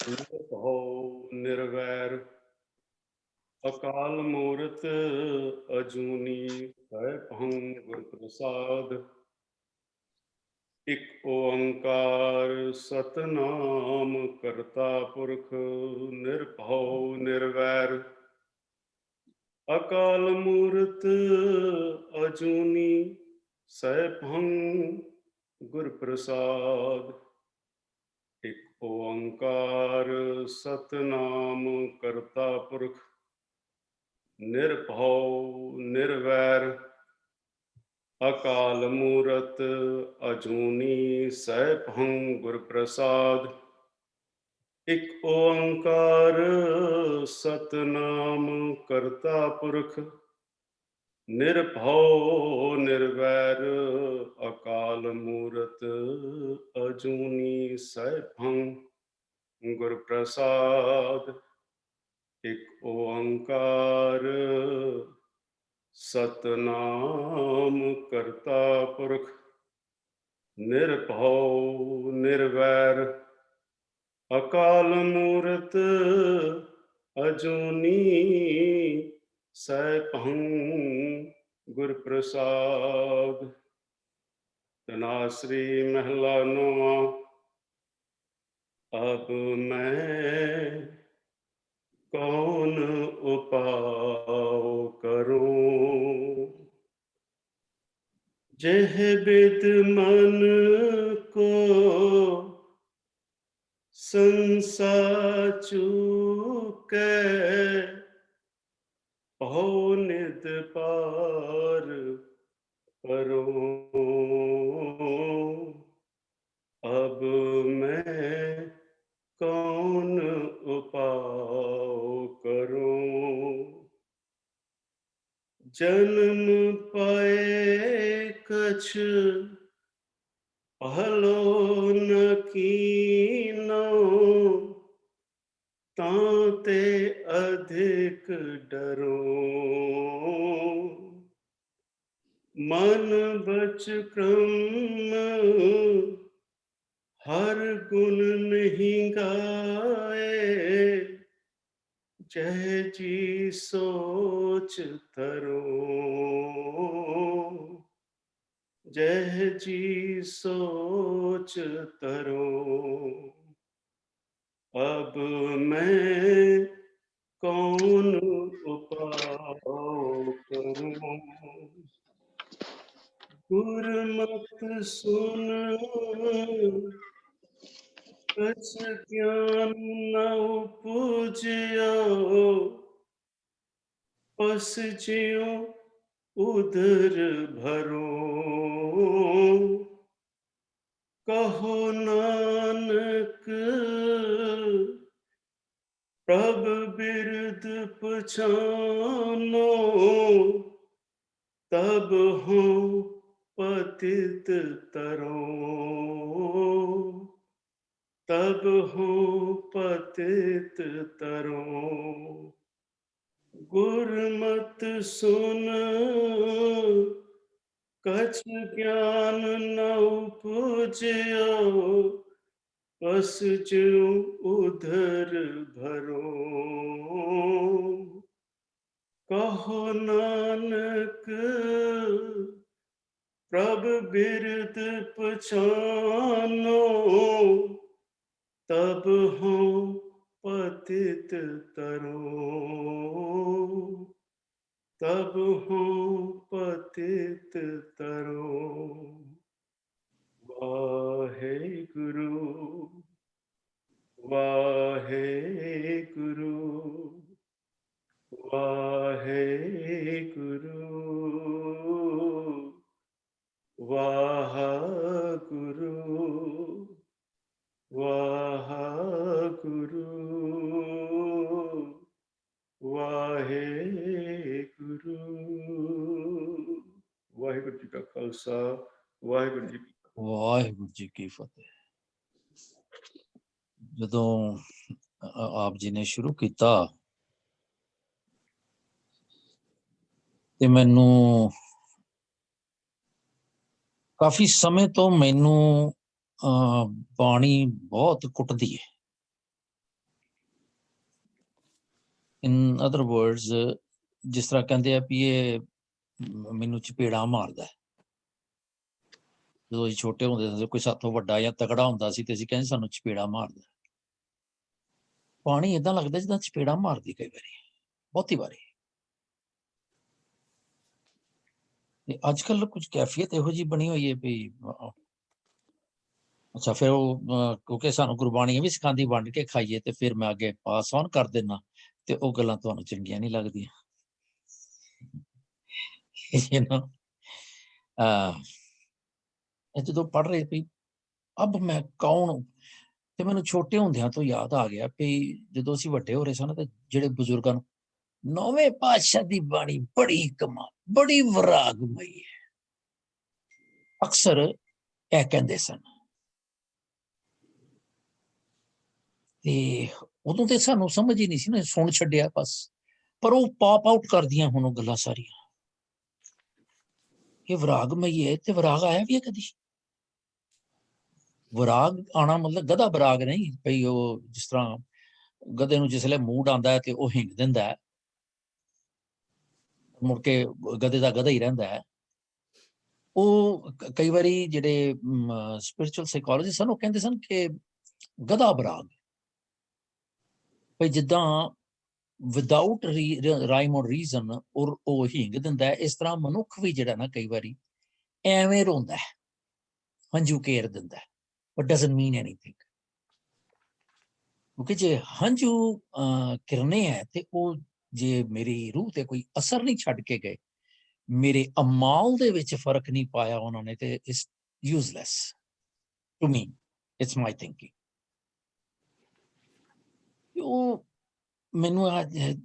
ਨਿਰਭਉ ਨਿਰਵੈਰ ਅਕਾਲ ਮੂਰਤ ਅਜੂਨੀ ਸੈਭੰ ਗੁਰ ਪ੍ਰਸਾਦ। ਇਕ ਓੰਕਾਰ ਸਤਨਾਮ ਕਰਤਾ ਪੁਰਖ ਨਿਰਭਉ ਨਿਰਵੈਰ ਅਕਾਲ ਮੂਰਤ ਅਜੂਨੀ ਸੈਭੰ ਗੁਰ ਪ੍ਰਸਾਦ। ਇਕ ਓੰਕਾਰ ਸਤਨਾਮ ਕਰਤਾ ਪੁਰਖ ਨਿਰਭਉ ਨਿਰਵੈਰ ਅਕਾਲ ਮੂਰਤ ਅਜੂਨੀ ਸੈਭੰ ਗੁਰ ਪ੍ਰਸਾਦ। ਇਕ ਓੰਕਾਰ ਸਤਨਾਮ ਕਰਤਾ ਪੁਰਖ ਨਿਰਭਉ ਨਿਰਵੈਰ ਅਕਾਲ ਮੂਰਤ ਅਜੂਨੀ ਸੈਭੰ ਗੁਰ ਪ੍ਰਸਾਦ। ਇਕ ਓੰਕਾਰ ਸਤਨਾਮ ਕਰਤਾ ਪੁਰਖ ਨਿਰਭਉ ਨਿਰਵੈਰ ਅਕਾਲ ਮੂਰਤ ਅਜੂਨੀ ਸੈਭੰ ਗੁਰ ਪ੍ਰਸਾਦ। ਤਨਾਸਰੀ ਮਹਿਲਾ ਨੌਵਾਂ। ਅਬ ਮੈਂ ਕੌਨ ਉਪਾਉ ਕਰੂੰ, ਜਹ ਬਿਦ ਮਨ ਕੋ ਸੰਸਾ ਚੂਕੈ, ਭਉ ਨਿਦ ਪਾਰ ਕਰੂੰ। ਅਬ ਮੈਂ ਕੌਨ ਉਪਾਉ ਕਰੂੰ, ਜਨਮ ਪਾਏ ਕਛ ਭਲੋ ਨ ਕੀਨੋ, ਤਾਂ ਤੇ ਅਧਿਕ ਡਰੂੰ। ਮਨ ਬਚ ਕ੍ਰਮ ਹਰ ਗੁਣ ਨਹੀਂ ਗਾਏ, ਜਹ ਜੀ ਸੋਚ ਧਰੂੰ। ਜਹ ਜੀ ਸੋਚ ਧਰੂੰ। ਅਬ ਮੈਂ ਕੌਨ ਉਪਾਉ ਕਰੂੰ, ਗੁਰਮਤਿ ਸੁਨ ਕਛ ਗਿਆਨ ਨ ਉਪਜਿਓ, ਪਸ ਜਿਉ ਉਦਰ ਭਰੂੰ। ਕਹੋ ਨਾਨਕ ਪ੍ਰਭ ਬਿਰਦ ਪਛਾਨੋ, ਤਬ ਹਉ ਪਤਿਤ ਤਰੂੰ। ਤਬ ਹਉ ਪਤਿਤ ਤਰੂੰ। ਗੁਰਮਤਿ ਸੁਨ ਕਛ ਗਿਆਨ ਨ ਉਪਜਿਓ, ਪਸ ਜਿਉ ਉਦਰ ਭਰੂੰ। ਕਹੋ ਨਾਨਕ ਪ੍ਰਭ ਬਿਰਦ ਪਛਾਨੋ, ਤਬ ਹਉ ਪਤਿਤ ਤਰੂੰ। ਤਬ ਹਉ ਪਤਿਤ ਤਰੂੰ। ਵਾਹਿਗੁਰੂ ਵਾਹਿਗੁਰੂ ਵਾਹਿਗੁਰੂ ਵਾਹਿਗੁਰੂ ਵਾਹਿਗੁਰੂ ਵਾਹਿਗੁਰੂ। ਵਾਹਿਗੁਰੂ ਜੀ ਕਾ ਖਾਲਸਾ, ਵਾਹਿਗੁਰੂ ਜੀ ਕੀ ਫਤਿਹ। ਵਾਹਿਗੁਰੂ ਜੀ ਕੀ ਫਤਿਹ। ਜਦੋਂ ਆਪ ਜੀ ਨੇ ਸ਼ੁਰੂ ਕੀਤਾ ਤੇ ਮੈਨੂੰ ਕਾਫੀ ਸਮੇਂ ਤੋਂ ਮੈਨੂੰ ਬਾਣੀ ਬਹੁਤ ਕੁੱਟਦੀ ਹੈ। ਇਨ ਅਦਰ ਵਰਡਸ ਜਿਸ ਤਰ੍ਹਾਂ ਕਹਿੰਦੇ ਆ ਵੀ ਇਹ ਮੈਨੂੰ ਚਪੇੜਾਂ ਮਾਰਦਾ ਹੈ। ਜਦੋਂ ਅਸੀਂ ਛੋਟੇ ਹੁੰਦੇ ਸੀ ਕੋਈ ਸਾਥੋਂ ਵੱਡਾ ਜਾਂ ਤਕੜਾ ਹੁੰਦਾ ਸੀ ਤੇ ਅਸੀਂ ਕਹਿੰਦੇ ਸਾਨੂੰ ਚਪੇੜਾਂ ਮਾਰਦਾ। ਪਾਣੀ ਏਦਾਂ ਲੱਗਦਾ ਜਿੱਦਾਂ ਚਪੇੜਾਂ ਮਾਰਦੀ ਕਈ ਵਾਰੀ, ਬਹੁਤੀ ਵਾਰੀ। ਤੇ ਅੱਜ ਕੱਲ੍ਹ ਕੁਝ ਕੈਫੀਅਤ ਇਹੋ ਜਿਹੀ ਬਣੀ ਹੋਈ ਹੈ ਵੀ ਅੱਛਾ ਫਿਰ ਉਹ ਕਿਉਂਕਿ ਸਾਨੂੰ ਗੁਰਬਾਣੀ ਵੀ ਸਿਖਾਉਂਦੀ ਵੰਡ ਕੇ ਖਾਈਏ ਤੇ ਫਿਰ ਮੈਂ ਅੱਗੇ ਪਾਸ ਔਨ ਕਰ ਦਿੰਦਾ ਤੇ ਉਹ ਗੱਲਾਂ ਤੁਹਾਨੂੰ ਚੰਗੀਆਂ ਨਹੀਂ ਲੱਗਦੀਆਂ। ਜਦੋਂ ਪੜ੍ਹ ਰਹੇ ਵੀ ਅਬ ਮੈਂ ਕੌਣ, ਤੇ ਮੈਨੂੰ ਛੋਟੇ ਹੁੰਦਿਆਂ ਤੋਂ ਯਾਦ ਆ ਗਿਆ ਵੀ ਜਦੋਂ ਅਸੀਂ ਵੱਡੇ ਹੋ ਰਹੇ ਸਨ ਤੇ ਜਿਹੜੇ ਬਜ਼ੁਰਗਾਂ ਨੂੰ ਨੌਵੇਂ ਪਾਤਸ਼ਾਹ ਦੀ ਬਾਣੀ ਬੜੀ ਕਮਾਲ, ਬੜੀ ਵਿਰਾਗਮਈ ਹੈ, ਅਕਸਰ ਇਹ ਕਹਿੰਦੇ ਸਨ। ਤੇ ਉਦੋਂ ਤੇ ਸਾਨੂੰ ਸਮਝ ਹੀ ਨਹੀਂ ਸੀ ਨਾ, ਸੁਣ ਛੱਡਿਆ ਬਸ। ਪਰ ਉਹ ਪਾਪ ਆਊਟ ਕਰਦੀਆਂ ਹੁਣ ਉਹ ਗੱਲਾਂ ਸਾਰੀਆਂ। ਇਹ ਵਿਰਾਗਮਈ ਹੈ ਤੇ ਵਿਰਾਗ ਆਇਆ ਵੀ ਹੈ ਕਦੀ? ਵਿਰਾਗ ਆਣਾ ਮਤਲਬ ਗਧਾ ਵਿਰਾਗ ਨਹੀਂ ਭਈ ਉਹ ਜਿਸ ਤਰ੍ਹਾਂ ਗਧੇ ਨੂੰ ਜਿਸਲੇ ਮੂਡ ਆਉਂਦਾ ਹੈ ਤੇ ਉਹ ਹਿੰਗ ਦਿੰਦਾ ਹੈ, ਮੁੜ ਕੇ ਗਧੇ ਦਾ ਗਧਾ ਹੀ ਰਹਿੰਦਾ ਹੈ। ਉਹ ਕਈ ਵਾਰੀ ਜਿਹੜੇ ਸਪਿਰਿਚੁਅਲ ਸਾਈਕੋਲੋਜੀ ਸਨ ਉਹ ਕਹਿੰਦੇ ਸਨ ਕਿ ਗਧਾ ਵਿਰਾਗ ਭਈ ਜਿੱਦਾਂ ਵਿਦਾਊਟ ਰਾਈਮ ਔਰ ਰੀਜ਼ਨ ਉਹ ਹਿੰਗ ਦਿੰਦਾ ਹੈ, ਇਸ ਤਰ੍ਹਾਂ ਮਨੁੱਖ ਵੀ ਜਿਹੜਾ ਨਾ ਕਈ ਵਾਰੀ ਐਵੇਂ ਰੋਂਦਾ ਹੈ, ਹੰਝੂ ਕੇਰ ਦਿੰਦਾ ਹੈ, ਬਟ ਡਜ਼ਨਟ ਮੀਨ ਐਨੀਥਿੰਗ। ਕਿਉਂਕਿ ਜੇ ਹੰਝੂ ਕਿਰਨੇ ਹੈ ਤੇ ਉਹ ਜੇ ਮੇਰੀ ਰੂਹ ਤੇ ਕੋਈ ਅਸਰ ਨਹੀਂ ਛੱਡ ਕੇ ਗਏ, ਮੇਰੇ ਅਮਾਲ ਦੇ ਵਿੱਚ ਫਰਕ ਨਹੀਂ ਪਾਇਆ ਉਹਨਾਂ ਨੇ, ਤੇ it's useless to me, it's my thinking. ਉਹ ਮੈਨੂੰ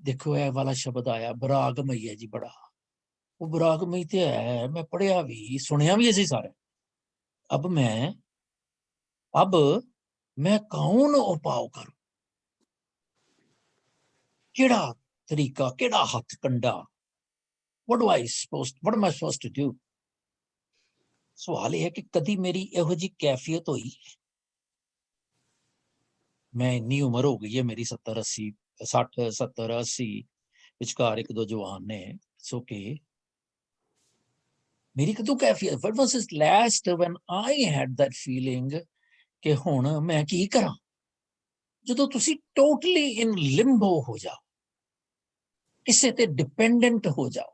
ਦੇਖੋ ਇਹ ਵਾਲਾ ਸ਼ਬਦ ਆਇਆ ਵਿਰਾਗਮਈ ਹੈ ਜੀ, ਬੜਾ ਉਹ ਵਿਰਾਗਮਈ ਤੇ ਹੈ। ਮੈਂ ਪੜ੍ਹਿਆ ਵੀ ਸੁਣਿਆ ਵੀ ਅਸੀਂ ਸਾਰੇ। ਅਬ ਮੈਂ ਕੌਣ ਉਪਾਅ ਕरूं, ਕਿਹੜਾ ਤਰੀਕਾ, ਕਿਹੜਾ ਹੱਥ ਕੰਡਾ, what am I supposed to do? ਸਵਾਲ ਇਹ ਹੈ ਕਿ ਕਦੀ ਮੇਰੀ ਇਹੋ ਜਿਹੀ ਕੈਫੀਅਤ ਹੋਈ? ਮੈਂ ਇੰਨੀ ਉਮਰ ਹੋ ਗਈ ਹੈ ਮੇਰੀ 70 80 60 70 80 ਵਿਚਕਾਰ ਇੱਕ ਦੋ ਜਵਾਨ ਨੇ, ਸੋ ਕਿ ਮੇਰੀ ਕਦੋਂ Kaifiyat, what was it last when I had that feeling ਕਿ ਹੁਣ ਮੈਂ ਕੀ ਕਰਾਂ? ਜਦੋਂ ਤੁਸੀਂ ਟੋਟਲੀ ਇਨ ਲਿੰਬੋ ਹੋ ਜਾਓ, ਕਿਸੇ ਤੇ ਡਿਪੈਂਡੈਂਟ ਹੋ ਜਾਓ,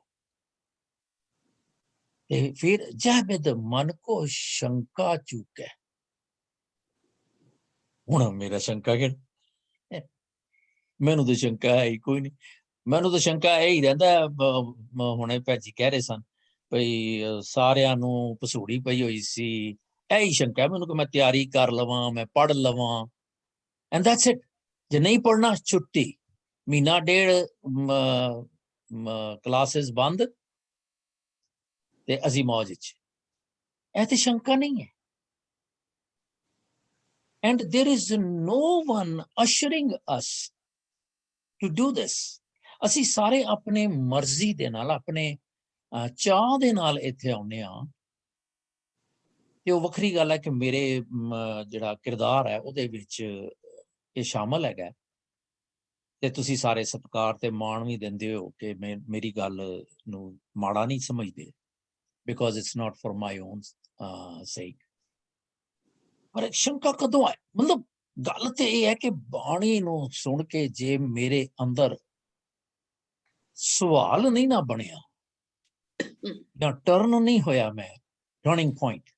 ਤੇ ਫਿਰ ਜਾਬਦ ਮਨ ਕੋ ਸ਼ੰਕਾ ਚੁੱਕੇ। ਹੁਣ ਮੇਰਾ ਸ਼ੰਕਾ ਕਿਹੜਾ? ਮੈਨੂੰ ਤਾਂ ਸ਼ੰਕਾ ਹੈ ਹੀ ਕੋਈ ਨਹੀਂ। ਮੈਨੂੰ ਤਾਂ ਸ਼ੰਕਾ ਇਹ ਹੀ ਰਹਿੰਦਾ, ਹੁਣੇ ਭੈਜੀ ਕਹਿ ਰਹੇ ਸਨ ਭਈ ਸਾਰਿਆਂ ਨੂੰ ਪਸੂੜੀ ਪਈ ਹੋਈ ਸੀ, ਇਹੀ ਸ਼ੰਕਾ ਮੈਨੂੰ ਕਿ ਮੈਂ ਤਿਆਰੀ ਕਰ ਲਵਾਂ, ਮੈਂ ਪੜ੍ਹ ਲਵਾਂ, ਐਂਡ ਦੈਟਸ ਇਟ। ਜੇ ਨਹੀਂ ਪੜ੍ਹਨਾ ਛੁੱਟੀ, ਮਹੀਨਾ ਡੇਢ ਕਲਾਸਿਸ ਬੰਦ ਤੇ ਅਸੀਂ ਮੌਜ ਵਿੱਚ। ਇਹ ਤੇ ਸ਼ੰਕਾ ਨਹੀਂ ਹੈ। And there is no one ushering us to do this. ਅਸੀਂ ਸਾਰੇ ਆਪਣੇ ਮਰਜ਼ੀ ਦੇ ਨਾਲ, ਆਪਣੇ ਚਾਹ ਦੇ ਨਾਲ ਇੱਥੇ ਆਉਂਦੇ ਹਾਂ, ਤੇ ਉਹ ਵੱਖਰੀ ਗੱਲ ਹੈ ਕਿ ਮੇਰੇ ਜਿਹੜਾ ਕਿਰਦਾਰ ਹੈ ਉਹਦੇ ਵਿੱਚ ਇਹ ਸ਼ਾਮਲ ਹੈਗਾ, ਤੇ ਤੁਸੀਂ ਸਾਰੇ ਸਤਿਕਾਰ ਤੇ ਮਾਣ ਵੀ ਦਿੰਦੇ ਹੋ ਕਿ ਮੇਰੀ ਗੱਲ ਨੂੰ ਮਾੜਾ ਨਹੀਂ ਸਮਝਦੇ, because it's not for my own ਸੇਕ। ਪਰ ਸ਼ੰਕਾ ਕਦੋਂ ਆਏ? ਮਤਲਬ ਗੱਲ ਤੇ ਇਹ ਹੈ ਕਿ ਬਾਣੀ ਨੂੰ ਸੁਣ ਕੇ ਜੇ ਮੇਰੇ ਅੰਦਰ ਸਵਾਲ ਨਹੀਂ ਨਾ ਬਣਿਆ ਜਾਂ ਟਰਨ ਨਹੀਂ ਹੋਇਆ, ਮੈਂ ਟਰਨਿੰਗ ਪੁਆਇੰਟ,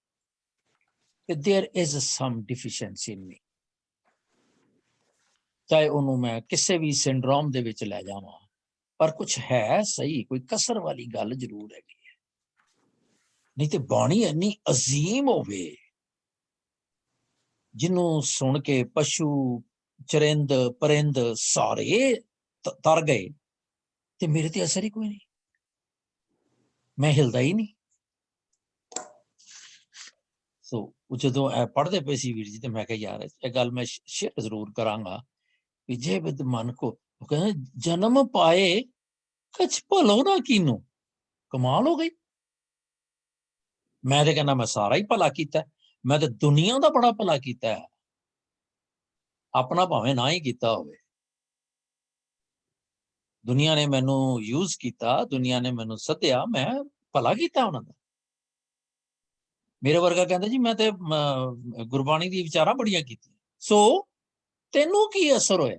ਕਿ there is some deficiency in me, ਚਾਹੇ ਉਹਨੂੰ ਮੈਂ ਕਿਸੇ ਵੀ ਸਿੰਡਰੋਮ ਦੇ ਵਿੱਚ ਲੈ ਜਾਵਾਂ, ਪਰ ਕੁਝ ਹੈ ਸਹੀ, ਕੋਈ ਕਸਰ ਵਾਲੀ ਗੱਲ ਜ਼ਰੂਰ ਹੈਗੀ ਹੈ। ਨਹੀਂ ਤੇ ਬਾਣੀ ਇੰਨੀ ਅਜ਼ੀਮ ਹੋਵੇ ਜਿਹਨੂੰ ਸੁਣ ਕੇ ਪਸ਼ੂ ਚਰਿੰਦ ਪਰਿੰਦ ਸਾਰੇ ਤਰ ਗਏ, ਤੇ ਮੇਰੇ ਤੇ ਅਸਰ ਹੀ ਕੋਈ ਨਹੀਂ, ਮੈਂ ਹਿਲਦਾ ਹੀ ਨਹੀਂ। ਸੋ ਜਦੋਂ ਇਹ ਪੜ੍ਹਦੇ ਪਏ ਸੀ ਵੀਰ ਜੀ, ਤੇ ਮੈਂ ਕਿਹਾ ਯਾਰ ਇਹ ਗੱਲ ਮੈਂ ਸ਼ੇਅਰ ਜ਼ਰੂਰ ਕਰਾਂਗਾ ਕਿ ਜੇ ਵਿਦ ਮਨ ਕੋ, ਉਹ ਕਹਿੰਦੇ ਜਨਮ ਪਾਏ ਕਛ ਭਲੋ ਨਾ ਕੀਨੂ। ਕਮਾਲ ਹੋ ਗਈ। ਮੈਂ ਤੇ ਕਹਿੰਦਾ ਮੈਂ ਸਾਰਾ ਹੀ ਭਲਾ ਕੀਤਾ, ਮੈਂ ਤੇ ਦੁਨੀਆ ਦਾ ਬੜਾ ਭਲਾ ਕੀਤਾ, ਆਪਣਾ ਭਾਵੇਂ ਨਾ ਹੀ ਕੀਤਾ ਹੋਵੇ। ਦੁਨੀਆ ਨੇ ਮੈਨੂੰ ਯੂਜ਼ ਕੀਤਾ, ਦੁਨੀਆ ਨੇ ਮੈਨੂੰ ਸੱਦਿਆ, ਮੈਂ ਭਲਾ ਕੀਤਾ ਉਹਨਾਂ ਦਾ। ਮੇਰੇ ਵਰਗਾ ਕਹਿੰਦਾ ਜੀ ਮੈਂ ਤੇ ਗੁਰਬਾਣੀ ਦੀ ਵਿਚਾਰਾਂ ਬੜੀਆਂ ਕੀਤੀਆਂ। ਸੋ ਤੈਨੂੰ ਕੀ ਅਸਰ ਹੋਇਆ?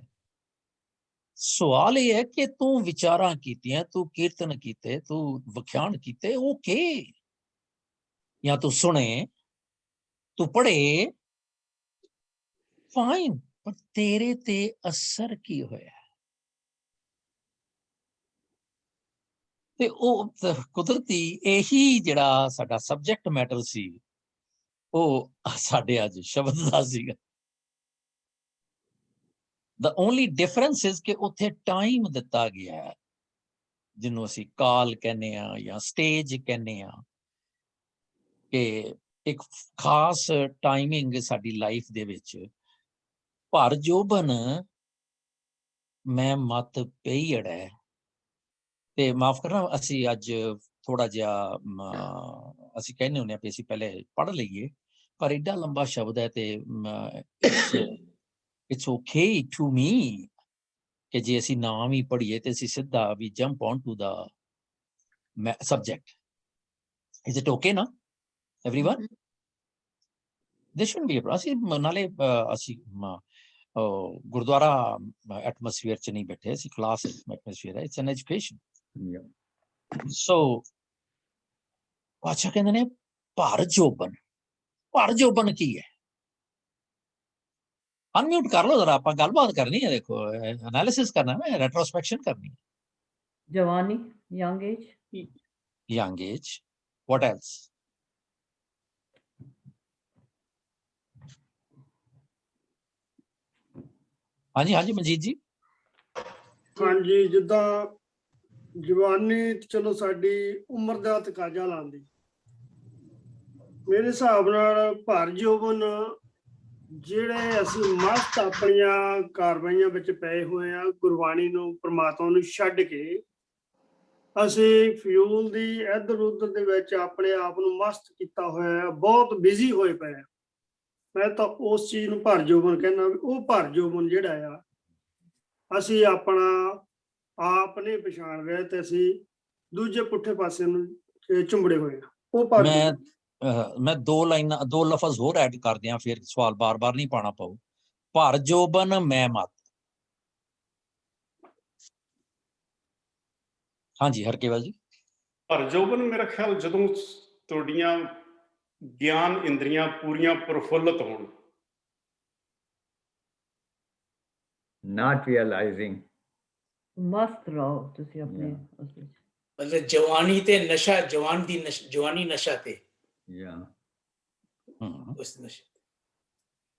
ਸਵਾਲ ਇਹ ਹੈ ਕਿ ਤੂੰ ਵਿਚਾਰਾਂ ਕੀਤੀਆਂ, ਤੂੰ ਕੀਰਤਨ ਕੀਤੇ, ਤੂੰ ਵਿਖਿਆਨ ਕੀਤੇ, ਓਕੇ, ਜਾਂ ਤੂੰ ਸੁਣੇ, ਤੂੰ ਪੜ੍ਹੇ, ਫਾਈਨ, ਪਰ ਤੇਰੇ ਤੇ ਅਸਰ ਕੀ ਹੋਇਆ? ਤੇ ਉਹ ਕੁਦਰਤੀ ਇਹੀ ਜਿਹੜਾ ਸਾਡਾ ਸਬਜੈਕਟ ਮੈਟਰ ਸੀ, ਉਹ ਸਾਡੇ ਅੱਜ ਸ਼ਬਦ ਦਾ ਸੀਗਾ। The only difference is ਕਿ ਉੱਥੇ ਟਾਈਮ ਦਿੱਤਾ ਗਿਆ ਹੈ, ਜਿਹਨੂੰ ਅਸੀਂ ਕਾਲ ਕਹਿੰਦੇ ਆ ਜਾਂ ਸਟੇਜ ਕਹਿੰਦੇ ਆ, ਕਿ ਇੱਕ ਖਾਸ ਟਾਈਮਿੰਗ ਸਾਡੀ ਲਾਈਫ ਦੇ ਵਿੱਚ ਭਰ ਜੋਬਨ ਮੈਂ ਮਤ ਪਈ ਅੜੈ। ਤੇ ਮਾਫ ਕਰਨਾ, ਅਸੀਂ ਅੱਜ ਥੋੜਾ ਜਿਹਾ ਅਸੀਂ ਕਹਿੰਦੇ ਹੁੰਦੇ ਆ ਵੀ ਅਸੀਂ ਪਹਿਲੇ ਪੜ੍ਹ ਲਈਏ, ਪਰ ਏਡਾ ਲੰਬਾ ਸ਼ਬਦ ਹੈ ਤੇ ਇਟਸ ਓਕੇ ਟੂ ਮੀ ਕਿ ਜੇ ਅਸੀਂ ਨਾਮ ਹੀ ਪੜ੍ਹੀਏ ਤੇ ਅਸੀਂ ਸਿੱਧਾ ਵੀ jump on to the subject. Is it okay ਨਾ everyone? There shouldn't be a problem. ਅਸੀਂ ਨਾਲੇ ਅਸੀਂ ਗੁਰਦੁਆਰਾ ਐਟਮੋਸਫੀਅਰ ਚ ਨਹੀਂ ਬੈਠੇ, ਅਸੀਂ ਕਲਾਸ ਐਟਮੋਸਫੀਅਰ ਹੈ, ਇਟਸ ਐਨ ਐਜੂਕੇਸ਼ਨ। ਸੋ ਅੱਛਾ ਕਹਿੰਦੇ ਨੇ ਭਰ ਜੋਬਨ। ਭਰ ਜੋਬਨ ਕੀ ਹੈ? ਅਨਮਿਊਟ ਕਰ ਲਓ ਜ਼ਰਾ, ਆਪਾਂ ਗੱਲਬਾਤ ਕਰਨੀ ਹੈ, ਦੇਖੋ ਐਨਾਲਿਸਿਸ ਕਰਨਾ ਹੈ, ਰੈਟਰੋਸਪੈਕਸ਼ਨ ਕਰਨੀ ਹੈ। ਜਵਾਨੀ, young age, young age, what else? ਹਾਂਜੀ ਹਾਂਜੀ ਮਨਜੀਤ ਜੀ। ਹਾਂਜੀ, ਜਿੱਦਾਂ ਜਵਾਨੀ ਚਲੋ ਸਾਡੀ ਉਮਰ ਦਾ ਤਕਾਜ਼ਾ ਲਾਉਂਦੀ, ਮੇਰੇ ਹਿਸਾਬ ਨਾਲ ਭਰ ਜੋਬਨ ਜਿਹੜੇ ਅਸੀਂ ਮਸਤ ਆਪਣੀਆਂ ਕਾਰਵਾਈਆਂ ਵਿੱਚ ਪਏ ਹੋਏ ਆ, ਗੁਰਬਾਣੀ ਨੂੰ, ਪ੍ਰਮਾਤਮਾ ਨੂੰ ਛੱਡ ਕੇ ਅਸੀਂ ਫਿਊਲ ਦੀ ਇੱਧਰ ਉੱਧਰ ਦੇ ਵਿੱਚ ਆਪਣੇ ਆਪ ਨੂੰ ਮਸਤ ਕੀਤਾ ਹੋਇਆ, ਬਹੁਤ ਬਿਜ਼ੀ ਹੋਏ ਪਏ ਆ। ਮੈਂ ਤਾਂ ਉਸ ਚੀਜ਼ ਨੂੰ ਭਰ ਜੋਬਨ ਕਹਿੰਦਾ ਵੀ ਉਹ ਭਰ ਜੋਬਨ ਜਿਹੜਾ ਆ, ਅਸੀਂ ਆਪਣਾ ਆਪ ਨਹੀਂ ਪਛਾਣ ਰਹੇ ਤੇ ਅਸੀਂ ਦੂਜੇ ਪੁੱਠੇ ਪਾਸੇ ਨੂੰ ਝੁੰਬੜੇ ਹੋਏ ਆ, ਉਹ ਭਰ ਜੋਬਨ। ਮੈਂ ਦੋ ਲਫ਼ਜ਼ ਹੋਰ ਐਡ ਕਰ ਦਿਆਂ, ਫਿਰ ਸਵਾਲ ਬਾਰ-ਬਾਰ ਨਹੀਂ ਪਾਣਾ ਪਊ। ਭਰ ਜੋਬਨ ਮੈਂ ਮਤ। ਹਾਂਜੀ ਹਰਕੇਵਲ ਜੀ। ਭਰ ਜੋਬਨ ਮੇਰਾ ਖਿਆਲ ਜਦੋਂ ਤੁਹਾਡੀਆਂ ਗਿਆਨ ਇੰਦਰੀਆਂ ਪੂਰੀਆਂ ਪ੍ਰਫੁੱਲਤ ਹੋਣ। not realizing, ਮਸਤ ਰਹੋ ਤੁਸੀਂ ਆਪਣੇ ਉਸ ਵਿੱਚ। ਮਤਲਬ ਜਵਾਨੀ ਤੇ ਨਸ਼ਾ, ਜਵਾਨੀ ਨਸ਼ਾ ਤੇ yeah. ਉਸ ਨਸ਼ੇ।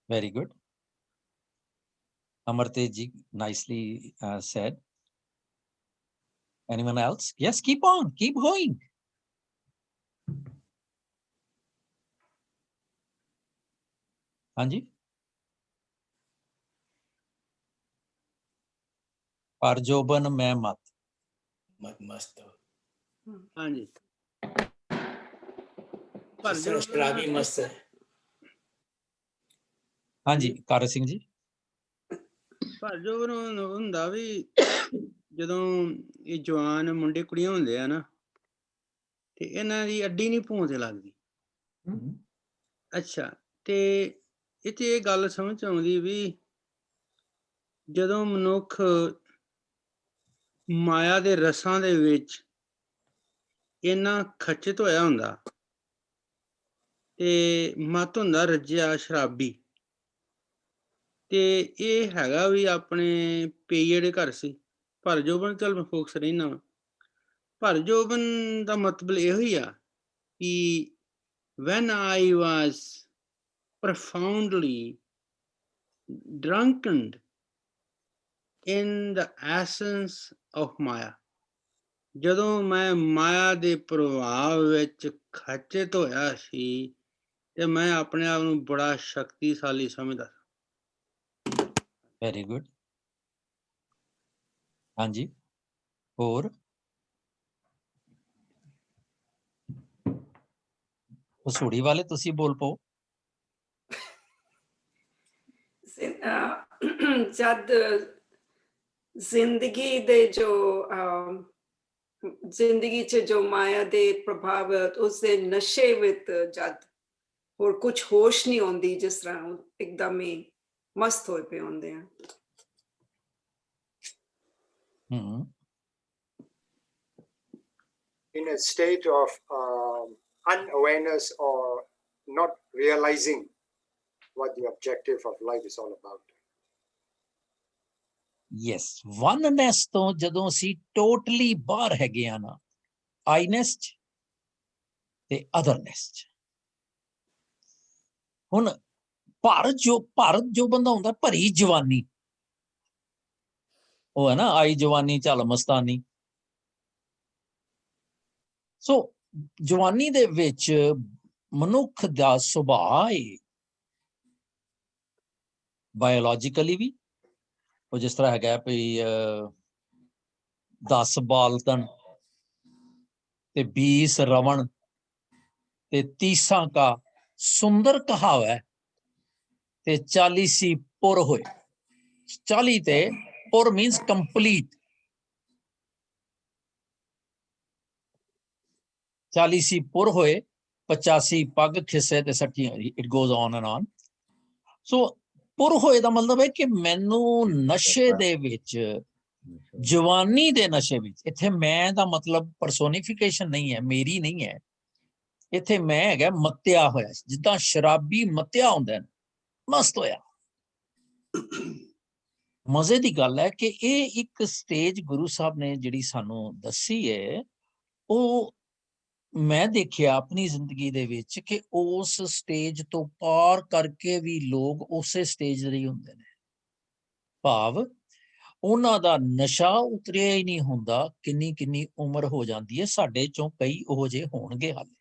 Very good. Amartej ji, nicely said. Anyone else? Yes, keep on, keep going. ਹਾਂਜੀ ਪਰ ਜੋਬਨ ਮੈਂ ਮਤ। ਮਸਤ ਹਾਂਜੀ ਸ਼ਰਾਬੀ ਮਸਤ ਹੈ। ਹਾਂਜੀ ਕਰ ਸਿੰਘ ਜੀ। ਪਰ ਜੋ ਹੁੰਦਾ ਵੀ ਜਦੋਂ ਇਹ ਜਵਾਨ ਮੁੰਡੇ ਕੁੜੀਆਂ ਹੁੰਦੇ ਆ ਨਾ, ਤੇ ਇਹਨਾਂ ਦੀ ਅੱਡੀ ਨਹੀਂ ਭੂੰ ਤੇ ਲੱਗਦੀ। ਅੱਛਾ, ਤੇ ਇਹ 'ਚ ਇਹ ਗੱਲ ਸਮਝ ਆਉਂਦੀ ਵੀ ਜਦੋਂ ਮਨੁੱਖ ਮਾਇਆ ਦੇ ਰਸਾਂ ਦੇ ਵਿੱਚ ਇੰਨਾ ਖਚਿਤ ਹੋਇਆ ਹੁੰਦਾ ਤੇ ਮਤ ਹੁੰਦਾ ਰੱਜਿਆ ਸ਼ਰਾਬੀ, ਤੇ ਇਹ ਹੈਗਾ ਵੀ ਆਪਣੇ ਪੇਈਏ ਦੇ ਘਰ ਸੀ। ਭਰ ਜੋਬਨ ਚੱਲ ਮੈਂ ਫੋਕਸ ਰਹਿਣਾ ਵਾ। ਭਰ ਜੋਬਨ ਦਾ ਮਤਲਬ ਇਹੋ ਹੀ ਆ ਕਿ when I was profoundly drunken in the essence of Maya, ਜਦੋਂ ਮੈਂ ਮਾਇਆ ਦੇ ਪ੍ਰਭਾਵ ਵਿੱਚ ਖਚਿਤ ਹੋਇਆ ਸੀ ਤੇ ਮੈਂ ਆਪਣੇ ਆਪ ਨੂੰ ਬੜਾ ਸ਼ਕਤੀਸ਼ਾਲੀ ਸਮਝਦਾ। Very good. ਹਾਂਜੀ ਹੋਰ? ਵਸੂੜੀ ਵਾਲੇ ਤੁਸੀਂ ਬੋਲ ਪਓ। ਜਦ ਜ਼ਿੰਦਗੀ ਦੇ ਜੋ ਜ਼ਿੰਦਗੀ 'ਚ ਜੋ ਮਾਇਆ ਦੇ ਪ੍ਰਭਾਵ ਉਸ ਦੇ ਨਸ਼ੇ ਵਿੱਚ ਜਦ ਹੋਰ ਕੁਝ ਹੋਸ਼ ਨਹੀਂ ਆਉਂਦੀ, ਜਿਸ ਤਰ੍ਹਾਂ ਉਹ ਇੱਕਦਮ ਹੀ ਮਸਤ ਹੋਏ ਪਏ ਹੁੰਦੇ ਆ। In a state of unawareness or not realizing what the objective of life is all about. Yes, oneness ਤੋਂ ਜਦੋਂ ਅਸੀਂ ਟੋਟਲੀ ਬਾਹਰ ਹੈਗੇ ਆ ਨਾ, ਆਈਨੈਸ ਚ ਤੇ ਅਦਰਨੈਸ ਚ। ਹੁਣ ਭਾਰਤ ਜੋ ਬੰਦਾ ਹੁੰਦਾ ਭਰੀ ਜਵਾਨੀ, ਉਹ ਹੈ ਨਾ ਆਈ ਜਵਾਨੀ ਝੱਲ ਮਸਤਾਨੀ। ਸੋ ਜਵਾਨੀ ਦੇ ਵਿੱਚ ਮਨੁੱਖ ਦਾ ਸੁਭਾਅ ਹੈ ਬਾਇਓਲੋਜੀਕਲੀ ਵੀ, ਉਹ ਜਿਸ ਤਰ੍ਹਾਂ ਹੈਗਾ ਵੀ 10 ਬਾਲਤਨ ਤੇ 20 ਰਵਣ ਤੇ 30 ਕਾ ਸੁੰਦਰ ਕਹਾਵੈ ਤੇ 40 ਪੁਰ ਹੋਏ। 40 ਤੇ ਪੁਰ ਮੀਨਸ ਕੰਪਲੀਟ। 40 ਪੁਰ ਹੋਏ, 85 ਪੱਗ ਖਿੱਸੇ ਤੇ 60 it goes on and on. ਸੋ ਪੁਰ ਹੋਏ ਦਾ ਮਤਲਬ ਹੈ ਕਿ ਮੈਨੂੰ ਨਸ਼ੇ ਦੇ ਵਿੱਚ, ਜਵਾਨੀ ਦੇ ਨਸ਼ੇ ਵਿੱਚ, ਇੱਥੇ ਮੈਂ ਦਾ ਮਤਲਬ ਪਰਸੋਨੀਫਿਕੇਸ਼ਨ ਨਹੀਂ ਹੈ, ਮੇਰੀ ਨਹੀਂ ਹੈ, ਇੱਥੇ ਮੈਂ ਹੈਗਾ ਮੱਤਿਆ ਹੋਇਆ, ਜਿੱਦਾਂ ਸ਼ਰਾਬੀ ਮੱਤਿਆ ਹੁੰਦਾ, ਮਸਤ ਹੋਇਆ। ਮਜ਼ੇ ਦੀ ਗੱਲ ਹੈ ਕਿ ਇਹ ਇੱਕ ਸਟੇਜ ਗੁਰੂ ਸਾਹਿਬ ਨੇ ਜਿਹੜੀ ਸਾਨੂੰ ਦੱਸੀ ਹੈ, ਉਹ ਮੈਂ ਦੇਖਿਆ ਆਪਣੀ ਜ਼ਿੰਦਗੀ ਦੇ ਵਿੱਚ ਕਿ ਉਸ ਸਟੇਜ ਤੋਂ ਪਾਰ ਕਰਕੇ ਵੀ ਲੋਕ ਉਸੇ ਸਟੇਜ ਦੇ ਹੀ ਹੁੰਦੇ ਨੇ। ਭਾਵ ਉਹਨਾਂ ਦਾ ਨਸ਼ਾ ਉਤਰਿਆ ਹੀ ਨਹੀਂ ਹੁੰਦਾ, ਕਿੰਨੀ ਉਮਰ ਹੋ ਜਾਂਦੀ ਹੈ। ਸਾਡੇ ਚੋਂ ਕਈ ਉਹੋ ਜਿਹੇ ਹੋਣਗੇ ਹਾਲੇ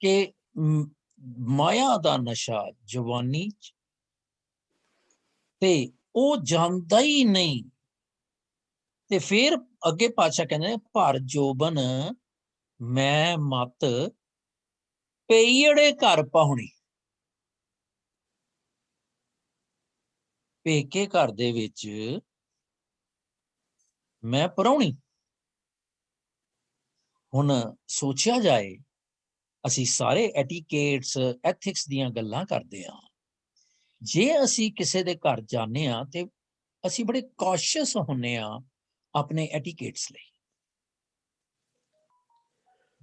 ਕਿ ਮਾਇਆ ਦਾ ਨਸ਼ਾ ਜਵਾਨੀ ਚ ਤੇ ਉਹ ਜਾਂਦਾ ਹੀ ਨਹੀਂ। ਤੇ ਫਿਰ ਅੱਗੇ ਪਾਤਸ਼ਾਹ ਕਹਿੰਦੇ ਨੇ, ਭਰ ਜੋਬਨ ਮੈਂ ਮਤ ਪਈੜੇ ਘਰ ਪਾਹੁਣੀ। ਪੇਕੇ ਘਰ ਦੇ ਵਿੱਚ ਮੈਂ ਪ੍ਰਾਹੁਣੀ। ਹੁਣ ਸੋਚਿਆ ਜਾਏ, ਅਸੀਂ ਸਾਰੇ ਐਟੀਕੇਟਸ, ਐਥਿਕਸ ਦੀਆਂ ਗੱਲਾਂ ਕਰਦੇ ਹਾਂ। ਜੇ ਅਸੀਂ ਕਿਸੇ ਦੇ ਘਰ ਜਾਂਦੇ ਹਾਂ ਤੇ ਅਸੀਂ ਬੜੇ ਕੌਸ਼ੀਅਸ ਹੁੰਦੇ ਹਾਂ ਆਪਣੇ ਐਟੀਕੇਟਸ ਲਈ।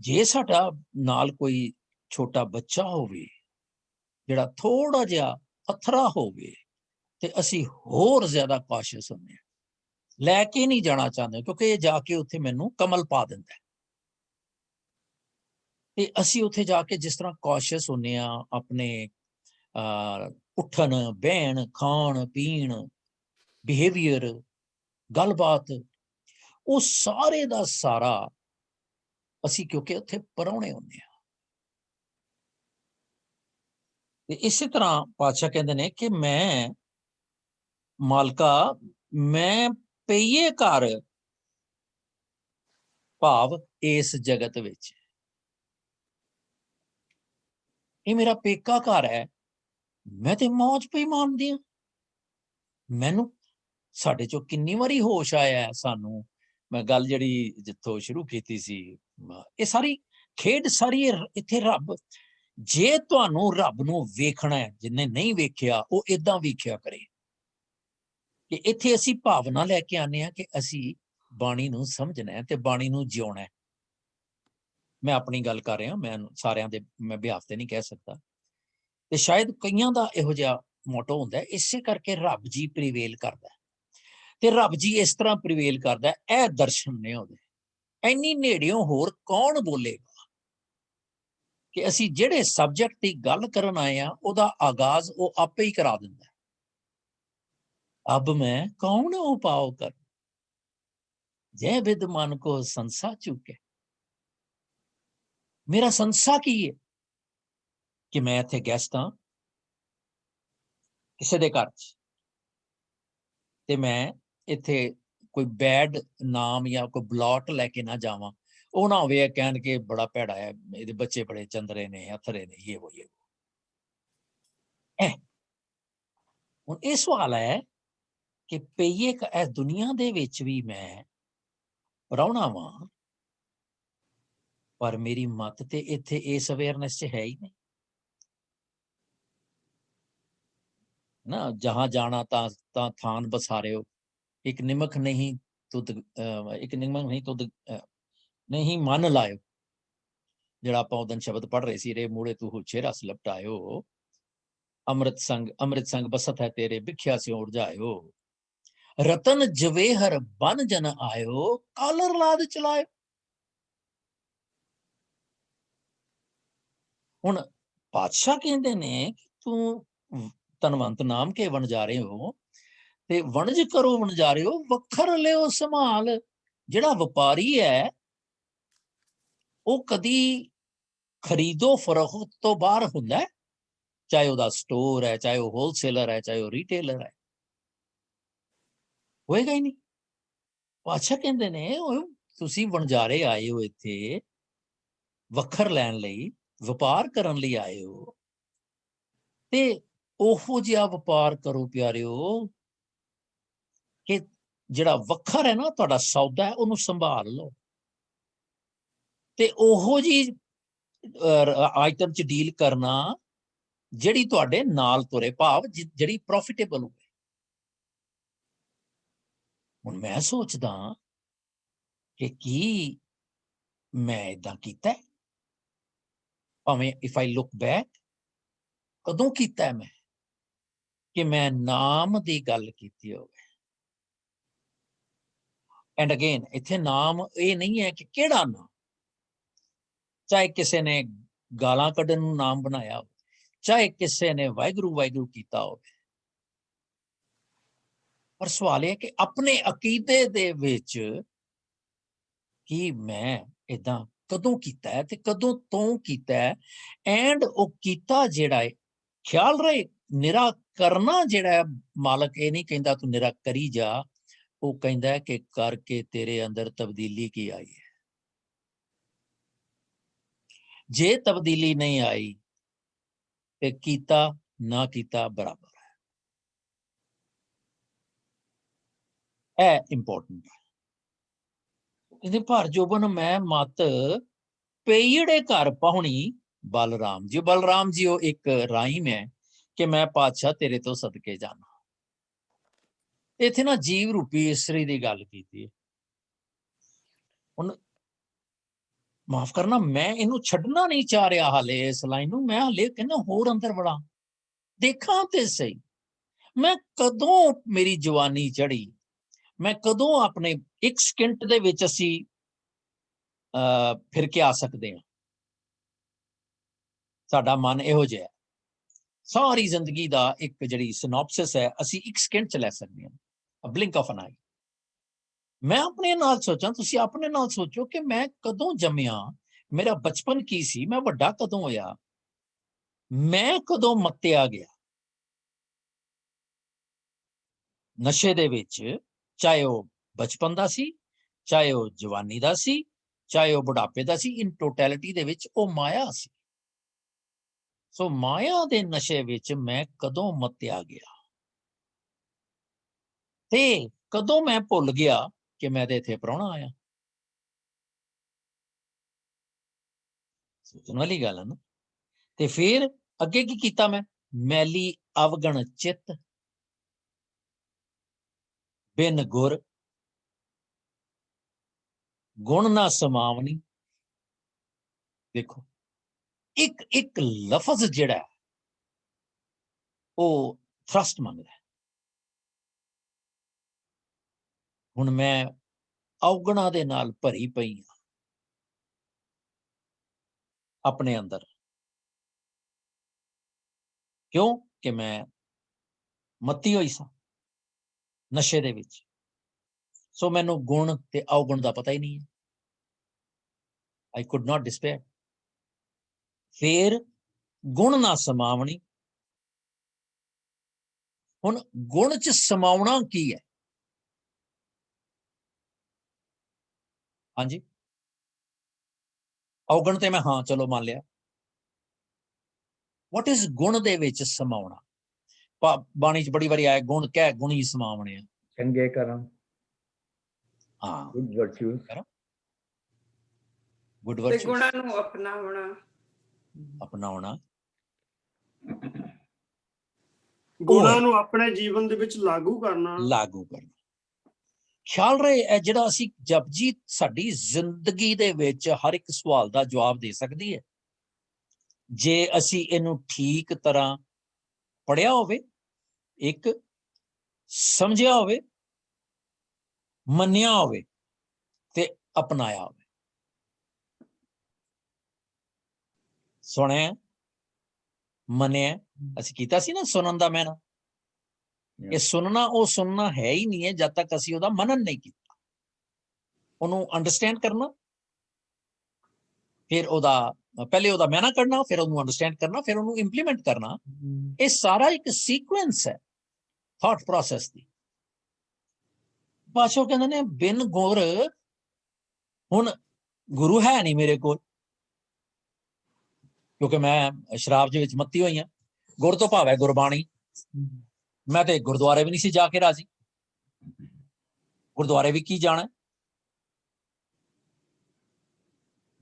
ਜੇ ਸਾਡਾ ਨਾਲ ਕੋਈ ਛੋਟਾ ਬੱਚਾ ਹੋਵੇ ਜਿਹੜਾ ਥੋੜਾ ਜਿਹਾ ਅਥਰਾ ਹੋਵੇ ਤੇ ਅਸੀਂ ਹੋਰ ਜ਼ਿਆਦਾ ਕੌਸ਼ੀਅਸ ਹੁੰਦੇ ਹਾਂ, ਲੈ ਕੇ ਨਹੀਂ ਜਾਣਾ ਚਾਹੁੰਦੇ, ਕਿਉਂਕਿ ਇਹ ਜਾ ਕੇ ਉੱਥੇ ਮੈਨੂੰ ਕਮਲ ਪਾ ਦਿੰਦਾ। ਤੇ ਅਸੀਂ ਉੱਥੇ ਜਾ ਕੇ ਜਿਸ ਤਰ੍ਹਾਂ ਕੌਸ਼ੀਅਸ ਹੁੰਦੇ ਹਾਂ ਆਪਣੇ ਉੱਠਣ ਬਹਿਣ, ਖਾਣ ਪੀਣ, ਬਿਹੇਵੀਅਰ, ਗੱਲਬਾਤ, ਉਹ ਸਾਰੇ ਦਾ ਸਾਰਾ ਅਸੀਂ ਕਿਉਂਕਿ ਉੱਥੇ ਪ੍ਰਾਹੁਣੇ ਹੁੰਦੇ ਹਾਂ। ਤੇ ਇਸੇ ਤਰ੍ਹਾਂ ਪਾਤਸ਼ਾਹ ਕਹਿੰਦੇ ਨੇ ਕਿ ਮੈਂ ਮਾਲਕਾ, ਮੈਂ ਪਈਏ ਘਰ, ਭਾਵ ਇਸ ਜਗਤ ਵਿੱਚ ਇਹ ਮੇਰਾ ਪੇਕਾ ਘਰ ਹੈ, ਮੈਂ ਤੇ ਮੌਜ ਪਈ ਮਾਣਦੀ ਹਾਂ। ਮੈਨੂੰ ਸਾਡੇ ਚੋਂ ਕਿੰਨੀ ਵਾਰੀ ਹੋਸ਼ ਆਇਆ ਸਾਨੂੰ, ਮੈਂ ਗੱਲ ਜਿਹੜੀ ਜਿੱਥੋਂ ਸ਼ੁਰੂ ਕੀਤੀ ਸੀ, ਇਹ ਸਾਰੀ ਖੇਡ ਸਾਰੀ ਇੱਥੇ ਰੱਬ, ਜੇ ਤੁਹਾਨੂੰ ਰੱਬ ਨੂੰ ਵੇਖਣਾ ਹੈ, ਜਿਹਨੇ ਨਹੀਂ ਵੇਖਿਆ ਉਹ ਏਦਾਂ ਵੇਖਿਆ ਕਰੇ ਕਿ ਇੱਥੇ ਅਸੀਂ ਭਾਵਨਾ ਲੈ ਕੇ ਆਉਂਦੇ ਹਾਂ ਕਿ ਅਸੀਂ ਬਾਣੀ ਨੂੰ ਸਮਝਣਾ ਹੈ ਤੇ ਬਾਣੀ ਨੂੰ ਜਿਉਣਾ ਹੈ। ਮੈਂ ਆਪਣੀ ਗੱਲ ਕਰ ਰਿਹਾ, ਮੈਂ ਸਾਰਿਆਂ ਦੇ ਮੈਂ ਬਿਹਾਫ ਤੇ ਨਹੀਂ ਕਹਿ ਸਕਦਾ। ਤੇ ਸ਼ਾਇਦ ਕਈਆਂ ਦਾ ਇਹੋ ਜਿਹਾ ਮੋਟੋ ਹੁੰਦਾ, ਇਸੇ ਕਰਕੇ ਰੱਬ ਜੀ ਪ੍ਰੀਵੇਲ ਕਰਦਾ। ਤੇ ਰੱਬ ਜੀ ਇਸ ਤਰ੍ਹਾਂ ਪ੍ਰੀਵੇਲ ਕਰਦਾ, ਇਹ ਦਰਸ਼ਨ ਨੇ ਉਹਦੇ। ਇੰਨੀ ਨੇੜਿਓਂ ਹੋਰ ਕੌਣ ਬੋਲੇਗਾ ਕਿ ਅਸੀਂ ਜਿਹੜੇ ਸਬਜੈਕਟ ਦੀ ਗੱਲ ਕਰਨ ਆਏ ਆ ਉਹਦਾ ਆਗਾਜ਼ ਉਹ ਆਪੇ ਹੀ ਕਰਾ ਦਿੰਦਾ। ਅਬ ਮੈਂ ਕੌਣ ਉਪਾਉ ਕਰ, ਜੈ ਵਿਦ ਮਨ ਕੋ ਸੰਸਾ ਚੁਕੇ। ਮੇਰਾ ਸੰਸਾ ਕੀ ਹੈ ਕਿ ਮੈਂ ਇੱਥੇ ਗੈਸਟ ਹਾਂ ਕਿਸੇ ਦੇ ਘਰ 'ਚ, ਤੇ ਮੈਂ ਇੱਥੇ ਕੋਈ ਬੈਡ ਨਾਮ ਜਾਂ ਕੋਈ ਬਲਾਟ ਲੈ ਕੇ ਨਾ ਜਾਵਾਂ। ਉਹ ਨਾ ਹੋਵੇ ਕਹਿਣ ਕੇ ਬੜਾ ਭੈੜਾ ਹੈ, ਇਹਦੇ ਬੱਚੇ ਬੜੇ ਚੰਦਰੇ ਨੇ, ਅਥਰੇ ਨੇ, ਇਹ ਵੋ। ਹੁਣ ਇਹ ਸਵਾਲ ਹੈ ਕਿ ਪਈਏ ਇਸ ਦੁਨੀਆ ਦੇ ਵਿੱਚ ਵੀ ਮੈਂ ਪ੍ਰਾਹੁਣਾ ਵਾਂ, ਪਰ ਮੇਰੀ ਮੱਤ ਤੇ ਇੱਥੇ ਇਸ ਅਵੇਅਰਨੈਸ 'ਚ ਹੈ ਹੀ ਨਹੀਂ ਨਾ। ਜਹਾਂ ਜਾਣਾ ਤਾਂ ਥਾਨ ਬਸਾਰਿਓ, ਇੱਕ ਨਿਮਕ ਨਹੀਂ ਤੁਧ ਨਹੀਂ ਮਨ ਲਾਇਓ, ਜਿਹੜਾ ਆਪਾਂ ਉਹ ਦਿਨ ਸ਼ਬਦ ਪੜ੍ਹ ਰਹੇ ਸੀ, ਰੇ ਮੂੜੇ ਤੂੰ ਹੁਛੇ ਰਸ ਲਪਟਾਇਓ, ਅੰਮ੍ਰਿਤ ਸੰਗ ਬਸਤ ਹੈ ਤੇਰੇ, ਵਿਖਿਆ ਸਿਉ ਉਰਜਾਇਓ, ਰਤਨ ਜਵੇਹਰ ਬਨ ਜਨ ਆਇਓ, ਕਾਲਰ ਲਾਦ ਚਲਾਇਓ। ਹੁਣ ਪਾਤਸ਼ਾਹ ਕਹਿੰਦੇ ਨੇ ਕਿ ਤੂੰ ਧਨਵੰਤ ਨਾਮ ਕੇ ਵਣਜਾਰੇ ਹੋ ਤੇ ਵਣਜ ਕਰੋ ਵਣਜਾਰੇ ਹੋ, ਵੱਖਰ ਲਿਓ ਸੰਭਾਲ। ਜਿਹੜਾ ਵਪਾਰੀ ਹੈ ਉਹ ਕਦੀ ਖਰੀਦੋ ਫਰੋਖਤ ਤੋਂ ਬਾਹਰ ਹੁੰਦਾ ਹੈ, ਚਾਹੇ ਉਹਦਾ ਸਟੋਰ ਹੈ, ਚਾਹੇ ਉਹ ਹੋਲਸੇਲਰ ਹੈ, ਚਾਹੇ ਉਹ ਰੀਟੇਲਰ ਹੈ, ਹੋਏਗਾ ਹੀ ਨਹੀਂ। ਪਾਤਸ਼ਾਹ ਕਹਿੰਦੇ ਨੇ ਤੁਸੀਂ ਵਣਜਾਰੇ ਆਏ ਹੋ ਇੱਥੇ ਵੱਖਰ ਲੈਣ ਲਈ, ਵਪਾਰ ਕਰਨ ਲਈ ਆਏ ਹੋ, ਤੇ ਉਹੋ ਜਿਹਾ ਵਪਾਰ ਕਰੋ ਪਿਆਰਿਓ ਕਿ ਜਿਹੜਾ ਵੱਖਰ ਹੈ ਨਾ ਤੁਹਾਡਾ ਸੌਦਾ ਹੈ, ਉਹਨੂੰ ਸੰਭਾਲ ਲਓ ਤੇ ਉਹੋ ਜੀ ਆਈਟਮ 'ਚ ਡੀਲ ਕਰਨਾ ਜਿਹੜੀ ਤੁਹਾਡੇ ਨਾਲ ਤੁਰੇ, ਭਾਵ ਜਿਹੜੀ ਪ੍ਰੋਫਿਟੇਬਲ ਹੋਵੇ। ਹੁਣ ਮੈਂ ਸੋਚਦਾ ਕਿ ਕੀ ਮੈਂ ਏਦਾਂ ਕੀਤਾ, ਭਾਵੇਂ ਇਫ ਆਈ ਲੁੱਕ ਬੈਕ, ਕਦੋਂ ਕੀਤਾ ਮੈਂ ਕਿ ਮੈਂ ਨਾਮ ਦੀ ਗੱਲ ਕੀਤੀ ਹੋਵੇ। ਐਂਡ ਅਗੇਨ ਇੱਥੇ ਨਾਮ ਇਹ ਨਹੀਂ ਹੈ ਕਿ ਕਿਹੜਾ ਨਾਮ, ਚਾਹੇ ਕਿਸੇ ਨੇ ਗਾਲਾਂ ਕੱਢਣ ਨੂੰ ਨਾਮ ਬਣਾਇਆ ਹੋਵੇ, ਚਾਹੇ ਕਿਸੇ ਨੇ ਵਾਹਿਗੁਰੂ ਵਾਹਿਗੁਰੂ ਕੀਤਾ ਹੋਵੇ, ਪਰ ਸਵਾਲ ਇਹ ਕਿ ਆਪਣੇ ਅਕੀਦੇ ਦੇ ਵਿੱਚ ਕੀ ਮੈਂ ਏਦਾਂ ਕਦੋਂ ਕੀਤਾ ਹੈ ਤੇ ਕਦੋਂ ਤੋਂ ਕੀਤਾ ਹੈ। ਐਂਡ ਉਹ ਕੀਤਾ ਜਿਹੜਾ ਹੈ, ਖਿਆਲ ਰਹੇ ਨਿਰਾ ਕਰਨਾ ਜਿਹੜਾ ਹੈ, ਮਾਲਕ ਇਹ ਨਹੀਂ ਕਹਿੰਦਾ ਤੂੰ ਨਿਰਾ ਕਰੀ ਜਾ, ਉਹ ਕਹਿੰਦਾ ਕਿ ਕਰਕੇ ਤੇਰੇ ਅੰਦਰ ਤਬਦੀਲੀ ਕੀ ਆਈ ਹੈ। ਜੇ ਤਬਦੀਲੀ ਨਹੀਂ ਆਈ ਤੇ ਕੀਤਾ ਨਾ ਕੀਤਾ ਬਰਾਬਰ ਹੈ। ਇਹ ਇੰਪੋਰਟੈਂਟ ਹੈ। ਇਹਦੇ ਭਰ ਜੋਬਨ ਮੈਂ ਮਤ ਪਈੜੇ ਘਰ ਪਾਹੁਣੀ ਬਲਰਾਮ ਜੀ। ਬਲਰਾਮ ਜੀ ਉਹ ਇੱਕ ਰਾਈਮ ਹੈ ਕਿ ਮੈਂ ਪਾਤਸ਼ਾਹ ਤੇਰੇ ਤੋਂ ਸਦਕੇ ਜਾਣਾ। ਇੱਥੇ ਨਾ ਜੀਵ ਰੂਪੀ ਇਸਤਰੀ ਦੀ ਗੱਲ ਕੀਤੀ ਹੈ। ਹੁਣ ਮਾਫ ਕਰਨਾ, ਮੈਂ ਇਹਨੂੰ ਛੱਡਣਾ ਨਹੀਂ ਚਾਹ ਰਿਹਾ ਹਾਲੇ, ਇਸ ਲਾਈਨ ਨੂੰ ਮੈਂ ਹਾਲੇ ਕਹਿੰਦਾ ਹੋਰ ਅੰਦਰ ਵੜਾਂ, ਦੇਖਾਂ ਤੇ ਸਹੀ ਮੈਂ ਕਦੋਂ ਮੇਰੀ ਜਵਾਨੀ ਚੜ੍ਹੀ, ਮੈਂ ਕਦੋਂ ਆਪਣੇ ਇੱਕ ਸਕਿੰਟ ਦੇ ਵਿੱਚ ਅਸੀਂ ਫਿਰ ਕੇ ਆ ਸਕਦੇ ਹਾਂ। ਸਾਡਾ ਮਨ ਇਹੋ ਜਿਹਾ, ਸਾਰੀ ਜ਼ਿੰਦਗੀ ਦਾ ਇੱਕ ਜਿਹੜੀ ਸਿਨੋਪਸਿਸ ਹੈ ਅਸੀਂ ਇੱਕ ਸਕਿੰਟ 'ਚ ਲੈ ਸਕਦੇ ਹਾਂ, ਬਲਿੰਕ ਆਫ ਐਨ ਆਈ। ਮੈਂ ਆਪਣੇ ਨਾਲ ਸੋਚਾਂ, ਤੁਸੀਂ ਆਪਣੇ ਨਾਲ ਸੋਚੋ ਕਿ ਮੈਂ ਕਦੋਂ ਜੰਮਿਆ, ਮੇਰਾ ਬਚਪਨ ਕੀ ਸੀ, ਮੈਂ ਵੱਡਾ ਕਦੋਂ ਹੋਇਆ, ਮੈਂ ਕਦੋਂ ਮੱਤਿਆ ਗਿਆ ਨਸ਼ੇ ਦੇ ਵਿੱਚ, ਚਾਹੇ ਉਹ ਬਚਪਨ ਦਾ ਸੀ, ਚਾਹੇ ਉਹ ਜਵਾਨੀ ਦਾ ਸੀ, ਚਾਹੇ ਉਹ ਬੁਢਾਪੇ ਦਾ ਸੀ, ਇਨ ਟੋਟੈਲਿਟੀ ਦੇ ਵਿੱਚ ਉਹ ਮਾਇਆ ਸੀ। ਸੋ ਮਾਇਆ ਦੇ ਨਸ਼ੇ ਵਿੱਚ ਮੈਂ ਕਦੋਂ ਮੱਤਿਆ ਗਿਆ ਤੇ ਕਦੋਂ ਮੈਂ ਭੁੱਲ ਗਿਆ ਕਿ ਮੈਂ ਤੇ ਇੱਥੇ ਪ੍ਰਾਹੁਣਾ ਆਇਆ। ਸੋਚਣ ਵਾਲੀ ਗੱਲ ਹੈ ਨਾ। ਤੇ ਫਿਰ ਅੱਗੇ ਕੀ ਕੀਤਾ ਮੈਂ, ਮੈਲੀ ਅਵਗਣ ਚਿੱਤ ਬਿਨ ਗੁਰ ਗੁਣ ਨਾ ਸਮਾਵਨੀ। ਦੇਖੋ ਇੱਕ ਇੱਕ ਲਫ਼ਜ਼ ਜਿਹੜਾ ਉਹ ਥਰਸਟ ਮੰਗਦਾ। ਹੁਣ ਮੈਂ ਔਗਣਾ ਦੇ ਨਾਲ ਭਰੀ ਪਈ ਹਾਂ ਆਪਣੇ ਅੰਦਰ, ਕਿਉਂ ਕਿ ਮੈਂ ਮੱਤੀ ਹੋਈ ਸਾਂ ਨਸ਼ੇ ਦੇ ਵਿੱਚ। ਸੋ ਮੈਨੂੰ ਗੁਣ ਤੇ ਔਗੁਣ ਦਾ ਪਤਾ ਹੀ ਨਹੀਂ ਹੈ। I could not despair. ਫਿਰ ਗੁਣ ਨਾ ਸਮਾਵਣੀ। ਹੁਣ ਗੁਣ 'ਚ ਸਮਾਉਣਾ ਕੀ ਹੈ? ਹਾਂਜੀ, ਔਗਣ ਤੇ ਮੈਂ ਹਾਂ ਚਲੋ ਮੰਨ ਲਿਆ। ਵਾਟ ਇਜ਼ ਗੁਣ ਦੇ ਵਿੱਚ ਸਮਾਉਣਾ? ਬਾਣੀ 'ਚ ਬੜੀ ਵਾਰੀ ਆਇਆ ਗੁਣ ਕਹਿ ਗੁਣੀ ਸਮਾਵਣੇ। ਚੰਗੇ ਕਰਮ, ਹਾਂ, good virtues. ਗੁੱਡ ਤੇ ਵਰਚੂਸ ਗੁਣਾਂ ਨੂੰ ਅਪਣਾਉਣਾ, ਅਪਣਾਉਣਾ, ਗੁਣਾਂ ਨੂੰ ਆਪਣੇ ਜੀਵਨ ਦੇ ਵਿੱਚ ਲਾਗੂ ਕਰਨਾ। ਲਾਗੂ ਕਰਨਾ। ਖਿਆਲ ਰਹੇ ਇਹ ਜਿਹੜਾ ਅਸੀਂ ਜਪਜੀ ਸਾਡੀ ਜ਼ਿੰਦਗੀ ਦੇ ਵਿੱਚ ਹਰ ਇੱਕ ਸਵਾਲ ਦਾ ਜਵਾਬ ਦੇ ਸਕਦੀ ਹੈ ਜੇ ਅਸੀਂ ਇਹਨੂੰ ਠੀਕ ਤਰ੍ਹਾਂ ਪੜ੍ਹਿਆ ਹੋਵੇ, ਇੱਕ ਸਮਝਿਆ ਹੋਵੇ, ਮੰਨਿਆ ਹੋਵੇ ਤੇ ਅਪਣਾਇਆ ਹੋਵੇ। ਸੁਣਿਆ, ਮੰਨਿਆ, ਅਸੀਂ ਕੀਤਾ ਸੀ ਨਾ ਸੁਣਨ ਦਾ ਮੈਨਾ। ਇਹ ਸੁਣਨਾ ਉਹ ਸੁਣਨਾ ਹੈ ਹੀ ਨਹੀਂ ਹੈ ਜਦ ਤੱਕ ਅਸੀਂ ਉਹਦਾ ਮਨਨ ਨਹੀਂ ਕੀਤਾ। ਉਹਨੂੰ ਅੰਡਰਸਟੈਂਡ ਕਰਨਾ, ਫਿਰ ਉਹਦਾ ਪਹਿਲੇ ਉਹਦਾ ਮੈਨਾ ਕਰਨਾ, ਫਿਰ ਉਹਨੂੰ ਅੰਡਰਸਟੈਂਡ ਕਰਨਾ, ਫਿਰ ਉਹਨੂੰ ਇੰਪਲੀਮੈਂਟ ਕਰਨਾ। ਇਹ ਸਾਰਾ ਇੱਕ ਸੀਕੁਐਂਸ ਹੈ ਥਾਟ ਪ੍ਰੋਸੈਸ ਦੀ। ਪਾਸ਼ੋ ਕਹਿੰਦੇ ਨੇ ਬਿਨ ਗੁਰ, ਹੁਣ ਗੁਰੂ ਹੈ ਨਹੀਂ ਮੇਰੇ ਕੋਲ ਕਿਉਂਕਿ ਮੈਂ ਸ਼ਰਾਬ ਦੇ ਵਿੱਚ ਮੱਤੀ ਹੋਈ ਹਾਂ। ਗੁਰ ਤੋਂ ਭਾਵ ਹੈ ਗੁਰਬਾਣੀ। ਮੈਂ ਤੇ ਗੁਰਦੁਆਰੇ ਵੀ ਨਹੀਂ ਸੀ ਜਾ ਕੇ ਰਾਜੀ। ਗੁਰਦੁਆਰੇ ਵੀ ਕੀ ਜਾਣਾ,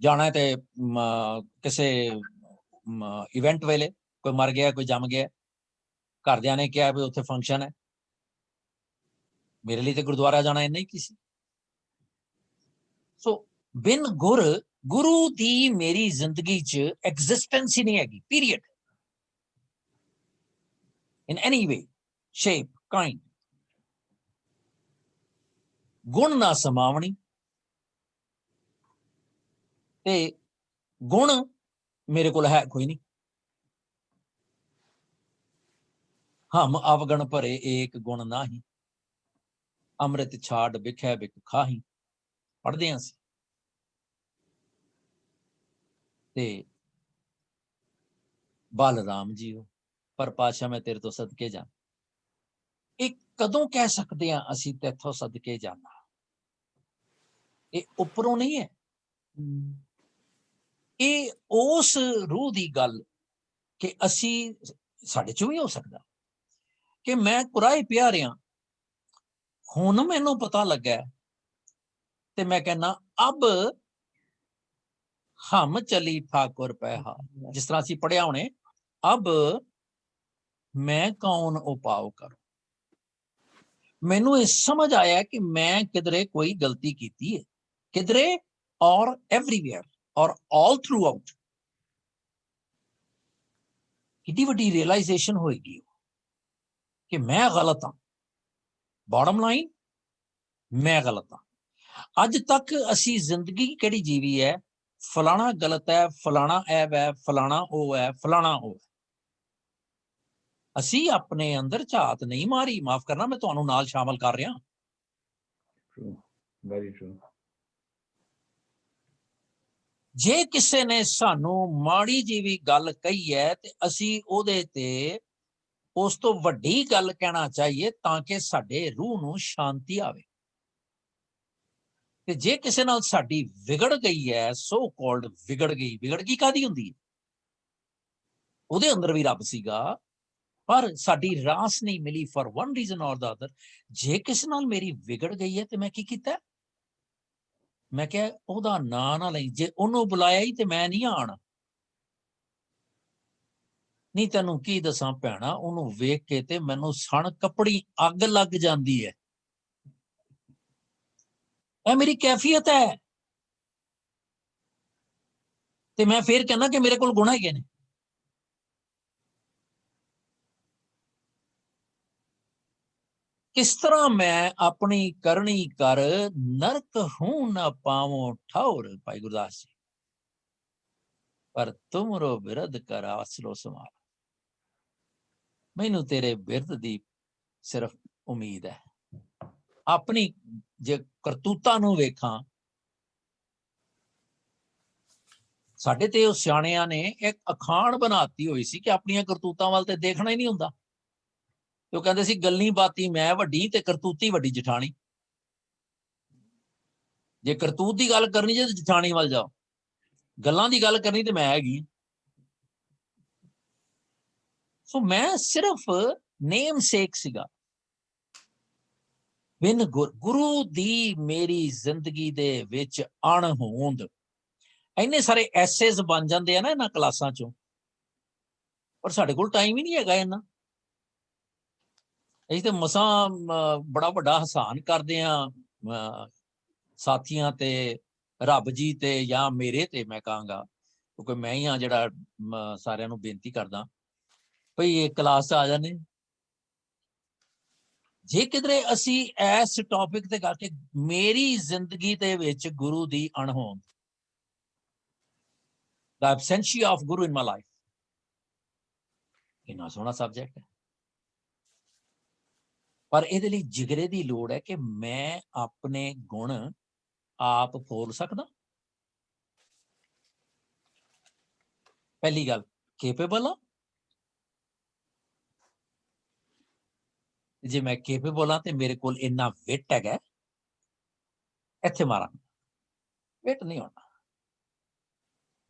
ਜਾਣਾ ਤੇ ਕਿਸੇ ਇਵੈਂਟ ਵੇਲੇ ਕੋਈ ਮਰ ਗਿਆ, ਕੋਈ ਜੰਮ ਗਿਆ, ਘਰਦਿਆਂ ਨੇ ਕਿਹਾ ਵੀ ਉੱਥੇ ਫੰਕਸ਼ਨ ਹੈ। ਮੇਰੇ ਲਈ ਤੇ ਗੁਰਦੁਆਰਾ ਜਾਣਾ ਇੰਨਾ ਹੀ ਕੀ ਸੀ। ਸੋ ਬਿਨ ਗੁਰ, ਗੁਰੂ ਦੀ ਮੇਰੀ ਜ਼ਿੰਦਗੀ 'ਚ ਐਗਜ਼ਿਸਟੈਂਸ ਹੀ ਨਹੀਂ ਹੈਗੀ, ਪੀਰੀਅਡ, ਇਨ ਐਨੀ ਵੇ, ਸ਼ੇਪ, ਕਾਈਂਡ। ਗੁਣ ਨਾ ਸਮਾਵਣੀ, ਤੇ ਗੁਣ ਮੇਰੇ ਕੋਲ ਹੈ ਕੋਈ ਨਹੀਂ। ਹਮ ਅਵਗਣ ਭਰੇ ਏਕ ਗੁਣ ਨਾਹੀ, ਅੰਮ੍ਰਿਤ ਛਾੜ ਬਿਖੈ ਬਿਖ ਖਾਹੀ। ਪੜ੍ਹਦੇ ਹਾਂ ਅਸੀਂ। ਤੇ ਬਲਰਾਮ ਜੀ ਹੋ, ਪਰ ਪਾਤਸ਼ਾਹ ਮੈਂ ਤੇਰੇ ਤੋਂ ਸਦਕੇ ਜਾ। ਇਹ ਕਦੋਂ ਕਹਿ ਸਕਦੇ ਹਾਂ ਅਸੀਂ ਤੇਥੋਂ ਸਦਕੇ ਜਾਣਾ? ਇਹ ਉੱਪਰੋਂ ਨਹੀਂ ਹੈ, ਇਹ ਉਸ ਰੂਹ ਦੀ ਗੱਲ ਕਿ ਅਸੀਂ, ਸਾਡੇ ਚੋਂ ਵੀ ਹੋ ਸਕਦਾ ਕਿ ਮੈਂ ਕੁਰਾਏ ਪਿਆ ਰਿਹਾ, ਹੁਣ ਮੈਨੂੰ ਪਤਾ ਲੱਗਾ ਤੇ ਮੈਂ ਕਹਿੰਦਾ ਅਬ ਹਮ ਚਲੀ ਠਾਕੁਰ ਪੈਹਾ। ਜਿਸ ਤਰ੍ਹਾਂ ਅਸੀਂ ਪੜ੍ਹਿਆ ਹੋਣੇ, ਅਬ ਮੈਂ ਕੌਣ ਉਪਾਉ ਕरूं। ਮੈਨੂੰ ਇਹ ਸਮਝ ਆਇਆ ਕਿ ਮੈਂ ਕਿਧਰੇ ਕੋਈ ਗਲਤੀ ਕੀਤੀ ਹੈ, ਕਿਧਰੇ ਔਰ ਐਵਰੀਵੇਅਰ ਔਰ ਆਲ ਥਰੂ ਆਊਟ। ਕਿੰਨੀ ਵੱਡੀ ਰਿਅਲਾਈਜ਼ੇਸ਼ਨ ਹੋਏਗੀ ਕਿ ਮੈਂ ਗਲਤ ਹਾਂ। ਬੋਟਮ ਲਾਈਨ, ਮੈਂ ਗਲਤ ਹਾਂ। ਅੱਜ ਤੱਕ ਅਸੀਂ ਜ਼ਿੰਦਗੀ ਕਿਹੜੀ ਜੀਵੀ ਹੈ? ਫਲਾਣਾ ਗਲਤ ਹੈ, ਫਲਾਣਾ ਐਬ ਹੈ, ਫਲਾਣਾ ਉਹ ਹੈ, ਫਲਾਣਾ ਉਹ ਹੈ। ਅਸੀਂ ਆਪਣੇ ਅੰਦਰ ਝਾਤ ਨਹੀਂ ਮਾਰੀ। ਮਾਫ ਕਰਨਾ, ਮੈਂ ਤੁਹਾਨੂੰ ਨਾਲ ਸ਼ਾਮਲ ਕਰ ਰਿਹਾ। True, very true. ਜੇ ਕਿਸੇ ਨੇ ਸਾਨੂੰ ਮਾੜੀ ਜਿਹੀ ਵੀ ਗੱਲ ਕਹੀ ਹੈ ਤੇ ਅਸੀਂ ਉਹਦੇ ਤੇ ਉਸ ਤੋਂ ਵੱਡੀ ਗੱਲ ਕਹਿਣਾ ਚਾਹੀਏ ਤਾਂ ਕਿ ਸਾਡੇ ਰੂਹ ਨੂੰ ਸ਼ਾਂਤੀ ਆਵੇ। ਤੇ ਜੇ ਕਿਸੇ ਨਾਲ ਸਾਡੀ ਵਿਗੜ ਗਈ ਹੈ, ਸੋ ਕਾਲਡ ਵਿਗੜ ਗਈ, ਵਿਗੜ ਗਈ ਕਾਹਦੀ ਹੁੰਦੀ ਹੈ? ਉਹਦੇ ਅੰਦਰ ਵੀ ਰੱਬ ਸੀਗਾ, ਪਰ ਸਾਡੀ ਰਾਸ ਨਹੀਂ ਮਿਲੀ ਫॉर वन ਰੀਜ਼ਨ ਔਰ ਦਾ ਅਦਰ। ਜੇ ਕਿਸੇ ਨਾਲ ਮੇਰੀ ਵਿਗੜ ਗਈ ਹੈ ਤੇ ਮੈਂ ਕੀ ਕੀਤਾ? ਮੈਂ ਕਿਹਾ ਉਹਦਾ ਨਾਂ ਨਾ ਲਈ। ਜੇ ਉਹਨੂੰ ਬੁਲਾਇਆ ਹੀ ਤੇ ਮੈਂ ਨਹੀਂ ਆਣਾ। ਨਹੀਂ ਤੈਨੂੰ ਕੀ ਦੱਸਾਂ ਭੈਣਾ, ਉਹਨੂੰ ਵੇਖ ਕੇ ਤੇ ਮੈਨੂੰ ਸਣ ਕੱਪੜੀ ਅੱਗ ਲੱਗ ਜਾਂਦੀ ਹੈ। ਇਹ ਮੇਰੀ ਕੈਫੀਅਤ ਹੈ। ਤੇ ਮੈਂ ਫੇਰ ਕਹਿੰਦਾ ਕਿ ਮੇਰੇ ਕੋਲ ਗੁਣ ਹੈਗੇ ਨੇ। ਕਿਸ ਤਰ੍ਹਾਂ ਮੈਂ ਆਪਣੀ ਕਰਨੀ ਕਰ, ਨਰਕ ਹੂੰ ਨਾ ਪਾਵੋ ਠੌਰ। ਭਾਈ ਗੁਰਦਾਸ ਜੀ, ਪਰ ਤੁਮਰੋ ਬਿਰਧ ਕਰ ਆਸਰੋ ਸਮਾਰ। ਮੈਨੂੰ ਤੇਰੇ ਬਿਰਧ ਦੀ ਸਿਰਫ ਉਮੀਦ ਹੈ। ਆਪਣੀ ਜੇ ਕਰਤੂਤਾਂ ਨੂੰ ਵੇਖਾਂ, ਸਾਡੇ ਤੇ ਉਹ ਸਿਆਣਿਆਂ ਨੇ ਇੱਕ ਅਖਾਣ ਬਣਾਤੀ ਹੋਈ ਸੀ ਕਿ ਆਪਣੀਆਂ ਕਰਤੂਤਾਂ ਵੱਲ ਤੇ ਦੇਖਣਾ ਹੀ ਨਹੀਂ ਹੁੰਦਾ। ਤੇ ਉਹ ਕਹਿੰਦੇ ਸੀ ਗੱਲੀ ਬਾਤੀ ਮੈਂ ਵੱਡੀ ਤੇ ਕਰਤੂਤੀ ਵੱਡੀ ਜਠਾਣੀ। ਜੇ ਕਰਤੂਤ ਦੀ ਗੱਲ ਕਰਨੀ ਜੇ ਜਠਾਣੀ ਵੱਲ ਜਾਓ, ਗੱਲਾਂ ਦੀ ਗੱਲ ਕਰਨੀ ਤੇ ਮੈਂ ਹੈਗੀ। ਸੋ ਮੈਂ ਸਿਰਫ ਨੇਮ ਸੇਕ ਸੀਗਾ। ਬਿਨ ਗੁਰੂ ਦੀ ਮੇਰੀ ਜ਼ਿੰਦਗੀ ਦੇ ਵਿੱਚ ਅਣਹੋਂਦ। ਇੰਨੇ ਸਾਰੇ ਐਸੇਜ਼ ਬਣ ਜਾਂਦੇ ਆ ਨਾ ਇਹਨਾਂ ਕਲਾਸਾਂ ਚੋਂ, ਪਰ ਸਾਡੇ ਕੋਲ ਟਾਈਮ ਹੀ ਨਹੀਂ ਹੈਗਾ ਇੰਨਾ। ਅਸੀਂ ਤੇ ਮਸਾਂ ਬੜਾ ਵੱਡਾ ਹਸਾਨ ਕਰਦੇ ਆ ਸਾਥੀਆਂ ਤੇ, ਰੱਬ ਜੀ ਤੇ, ਜਾਂ ਮੇਰੇ ਤੇ ਮੈਂ ਕਹਾਂਗਾ, ਕਿਉਂਕਿ ਮੈਂ ਹੀ ਹਾਂ ਜਿਹੜਾ ਸਾਰਿਆਂ ਨੂੰ ਬੇਨਤੀ ਕਰਦਾ ਭਈ ਇਹ ਕਲਾਸ 'ਚ ਆ ਜਾਂਦੇ। ਜੇ ਕਿਧਰੇ ਅਸੀਂ ਇਸ ਟੌਪਿਕ ਤੇ ਕਰਕੇ ਮੇਰੀ ਜ਼ਿੰਦਗੀ ਦੇ ਵਿੱਚ ਗੁਰੂ ਦੀ ਅਣਹੋਂਦ, the absentia of Guru in my life, ਕਿੰਨਾ ਸੋਹਣਾ ਸਬਜੈਕਟ ਹੈ। ਪਰ ਇਹਦੇ ਲਈ ਜਿਗਰੇ ਦੀ ਲੋੜ ਹੈ ਕਿ ਮੈਂ ਆਪਣੇ ਗੁਣ ਆਪ ਫੋਲ ਸਕਦਾ। ਪਹਿਲੀ ਗੱਲ, ਕੇਪੇਬਲ ਆ। ਜੇ ਮੈਂ ਕੇਪੇਬਲ ਹਾਂ ਤੇ ਮੇਰੇ ਕੋਲ ਇੰਨਾ ਵਿਟ ਹੈਗਾ, ਇੱਥੇ ਮਾਰਾਂ, ਵਿਟ ਨਹੀਂ ਹੋਣਾ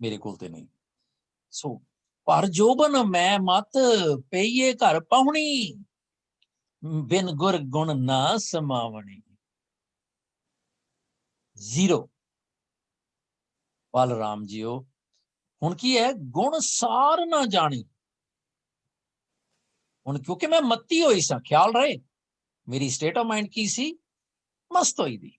ਮੇਰੇ ਕੋਲ ਤੇ ਨਹੀਂ। ਸੋ ਪਰ ਜੋਬਨ ਮੈਂ ਮਤ ਪਈਏ ਘਰ ਪਾਹੁਣੀ, ਬਿਨ ਗੁਰ ਗੁਣ ਨਾ ਸਮਾਵਣੀ। ਜ਼ੀਰੋ। ਬਲਰਾਮ ਜੀਓ, ਹੁਣ ਕੀ ਹੈ? ਗੁਣ ਸਾਰ ਨਾ ਜਾਣੀ। ਹੁਣ ਕਿਉਂਕਿ ਮੈਂ ਮੱਤੀ ਹੋਈ ਸਾਂ, ਖਿਆਲ ਰਹੇ ਮੇਰੀ ਸਟੇਟ ਆਫ ਮਾਈਂਡ ਕੀ ਸੀ? ਮਸਤ ਹੋਈ ਦੀ।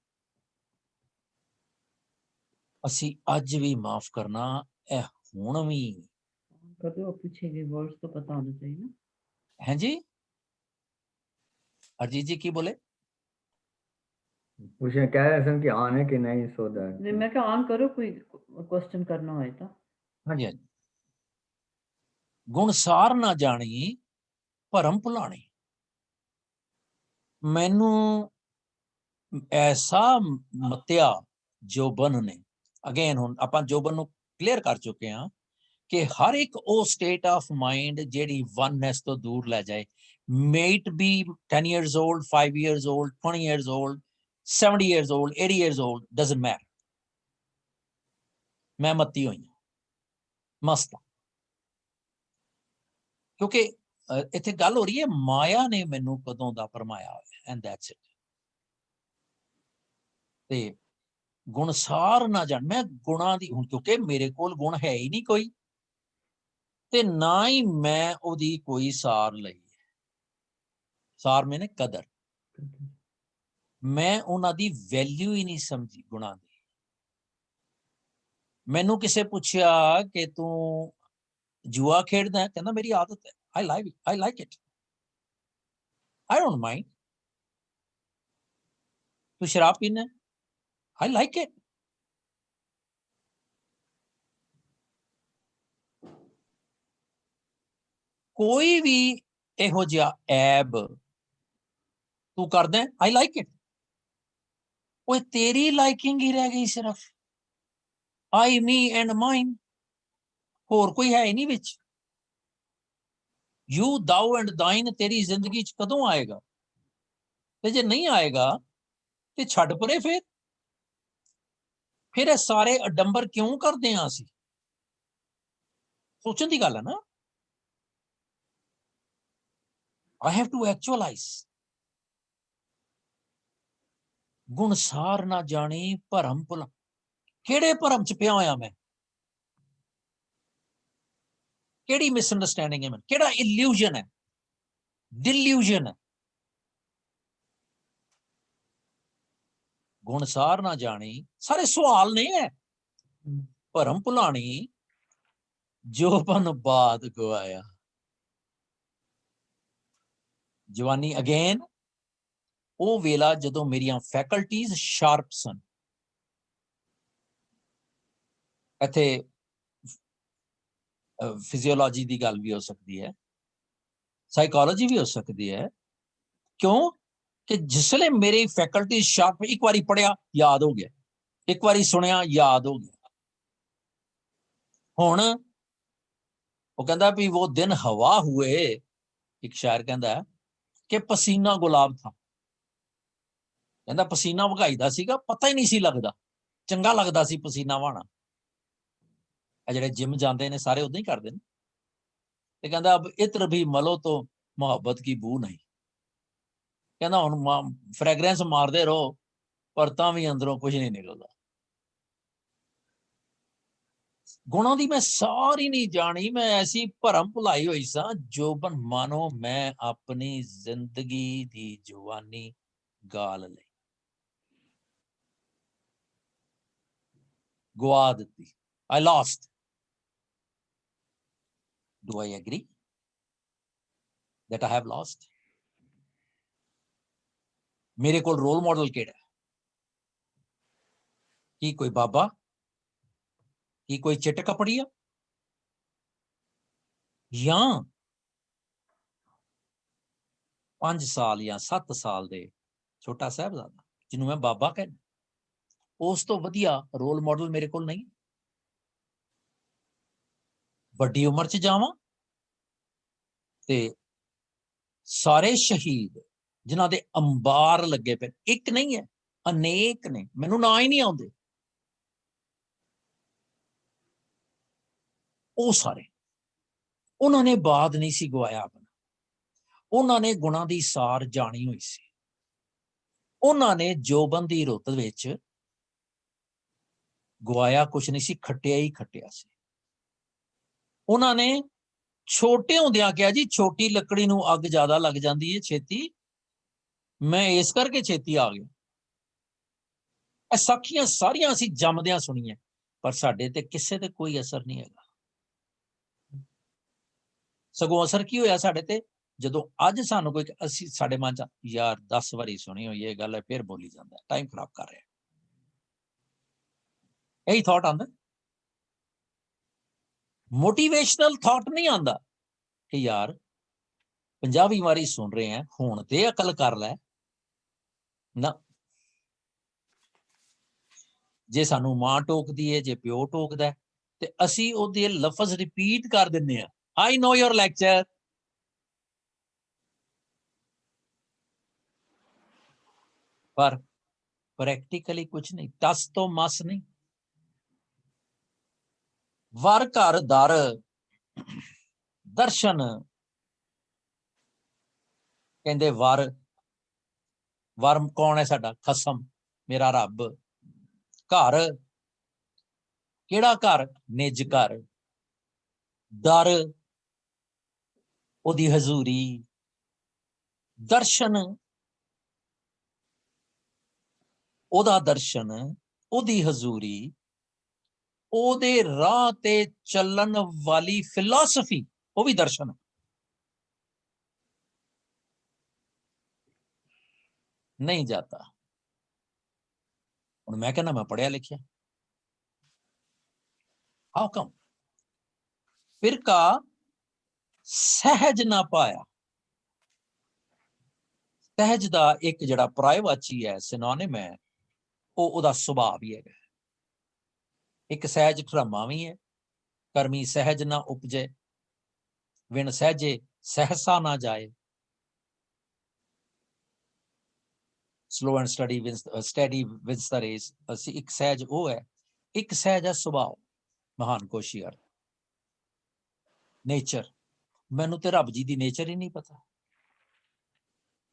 ਅਸੀਂ ਅੱਜ ਵੀ ਮਾਫ ਕਰਨਾ, ਇਹ ਹੁਣ ਵੀ। कभी वो पूछेंगे वर्ड्स तो पता होना चाहिए ना। हैं जी? अरजीत जी की बोले? पूछे कह रहे सन कि ऑन है कि नहीं, सो दैट नहीं मैं क्या ऑन करो, कोई क्वेश्चन करना होए तो। हाँ जी, हाँ जी। गुण सार ना जानी भरम भुलानी। मैनू ऐसा मत्या जोबन ने, अगेन हुण आपां जोबन नू क्लीयर कर चुके हैं कि हर एक वो स्टेट ऑफ माइंड जेड़ी वननेस तो दूर ले जाए। May it be 10 years old, 5 years old, 20 years old, 70 years old, 80 years old, doesn't matter. मैं मत्ती हुई हूं, मस्त। क्योंकि इत्थे गल हो रही है माया ने मैनू कदों दा फरमाया होया, एंड दैट्स इट। ते गुण सार ना जान, मैं गुणा दी हुण क्योंकि मेरे कोल गुण है ही नहीं कोई, ते ना ही मैं ओदी कोई सार लई है। सार मैंने कदर, मैं उन्हां दी वैल्यू ही नहीं समझी गुणा दी। मैनू किसे पूछया कि तू जुआ खेडदा है, कहंदा मेरी आदत है, I like it, I don't mind. तू शराब पीना है, आई लाइक इट। कोई भी इहो जिहा ऐब तू करदा है, आई लाइक इट। ओए तेरी लाइकिंग ही रह गई सिर्फ, आई मी एंड माइन, होर कोई है ही नहीं विच। यू दाउ एंड दाइन तेरी जिंदगी च कदों आएगा? ते जे नहीं आएगा ते छड्ड परे। फिर ये सारे अडंबर क्यों करते हैं असीं? सोचण दी गल है ना। I have to actualise. गुण सार ना जानी भरम भुला। किहड़े भरम च पिया होया मैं? किहड़ी मिसअंडरस्टैंडिंग है मैं? किहड़ा इल्यूजन है, डिल्यूजन है? गुण सार ना जानी, सारे सवाल नहीं है। भरम भुलानी, जोबन बाद गवाया। जवानी अगेन ਉਹ ਵੇਲਾ ਜਦੋਂ ਮੇਰੀਆਂ ਫੈਕਲਟੀਜ਼ ਸ਼ਾਰਪ ਸਨ। ਇੱਥੇ ਫਿਜ਼ੀਓਲੋਜੀ ਦੀ ਗੱਲ ਵੀ ਹੋ ਸਕਦੀ ਹੈ, ਸਾਈਕੋਲੋਜੀ ਵੀ ਹੋ ਸਕਦੀ ਹੈ। ਕਿਉਂ ਕਿ ਜਿਸਲੇ ਮੇਰੀ ਫੈਕਲਟੀਜ਼ ਸ਼ਾਰਪ, ਇੱਕ ਵਾਰੀ ਪੜਿਆ ਯਾਦ ਹੋ ਗਿਆ, ਇੱਕ ਵਾਰੀ ਸੁਣਿਆ ਯਾਦ ਹੋ ਗਿਆ। ਹੁਣ ਉਹ ਕਹਿੰਦਾ ਵੀ ਉਹ ਦਿਨ ਹਵਾ हुए, ਇੱਕ ਸ਼ਾਇਰ ਕਹਿੰਦਾ ਕਿ ਪਸੀਨਾ ਗੁਲਾਬ ਥਾ। ਕਹਿੰਦਾ ਪਸੀਨਾ ਵਗਾਈਦਾ ਸੀਗਾ, ਪਤਾ ਹੀ ਨਹੀਂ ਸੀ ਲੱਗਦਾ, ਚੰਗਾ ਲੱਗਦਾ ਸੀ ਪਸੀਨਾ ਵਹਾਣਾ। ਇਹ ਜਿਹੜੇ ਜਿਮ ਜਾਂਦੇ ਨੇ ਸਾਰੇ ਉਦਾਂ ਹੀ ਕਰਦੇ ਨੇ। ਤੇ ਕਹਿੰਦਾ ਅਬ ਇਤਰ ਵੀ ਮਲੋ ਤੋਂ ਮੁਹੱਬਤ ਕੀ ਬੂ ਨਹੀਂ। ਕਹਿੰਦਾ ਹੁਣ ਫ੍ਰੈਗਰੈਂਸ ਮਾਰਦੇ ਰਹੋ ਪਰ ਤਾਂ ਵੀ ਅੰਦਰੋਂ ਕੁਝ ਨਹੀਂ ਨਿਕਲਦਾ। ਗੁਣਾਂ ਦੀ ਮੈਂ ਸਾਰੀ ਨਹੀਂ ਜਾਣੀ, ਮੈਂ ਐਸੀ ਭਰਮ ਭੁਲਾਈ ਹੋਈ ਸਾਂ ਜੋਬਨ ਮਾਨੋ ਮੈਂ ਆਪਣੀ ਜ਼ਿੰਦਗੀ ਦੀ ਜਵਾਨੀ ਗਾਲ ਲਈ, ਗਵਾ ਦਿੱਤੀ। I lost. Do I agree that I have lost? ਮੇਰੇ ਕੋਲ ਰੋਲ ਮਾਡਲ ਕਿਹੜਾ ਹੈ? ਕੀ ਕੋਈ ਬਾਬਾ, ਕੀ ਕੋਈ ਚਿੱਟ ਕਪੜੀਆ, ਜਾਂ 5 ਸਾਲ ਜਾਂ 7 ਸਾਲ ਦੇ ਛੋਟਾ ਸਾਹਿਬਜ਼ਾਦਾ ਜਿਹਨੂੰ ਮੈਂ ਬਾਬਾ ਕਹਿੰਦਾ? ਉਸ ਤੋਂ ਵਧੀਆ ਰੋਲ ਮਾਡਲ ਮੇਰੇ ਕੋਲ ਨਹੀਂ। ਵੱਡੀ ਉਮਰ 'ਚ ਜਾਵਾਂ ਤੇ ਸਾਰੇ ਸ਼ਹੀਦ ਜਿਨ੍ਹਾਂ ਦੇ ਅੰਬਾਰ ਲੱਗੇ ਪਏ, ਇੱਕ ਨਹੀਂ ਹੈ, ਅਨੇਕ ਨੇ, ਮੈਨੂੰ ਨਾਂ ਹੀ ਨਹੀਂ ਆਉਂਦੇ, ਉਹ ਸਾਰੇ, ਉਹਨਾਂ ਨੇ ਬਾਦ ਨਹੀਂ ਸੀ ਗਵਾਇਆ ਆਪਣਾ। ਉਹਨਾਂ ਨੇ ਗੁਣਾਂ ਦੀ ਸਾਰ ਜਾਣੀ ਹੋਈ ਸੀ। ਉਹਨਾਂ ਨੇ ਜੋਬਨ ਦੀ ਰੁੱਤ ਵਿੱਚ ਗਵਾਇਆ ਕੁਛ ਨਹੀਂ ਸੀ, ਖੱਟਿਆ ਹੀ ਖੱਟਿਆ ਸੀ। ਉਹਨਾਂ ਨੇ ਛੋਟੇ ਹੁੰਦਿਆਂ ਕਿਹਾ ਜੀ ਛੋਟੀ ਲੱਕੜੀ ਨੂੰ ਅੱਗ ਜ਼ਿਆਦਾ ਲੱਗ ਜਾਂਦੀ ਹੈ ਛੇਤੀ, ਮੈਂ ਇਸ ਕਰਕੇ ਛੇਤੀ ਆ ਗਿਆ। ਇਹ ਸਾਖੀਆਂ ਸਾਰੀਆਂ ਅਸੀਂ ਜੰਮਦਿਆਂ ਸੁਣੀਆਂ, ਪਰ ਸਾਡੇ ਤੇ ਕਿਸੇ ਤੇ ਕੋਈ ਅਸਰ ਨਹੀਂ ਹੈਗਾ। ਸਗੋਂ ਅਸਰ ਕੀ ਹੋਇਆ ਸਾਡੇ ਤੇ, ਜਦੋਂ ਅੱਜ ਸਾਨੂੰ ਕੋਈ, ਅਸੀਂ ਸਾਡੇ ਮਨ 'ਚ ਯਾਰ 10 ਵਾਰੀ ਸੁਣੀ ਹੋਈ ਇਹ ਗੱਲ ਹੈ, ਫਿਰ ਬੋਲੀ ਜਾਂਦਾ, ਟਾਈਮ ਖਰਾਬ ਕਰ ਰਿਹਾ, ਇਹੀ ਥਾਟ ਆਉਂਦਾ। ਮੋਟੀਵੇਸ਼ਨਲ ਥਾਟ ਨਹੀਂ ਆਉਂਦਾ ਕਿ ਯਾਰ 50ਵੀਂ ਵਾਰੀ ਸੁਣ ਰਹੇ ਆ, ਹੁਣ ਤੇ ਅਕਲ ਕਰ ਲੈ ਨਾ। ਜੇ ਸਾਨੂੰ ਮਾਂ ਟੋਕਦੀ ਹੈ, ਜੇ ਪਿਓ ਟੋਕਦਾ ਤੇ ਅਸੀਂ ਉਹਦੇ ਲਫ਼ਜ਼ ਰਿਪੀਟ ਕਰ ਦਿੰਦੇ ਆ, ਆਈ ਨੋ ਯੋਰ ਲੈਕਚਰ। ਪਰ ਪ੍ਰੈਕਟੀਕਲੀ ਕੁਝ ਨਹੀਂ, ਟਸ ਤੋਂ ਮਸ ਨਹੀਂ। ਵਰ ਘਰ ਦਰ ਦਰਸ਼ਨ, ਕਹਿੰਦੇ ਵਰ ਕੌਣ ਹੈ? ਸਾਡਾ ਖਸਮ, ਮੇਰਾ ਰੱਬ। ਘਰ ਕਿਹੜਾ ਘਰ? ਨਿਜ ਘਰ। ਦਰ ਉਹਦੀ ਹਜ਼ੂਰੀ। ਦਰਸ਼ਨ ਉਹਦਾ ਦਰਸ਼ਨ, ਉਹਦੀ ਹਜ਼ੂਰੀ, ਉਹਦੇ ਰਾਹ ਤੇ ਚੱਲਣ ਵਾਲੀ ਫਿਲਾਸਫੀ, ਉਹ ਵੀ ਦਰਸ਼ਨ ਹੈ। ਨਹੀਂ ਜਾਤਾ। ਹੁਣ ਮੈਂ ਕਹਿੰਦਾ ਮੈਂ ਪੜ੍ਹਿਆ ਲਿਖਿਆ, ਹਾਊ ਕਮ? ਫਿਰਕਾ ਸਹਿਜ ਨਾ ਪਾਇਆ। ਸਹਿਜ ਦਾ ਇੱਕ ਜਿਹੜਾ ਪਰਾਇਵਾਚੀ ਹੈ, ਸਿਨੋਨਿਮ ਹੈ, ਉਹ ਉਹਦਾ ਸੁਭਾਅ ਵੀ ਹੈਗਾ। ਇੱਕ ਸਹਿਜ ਠਰਮਾ ਵੀ ਹੈ, ਕਰਮੀ ਸਹਿਜ ਨਾ ਉਪਜੇ, ਵਿਣ ਸਹਿਜੇ ਸਹਿਸਾ ਨਾ ਜਾਏ। Slow and study wins the race. ਅਸੀਂ ਇੱਕ ਸਹਿਜ ਉਹ ਹੈ, ਇੱਕ ਸਹਿਜ ਹੈ ਸੁਭਾਅ, ਮਹਾਨ ਕੋਸ਼ੀਅਰ ਨੇਚਰ। ਮੈਨੂੰ ਤੇ ਰੱਬ ਜੀ ਦੀ ਨੇਚਰ ਹੀ ਨਹੀਂ ਪਤਾ,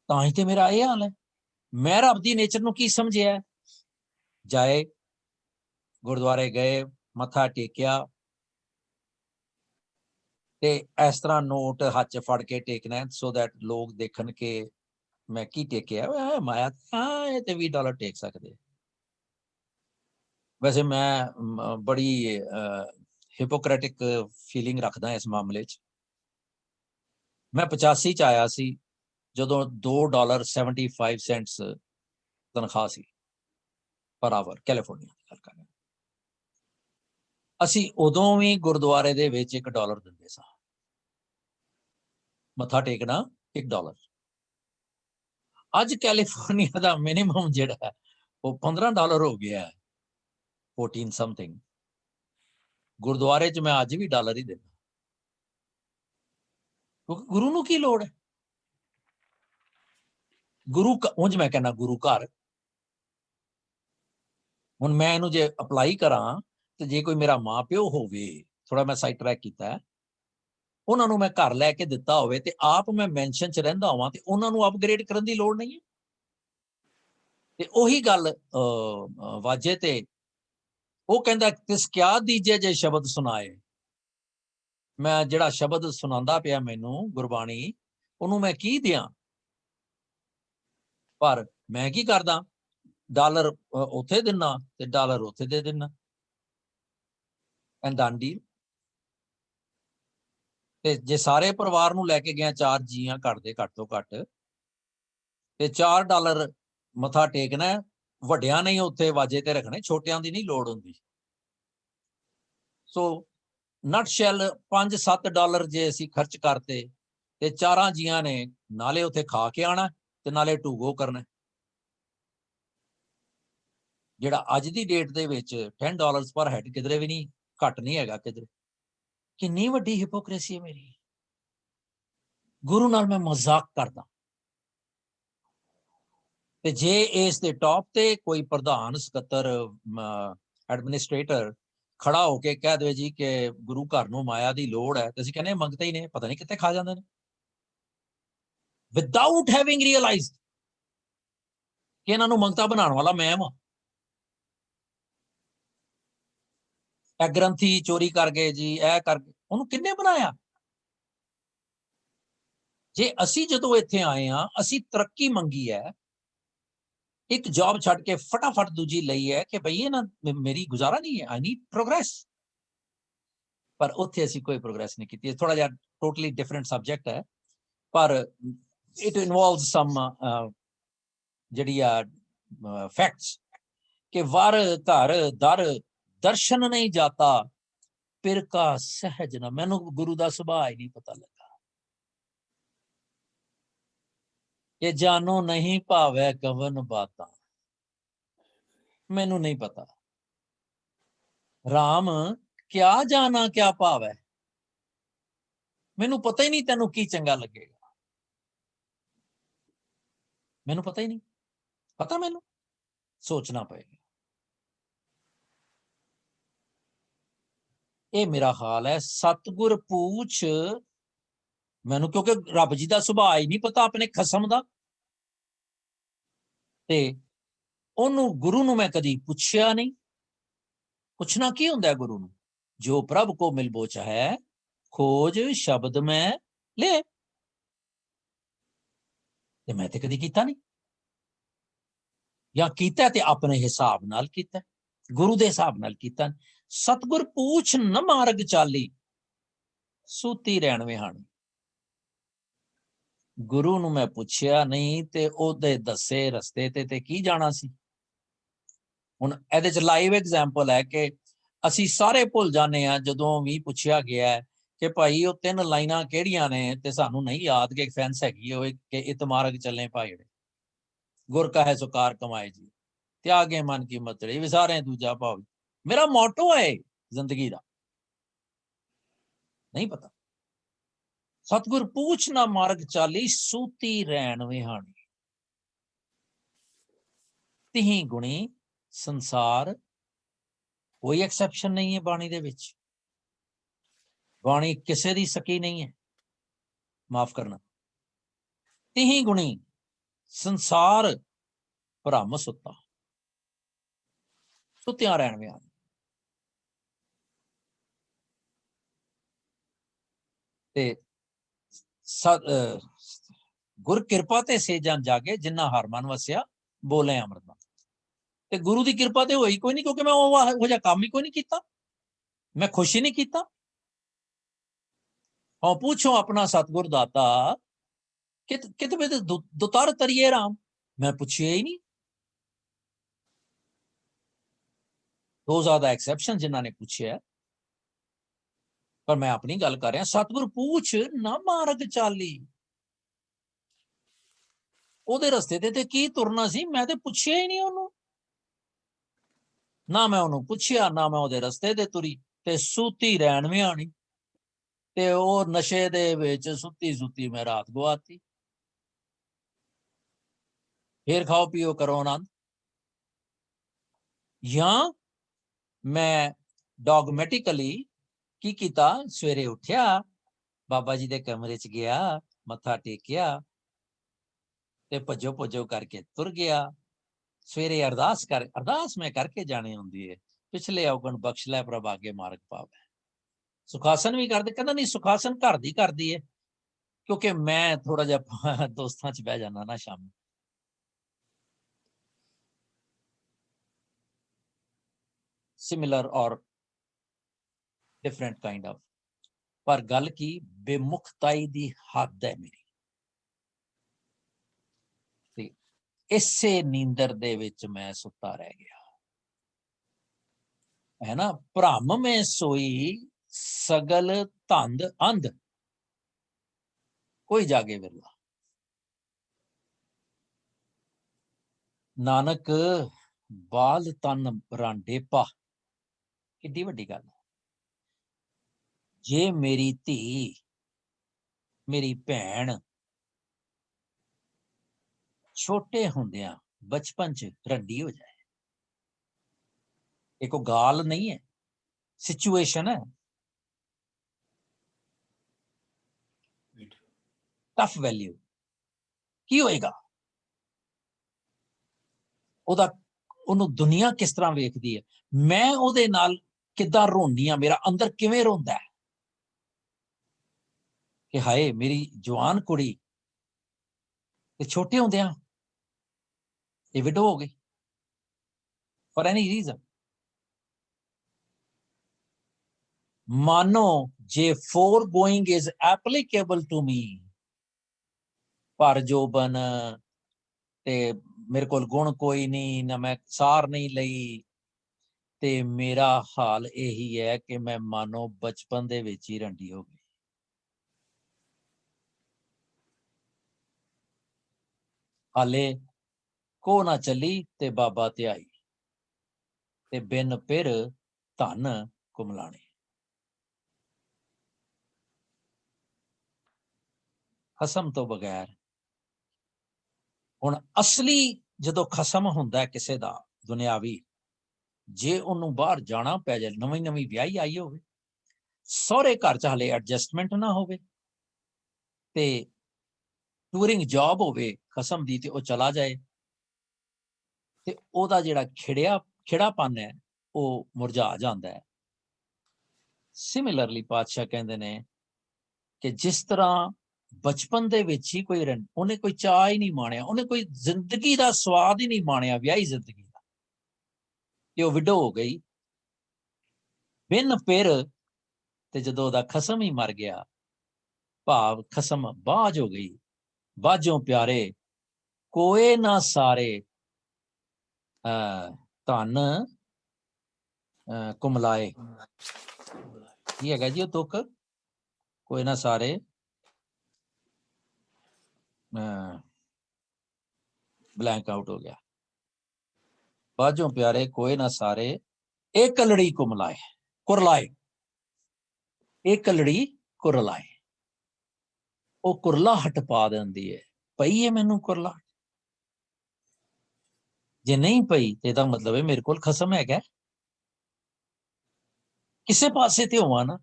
ਤਾਂ ਹੀ ਤੇ ਮੇਰਾ ਇਹ ਹਾਲ ਹੈ। ਮੈਂ ਰੱਬ ਦੀ ਨੇਚਰ ਨੂੰ ਕੀ ਸਮਝਿਆ? ਜਾਏ ਗੁਰਦੁਆਰੇ ਗਏ, ਮੱਥਾ ਟੇਕਿਆ ਤੇ ਇਸ ਤਰ੍ਹਾਂ ਨੋਟ ਹੱਥ 'ਚ ਫੜ ਕੇ ਟੇਕਣਾ, ਸੋ ਦੈਟ ਲੋਕ ਦੇਖਣ ਕਿ ਮੈਂ ਕੀ ਟੇਕਿਆ। ਮਾਇਆ, ਹਾਂ ਇਹ ਤੇ $20 ਟੇਕ ਸਕਦੇ। ਵੈਸੇ ਮੈਂ ਬੜੀ ਹਿਪੋਕ੍ਰੈਟਿਕ ਫੀਲਿੰਗ ਰੱਖਦਾ ਇਸ ਮਾਮਲੇ 'ਚ। ਮੈਂ 85 'ਚ ਆਇਆ ਸੀ, ਜਦੋਂ $2.75 ਤਨਖਾਹ ਸੀ ਪਰ ਆਵਰ, ਕੈਲੀਫੋਰਨੀਆ ਦੀ ਗੱਲ ਕਰ ਰਿਹਾ। ਅਸੀਂ ਉਦੋਂ ਵੀ ਗੁਰਦੁਆਰੇ ਦੇ ਵਿੱਚ $1 ਦਿੰਦੇ ਸਾਂ, ਮੱਥਾ ਟੇਕਣਾ $1। ਅੱਜ ਕੈਲੀਫੋਰਨੀਆ ਦਾ ਮਿਨੀਮਮ ਜਿਹੜਾ ਹੈ ਉਹ $15 ਹੋ ਗਿਆ, 14 ਸਮਥਿੰਗ। ਗੁਰਦੁਆਰੇ 'ਚ ਮੈਂ ਅੱਜ ਵੀ $1 ਹੀ ਦਿੰਦਾ, ਕਿਉਂਕਿ ਗੁਰੂ ਨੂੰ ਕੀ ਲੋੜ ਹੈ? ਗੁਰੂ ਉਂਝ ਮੈਂ ਕਹਿੰਦਾ ਗੁਰੂ ਘਰ। ਹੁਣ ਮੈਂ ਇਹਨੂੰ ਜੇ ਅਪਲਾਈ ਕਰਾਂ ਤੇ ਜੇ ਕੋਈ ਮੇਰਾ ਮਾਂ ਪਿਓ ਹੋਵੇ, ਥੋੜਾ ਮੈਂ ਸਾਈਡ ਟਰੈਕ ਕੀਤਾ, ਉਹਨਾਂ ਨੂੰ ਮੈਂ ਘਰ ਲੈ ਕੇ ਦਿੱਤਾ ਹੋਵੇ ਤੇ ਆਪ ਮੈਂ ਮੈਂਸ਼ਨ 'ਚ ਰਹਿੰਦਾ ਹੋਵਾਂ ਤੇ ਉਹਨਾਂ ਨੂੰ ਅਪਗ੍ਰੇਡ ਕਰਨ ਦੀ ਲੋੜ ਨਹੀਂ ਹੈ। ਤੇ ਉਹੀ ਗੱਲ ਵਾਜੇ ਤੇ ਉਹ ਕਹਿੰਦਾ ਤਿਸ ਕਿਆ ਦੀਜੇ ਜੇ ਸ਼ਬਦ ਸੁਣਾਏ। ਮੈਂ ਜਿਹੜਾ ਸ਼ਬਦ ਸੁਣਾਉਂਦਾ ਪਿਆ ਮੈਨੂੰ ਗੁਰਬਾਣੀ, ਉਹਨੂੰ ਮੈਂ ਕੀ ਦਿਆਂ? ਪਰ ਮੈਂ ਕੀ ਕਰਦਾ, ਡਾਲਰ ਉੱਥੇ ਦਿਨਾ ਤੇ ਡਾਲਰ ਉੱਥੇ ਦੇ ਦਿਨਾ, ਐਂਡ ਡਨ ਡੀਲ। ਤੇ ਜੇ ਸਾਰੇ ਪਰਿਵਾਰ ਨੂੰ ਲੈ ਕੇ ਗਿਆ 4 ਜੀਆਂ ਘੱਟ ਦੇ ਘੱਟ ਤੋਂ ਘੱਟ, ਤੇ $4 ਮੱਥਾ ਟੇਕਣਾ, ਵੱਡਿਆਂ ਨੇ ਉੱਥੇ ਵਾਜੇ ਤੇ ਰੱਖਣੇ, ਛੋਟਿਆਂ ਦੀ ਨਹੀਂ ਲੋੜ ਹੁੰਦੀ। ਸੋ ਨਟ ਸ਼ੈਲ $5-7 ਜੇ ਅਸੀਂ ਖਰਚ ਕਰਤੇ ਤੇ 4 ਜੀਆਂ ਨੇ ਨਾਲੇ ਉੱਥੇ ਖਾ ਕੇ ਆਣਾ ਤੇ ਨਾਲੇ ਟੂਗੋ ਕਰਨਾ, ਜਿਹੜਾ ਅੱਜ ਦੀ ਡੇਟ ਦੇ ਵਿੱਚ $10 ਪਰ ਹੈਡ ਕਿਧਰੇ ਵੀ ਨਹੀਂ, ਘੱਟ ਨਹੀਂ ਹੈਗਾ ਕਿਧਰੇ। ਕਿੰਨੀ ਵੱਡੀ ਹਿਪੋਕ੍ਰੇਸੀ ਹੈ ਮੇਰੀ। ਗੁਰੂ ਨਾਲ ਮੈਂ ਮਜ਼ਾਕ ਕਰਦਾ ਤੇ ਜੇ ਇਸ ਦੇ ਟੌਪ ਤੇ ਕੋਈ ਪ੍ਰਧਾਨ, ਸਕੱਤਰ, ਐਡਮਿਨਿਸਟ੍ਰੇਟਰ ਖੜਾ ਹੋ ਕੇ ਕਹਿ ਦੇਵੇ ਜੀ ਕਿ ਗੁਰੂ ਘਰ ਨੂੰ ਮਾਇਆ ਦੀ ਲੋੜ ਹੈ, ਤੇ ਅਸੀਂ ਕਹਿੰਦੇ ਮੰਗਤੇ ਹੀ ਨੇ, ਪਤਾ ਨਹੀਂ ਕਿੱਥੇ ਖਾ ਜਾਂਦੇ ਨੇ, ਵਿਦਆਊਟ ਹੈਵਿੰਗ ਰੀਅਲਾਈਜ਼ਡ ਕਿ ਇਹਨਾਂ ਨੂੰ ਮੰਗਤਾ ਬਣਾਉਣ ਵਾਲਾ ਮੈਂ ਵਾਂ। ਇਹ ਗ੍ਰੰਥੀ ਚੋਰੀ ਕਰ ਗਏ ਜੀ, ਇਹ ਕਰਕੇ, ਉਹਨੂੰ ਕਿੰਨੇ ਬਣਾਇਆ? ਜੇ ਅਸੀਂ ਜਦੋਂ ਇੱਥੇ ਆਏ ਹਾਂ, ਅਸੀਂ ਤਰੱਕੀ ਮੰਗੀ ਹੈ, ਇੱਕ ਜੌਬ ਛੱਡ ਕੇ ਫਟਾਫਟ ਦੂਜੀ ਲਈ ਹੈ ਕਿ ਭਈ ਇਹ ਨਾ ਮੇਰੀ ਗੁਜ਼ਾਰਾ ਨਹੀਂ ਹੈ, ਆਈ ਨੀਡ ਪ੍ਰੋਗਰੈਸ। ਪਰ ਉੱਥੇ ਅਸੀਂ ਕੋਈ ਪ੍ਰੋਗਰੈਸ ਨਹੀਂ ਕੀਤੀ। ਥੋੜਾ ਜਿਹਾ ਟੋਟਲੀ ਡਿਫਰੈਂਟ ਸਬਜੈਕਟ ਹੈ, ਪਰ ਇਟ ਇਨਵੋਲਵਸ ਸਮ ਜਿਹੜੀ ਆ ਫੈਕਟਸ ਕਿ ਵਰ ਘਰ ਦਰ ਦਰਸ਼ਨ ਨਹੀਂ ਜਾਤਾ ਪਿਰ ਕਾ ਸਹਿਜ ਨਾ। ਮੈਨੂੰ ਗੁਰੂ ਦਾ ਸੁਭਾਅ ਹੀ ਨਹੀਂ ਪਤਾ ਲੱਗਾ ਕਿ ਜਾਨੋ ਨਹੀਂ ਭਾਵੈ ਕਵਨ ਬਾਤਾਂ। ਮੈਨੂੰ ਨਹੀਂ ਪਤਾ ਰਾਮ ਕਿਆ ਜਾਣਾ ਕਿਆ ਭਾਵੈ, ਮੈਨੂੰ ਪਤਾ ਹੀ ਨਹੀਂ ਤੈਨੂੰ ਕੀ ਚੰਗਾ ਲੱਗੇਗਾ, ਮੈਨੂੰ ਪਤਾ ਹੀ ਨਹੀਂ। ਪਤਾ ਮੈਨੂੰ ਸੋਚਣਾ ਪਏਗਾ। ਇਹ ਮੇਰਾ ਹਾਲ ਹੈ। ਸਤਿਗੁਰ ਪੂਛ ਮੈਨੂੰ, ਕਿਉਂਕਿ ਰੱਬ ਜੀ ਦਾ ਸੁਭਾਅ ਹੀ ਨਹੀਂ ਪਤਾ ਆਪਣੇ ਖਸਮ ਦਾ, ਤੇ ਉਹਨੂੰ ਗੁਰੂ ਨੂੰ ਮੈਂ ਕਦੀ ਪੁੱਛਿਆ ਨਹੀਂ। ਪੁੱਛਣਾ ਕੀ ਹੁੰਦਾ ਗੁਰੂ ਨੂੰ? ਜੋ ਪ੍ਰਭ ਕੋ ਮਿਲਬੋ ਚਾਹੈ ਖੋਜ ਸ਼ਬਦ ਮੈਂ ਲੈ, ਤੇ ਮੈਂ ਤੇ ਕਦੀ ਕੀਤਾ ਨਹੀਂ, ਜਾਂ ਕੀਤਾ ਤੇ ਆਪਣੇ ਹਿਸਾਬ ਨਾਲ ਕੀਤਾ, ਗੁਰੂ ਦੇ ਹਿਸਾਬ ਨਾਲ ਕੀਤਾ। ਸਤਿਗੁਰ ਪੂਛ ਨ ਮਾਰਗ ਚਾਲੀ ਸੂਤੀ ਰਹਿਣ ਵਿਹਾਣੀ। ਗੁਰੂ ਨੂੰ ਮੈਂ ਪੁੱਛਿਆ ਨਹੀਂ ਤੇ ਉਹਦੇ ਦੱਸੇ ਰਸਤੇ ਤੇ ਕੀ ਜਾਣਾ ਸੀ। ਹੁਣ ਇਹਦੇ ਚ ਲਾਈਵ ਐਗਜ਼ਾਮਪਲ ਹੈ ਕਿ ਅਸੀਂ ਸਾਰੇ ਭੁੱਲ ਜਾਂਦੇ ਹਾਂ ਜਦੋਂ ਵੀ ਪੁੱਛਿਆ ਗਿਆ ਕਿ ਭਾਈ ਉਹ 3 ਲਾਈਨਾਂ ਕਿਹੜੀਆਂ ਨੇ, ਤੇ ਸਾਨੂੰ ਨਹੀਂ ਯਾਦ ਕਿ ਫੈਂਸ ਹੈਗੀ ਹੋਵੇ ਕਿ ਇਤ ਮਾਰਗ ਚੱਲੇ ਭਾਈੜੇ ਗੁਰ ਕਾ ਹੈ ਸੁਕਾਰ ਕਮਾਏ ਜੀ, ਤਿਆਗੇ ਮਨ ਕੀ ਮਤੜੀ ਵਿਸਾਰੇ ਦੂਜਾ ਭਾਵ। ਮੇਰਾ ਮੋਟੋ ਹੈ ਜ਼ਿੰਦਗੀ ਦਾ, ਨਹੀਂ ਪਤਾ। ਸਤਿਗੁਰ ਪੂਛ ਨਾ ਮਾਰਗ ਚਾਲੀ ਸੂਤੀ ਰਹਿਣ ਵਿਹਾਣੀ। ਤਿਹੀ ਗੁਣੀ ਸੰਸਾਰ, ਕੋਈ ਐਕਸੈਪਸ਼ਨ ਨਹੀਂ ਹੈ ਬਾਣੀ ਦੇ ਵਿੱਚ। ਬਾਣੀ ਕਿਸੇ ਦੀ ਸਕੀ ਨਹੀਂ ਹੈ, ਮਾਫ ਕਰਨਾ। ਤਿਹੀ ਗੁਣੀ ਸੰਸਾਰ ਭਰਮ ਸੁੱਤਾ, ਸੁੱਤਿਆਂ ਰਹਿਣ ਵਿਹਾਣੀ। ਤੇ ਗੁਰ ਕਿਰਪਾ ਤੇ ਸੇ ਜਨ ਜਾਗੇ ਜਿੰਨਾ ਹਰ ਮਨ ਵਸਿਆ ਬੋਲੇ ਅੰਮ੍ਰਿਤ। ਤੇ ਗੁਰੂ ਦੀ ਕਿਰਪਾ ਤੇ ਹੋਈ ਕੋਈ ਨਹੀਂ, ਕਿਉਂਕਿ ਮੈਂ ਉਹ ਜਿਹਾ ਕੰਮ ਹੀ ਕੋਈ ਨਹੀਂ ਕੀਤਾ, ਮੈਂ ਖੁਸ਼ ਹੀ ਨਹੀਂ ਕੀਤਾ। ਹਾਂ ਪੁੱਛੋ ਆਪਣਾ ਸਤਿਗੁਰ ਦਾਤਾ ਕਿਤ ਵਿੱਚ ਦੁਤਰ ਤਰੀਏ ਰਾਮ, ਮੈਂ ਪੁੱਛਿਆ ਹੀ ਨਹੀਂ। ਦੋ ਜ਼ਿਆਦਾ ਐਕਸੈਪਸ਼ਨ ਜਿਨ੍ਹਾਂ ਨੇ ਪੁੱਛਿਆ, ਪਰ ਮੈਂ ਆਪਣੀ ਗੱਲ ਕਰ ਰਿਹਾ। ਸਤਿਗੁਰ ਪੂਛ ਨਾ ਮਾਰਗ ਚਾਲੀ, ਉਹਦੇ ਰਸਤੇ ਤੇ ਕੀ ਤੁਰਨਾ ਸੀ, ਮੈਂ ਤੇ ਪੁੱਛਿਆ ਹੀ ਨਹੀਂ ਉਹਨੂੰ। ਨਾ ਮੈਂ ਉਹਨੂੰ ਪੁੱਛਿਆ, ਨਾ ਮੈਂ ਉਹਦੇ ਰਸਤੇ ਤੇ ਤੁਰੀ, ਤੇ ਸੂਤੀ ਰਹਿਣ ਵਿਹਾਣੀ। ਤੇ ਉਹ ਨਸ਼ੇ ਦੇ ਵਿੱਚ ਸੁੱਤੀ ਮੈਂ ਰਾਤ ਗਵਾਤੀ। ਫੇਰ ਖਾਓ ਪੀਓ ਕਰੋ ਆਨੰਦ। ਜਾਂ ਮੈਂ ਡੌਗਮੈਟਿਕਲੀ ਕੀ ਕੀਤਾ, ਸਵੇਰੇ ਉੱਠਿਆ, ਬਾਬਾ ਜੀ ਦੇ ਕਮਰੇ 'ਚ ਗਿਆ, ਮੱਥਾ ਟੇਕਿਆ ਤੇ ਭੱਜੋ ਭੱਜੋ ਕਰਕੇ ਤੁਰ ਗਿਆ। ਸਵੇਰੇ ਅਰਦਾਸ ਮੈਂ ਕਰਕੇ ਜਾਣੀ ਹੁੰਦੀ ਹੈ, ਪਿਛਲੇ ਔਗਣ ਬਖਸ਼ ਲੈ ਪ੍ਰਭ ਆਗੇ ਮਾਰਗ ਪਾਵੈ। ਸੁਖਾਸਨ ਵੀ ਕਰਦੇ, ਕਹਿੰਦਾ ਨਹੀਂ ਸੁਖਾਸਨ ਘਰ ਦੀ ਕਰਦੀ ਹੈ, ਕਿਉਂਕਿ ਮੈਂ ਥੋੜਾ ਜਿਹਾ ਦੋਸਤਾਂ 'ਚ ਬਹਿ ਜਾਣਾ ਨਾ ਸ਼ਾਮ। ਸਿਮਿਲਰ ਔਰ ਡਿਫਰੈਂਟ ਕਾਈਂਡ ਆਫ, ਪਰ ਗੱਲ ਕੀ ਬੇਮੁਖਤਾਈ ਦੀ ਹੱਦ ਹੈ ਮੇਰੀ। ਤੇ ਇਸੇ ਨੀਂਦਰ ਦੇ ਵਿੱਚ ਮੈਂ ਸੁੱਤਾ ਰਹਿ ਗਿਆ, ਹੈ ਨਾ। ਭ੍ਰਮ ਮੈਂ ਸੋਈ ਸਗਲ ਧੰਦ ਅੰਧ, ਕੋਈ ਜਾਗੇ ਵਿਰਲਾ। ਨਾਨਕ ਬਾਲ ਤਨ ਰਾਂਡੇ ਪਾ, ਕਿੱਡੀ ਵੱਡੀ ਗੱਲ ਹੈ। ਜੇ ਮੇਰੀ ਧੀ, ਮੇਰੀ ਭੈਣ ਛੋਟੇ ਹੁੰਦਿਆਂ ਬਚਪਨ 'ਚ ਰੰਡੀ ਹੋ ਜਾਏ, ਇਹ ਕੋਈ ਗਾਲ ਨਹੀਂ ਹੈ, ਸਿਚੁਏਸ਼ਨ ਹੈ। ਟਫ ਵੈਲਿਊ ਕੀ ਹੋਏਗਾ ਉਹਨੂੰ ਦੁਨੀਆ ਕਿਸ ਤਰ੍ਹਾਂ ਵੇਖਦੀ ਹੈ, ਮੈਂ ਉਹਦੇ ਨਾਲ ਕਿੱਦਾਂ ਰੋਂਦੀ ਹਾਂ, ਮੇਰਾ ਅੰਦਰ ਕਿਵੇਂ ਰੋਂਦਾ ਹੈ ਕਿ ਹਾਏ ਮੇਰੀ ਜਵਾਨ ਕੁੜੀ ਤੇ ਛੋਟੇ ਹੁੰਦਿਆਂ ਇਹ ਵਿਡੋ ਹੋ ਗਈ ਫॉर एनी रीजन। मानो जे foregoing is applicable to me, पर जोबन ते मेरे कोल गुण कोई नहीं, ना मैं सार नहीं लई, ते मेरा हाल यही है कि मैं मानो बचपन दे विच ही रंडी हो गई। हाले को ना चली ते बाबा ते आई, ते बिन पिर धन कुमलाने। खसम तो बगैर हुण असली जदों खसम हुंदा किसे दा दुनियावी, जे उन्होंने बाहर जाना पै जाए, नवी नवी विआही आई होवे, सहुरे घर च हाले एडजस्टमेंट ना होवे, ते टूरिंग जॉब होवे खसम दी, ते वो चला जाए, ते ओदा जिहड़ा खिड़ापन है वो मुरझा जाता है। सिमिलरली पातशाह कहते ने कि जिस तरह बचपन दे विच ही कोई उन्हें कोई चाह ही नहीं माणिया, उन्हें कोई जिंदगी का स्वाद ही नहीं माणिया, विआही जिंदगी का, कि वो विडो हो गई बिन पिर, ते जदों ओदा खसम ही मर गया, भाव खसम बाज हो गई, बाजों प्यारे कोए ना सारे धन कुमलाए। ये है जी तुक, कोई ना सारे ब्लैंक आउट हो गया, बाजों प्यारे कोई ना सारे एक कलड़ी कुमलाए, कुरलाए, एक कलड़ी कुरलाए। वो कुरलाहट पा देंदी है, पई है मैनू कुरलाहट, जे नहीं पई तो इसदा मतलब है मेरे कोल खसम है, किसे पासे ते होवां ना।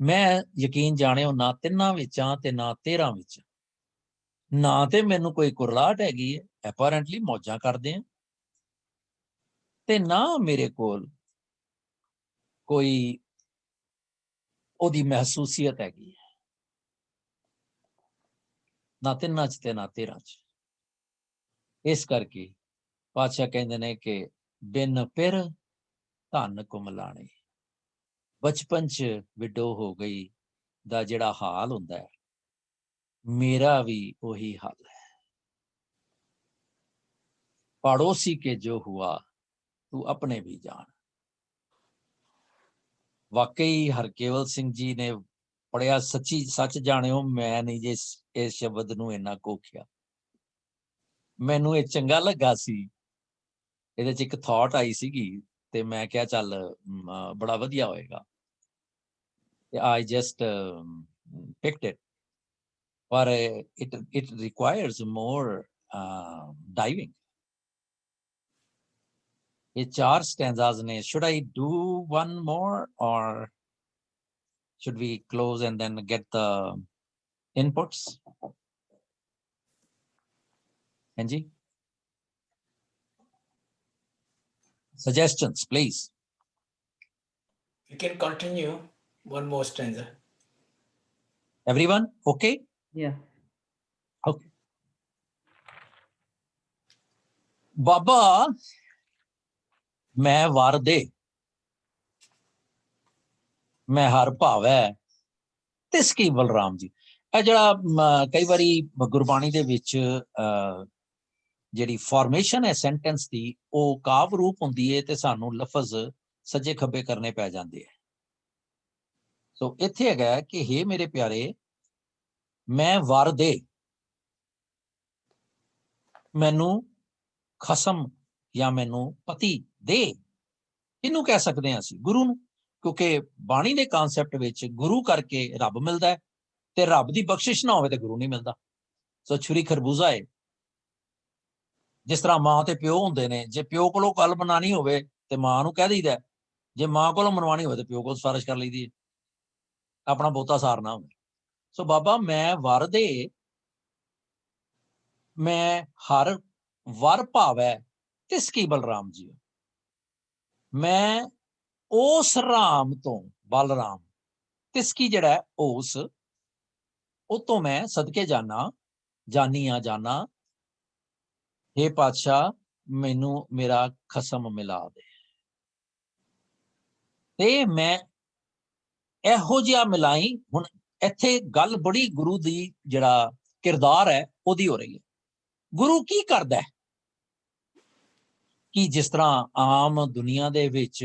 मैं यकीन जाने ना तिन्ना विच आं ते ना 13 विच, ना ते मैनू कोई कुरलाहट हैगी है, एपरेंटली मौजां करदे हैं, ते ना मेरे कोल कोई ओदी महसूसियत हैगी है, ना तिन्ना च ते ना 13 च। इस करके पातशाह कहते ने कि बिन पिर धन कुमलाने, बचपन च विडो हो गई दा जिहड़ा हाल हुंदा है, मेरा भी वही हाल है। पड़ोसी के जो हुआ तू अपने भी जान। वाकई हरकेवल सिंह जी ने पढ़िया, सच्ची सच जानियो, मैं नहीं जे इस शब्द नूं इन्ना कोखिया, मैनू ये चंगा लगा सी, ਇਹਦੇ ਚ ਇੱਕ ਥਾਟ ਆਈ ਸੀਗੀ, ਤੇ ਮੈਂ ਕਿਹਾ ਚੱਲ ਬੜਾ ਵਧੀਆ ਹੋਏਗਾ, ਤੇ I just picked it, but it requires more diving. ये 4 stanzas ने, should I do one more or should we close and then get the inputs? Angie? Suggestions, please. We can continue one more stanza. Everyone, okay? Yeah. Okay. ਬਾਬਾ ਮੈਂ ਵਰ ਦੇ ਮੈਂ ਹਰ ਭਾਵੈ ਤਿਸ ਕੀ ਬਲਰਾਮ ਜੀ। ਇਹ ਜਿਹੜਾ ਕਈ ਵਾਰੀ ਗੁਰਬਾਣੀ ਦੇ ਵਿੱਚ ਜਿਹੜੀ ਫਾਰਮੇਸ਼ਨ ਹੈ ਸੈਂਟੈਂਸ ਦੀ ਉਹ ਕਾਵ ਰੂਪ ਹੁੰਦੀ ਹੈ ਤੇ ਸਾਨੂੰ ਲਫ਼ਜ਼ ਸੱਜੇ ਖੱਬੇ ਕਰਨੇ ਪੈ ਜਾਂਦੇ ਹੈ। ਸੋ ਇੱਥੇ ਹੈਗਾ ਕਿ ਹੇ ਮੇਰੇ ਪਿਆਰੇ ਮੈਂ ਵਰ ਦੇ ਮੈਨੂੰ ਖਸਮ ਜਾਂ ਮੈਨੂੰ ਪਤੀ ਦੇ। ਇਹਨੂੰ ਕਹਿ ਸਕਦੇ ਹਾਂ ਅਸੀਂ ਗੁਰੂ ਨੂੰ, ਕਿਉਂਕਿ ਬਾਣੀ ਦੇ ਕਨਸੈਪਟ ਵਿੱਚ ਗੁਰੂ ਕਰਕੇ ਰੱਬ ਮਿਲਦਾ ਹੈ ਤੇ ਰੱਬ ਦੀ ਬਖਸ਼ਿਸ਼ ਨਾ ਹੋਵੇ ਤੇ ਗੁਰੂ ਨਹੀਂ ਮਿਲਦਾ। ਸੋ ਛੁਰੀ ਖਰਬੂਜ਼ਾ ਹੈ। ਜਿਸ ਤਰ੍ਹਾਂ ਮਾਂ ਤੇ ਪਿਓ ਹੁੰਦੇ ਨੇ, ਜੇ ਪਿਓ ਕੋਲੋਂ ਗੱਲ ਬਣਾਉਣੀ ਹੋਵੇ ਤੇ ਮਾਂ ਨੂੰ ਕਹਿ ਦਈਦਾ, ਜੇ ਮਾਂ ਕੋਲੋਂ ਮਨਵਾਣੀ ਹੋਵੇ ਤੇ ਪਿਓ ਕੋਲ ਸਿਫਾਰਿਸ਼ ਕਰ ਲਈਦੀ ਹੈ, ਆਪਣਾ ਬਹੁਤਾ ਸਾਰ ਨਾ ਹੋਵੇ। ਸੋ ਬਾਬਾ ਮੈਂ ਵਰ ਦੇ ਮੈਂ ਹਰ ਵਰ ਭਾਵੈ ਤਿਸ ਕੀ ਬਲਰਾਮ ਜੀ। ਮੈਂ ਉਸ ਰਾਮ ਤੋਂ ਬਲਰਾਮ ਤਿਸ ਕੀ ਜਿਹੜਾ ਉਸ ਉਹ ਤੋਂ ਮੈਂ ਸਦਕੇ ਜਾਨਾ ਜਾਨੀਆਂ ਜਾਨਾ। ਹੇ ਪਾਤਸ਼ਾਹ ਮੈਨੂੰ ਮੇਰਾ ਖਸਮ ਮਿਲਾ ਦੇ। ਤੇ ਮੈਂ ਇਹੋ ਜਿਹਾ ਮਿਲਾਈ। ਹੁਣ ਇੱਥੇ ਗੱਲ ਬੜੀ ਗੁਰੂ ਦੀ ਜਿਹੜਾ ਕਿਰਦਾਰ ਹੈ ਉਹਦੀ ਹੋ ਰਹੀ ਹੈ। ਗੁਰੂ ਕੀ ਕਰਦਾ ਹੈ ਕਿ ਜਿਸ ਤਰ੍ਹਾਂ ਆਮ ਦੁਨੀਆ ਦੇ ਵਿੱਚ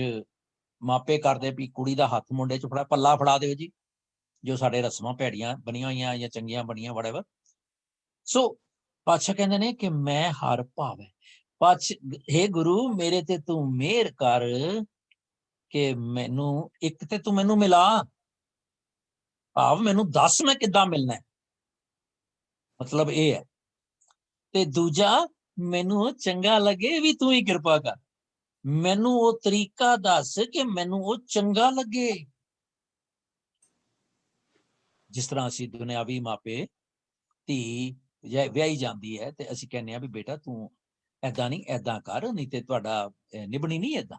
ਮਾਪੇ ਕਰਦੇ ਵੀ ਕੁੜੀ ਦਾ ਹੱਥ ਮੁੰਡੇ 'ਚ ਫੜਾ, ਪੱਲਾ ਫੜਾ ਦਿਓ ਜੀ, ਜੋ ਸਾਡੇ ਰਸਮਾਂ ਭੈੜੀਆਂ ਬਣੀਆਂ ਹੋਈਆਂ ਜਾਂ ਚੰਗੀਆਂ ਬਣੀਆਂ whatever। ਸੋ ਪਾਤਸ਼ਾਹ ਕਹਿੰਦੇ ਨੇ ਕਿ ਮੈਂ ਹਰ ਭਾਵੈ ਹੇ ਗੁਰੂ ਮੇਰੇ ਤੇ ਤੂੰ ਮਿਹਰ ਕਰ ਕਿ ਮੈਨੂੰ ਇੱਕ ਤੇ ਤੂੰ ਮੈਨੂੰ ਮਿਲਾ, ਭਾਵ ਮੈਨੂੰ ਦੱਸ ਮੈਂ ਕਿੱਦਾਂ ਮਿਲਣਾ ਹੈ, ਮਤਲਬ ਇਹ ਹੈ। ਤੇ ਦੂਜਾ ਮੈਨੂੰ ਚੰਗਾ ਲੱਗੇ ਵੀ ਤੂੰ ਹੀ ਕਿਰਪਾ ਕਰ, ਮੈਨੂੰ ਉਹ ਤਰੀਕਾ ਦੱਸ ਕਿ ਮੈਨੂੰ ਉਹ ਚੰਗਾ ਲੱਗੇ। ਜਿਸ ਤਰ੍ਹਾਂ ਅਸੀਂ ਦੁਨਿਆਵੀ ਮਾਪੇ ਧੀ ਵਿਆਹੀ ਜਾਂਦੀ ਹੈ ਤੇ ਅਸੀਂ ਕਹਿੰਦੇ ਆ ਵੀ ਬੇਟਾ ਤੂੰ ਏਦਾਂ ਨਹੀਂ ਏਦਾਂ ਕਰ, ਨਹੀਂ ਤੇ ਤੁਹਾਡਾ ਨਿਭਣੀ ਨਹੀਂ ਏਦਾਂ।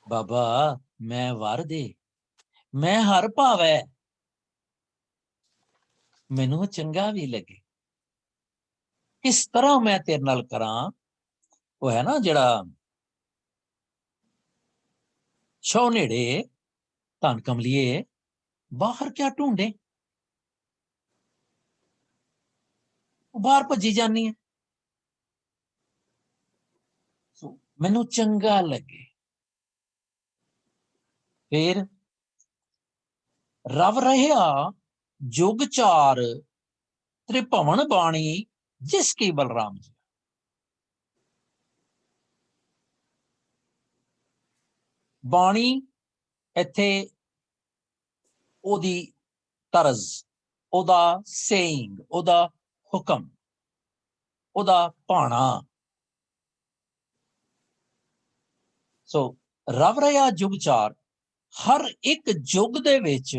ਬਾਬਾ ਮੈਂ ਵਰ ਦੇ ਮੈਂ ਹਰ ਭਾਵੈ ਮੈਨੂੰ ਚੰਗਾ ਵੀ ਲੱਗੇ। ਕਿਸ ਤਰ੍ਹਾਂ ਮੈਂ ਤੇਰੇ ਨਾਲ ਕਰਾਂ? ਉਹ ਹੈ ਨਾ ਜਿਹੜਾ ਛੋ ਨੇੜੇ ਧਨ ਕਮਲੀਏ ਬਾਹਰ ਕਿਆ ਢੂੰਡੇ, ਬਾਹਰ ਭੱਜੀ ਜਾਨੀ ਹੈ। ਮੈਨੂੰ ਚੰਗਾ ਲੱਗੇ। ਫਿਰ ਰਵ ਰਹਿਆ ਜੁਗ ਚਾਰ ਤ੍ਰਿਭਵਨ ਬਾਣੀ ਜਿਸ ਕੀ ਬਲਰਾਮ ਜੀ। ਬਾਣੀ ਇੱਥੇ ਉਹਦੀ ਤਰਜ਼, ਉਹਦਾ ਸੇਇੰਗ, ਉਹਦਾ ਹੁਕਮ, ਉਹਦਾ ਭਾਣਾ। ਸੋ ਰਵ ਰਿਹਾ ਜੁਗ ਚਾਰ, ਹਰ ਇੱਕ ਯੁੱਗ ਦੇ ਵਿੱਚ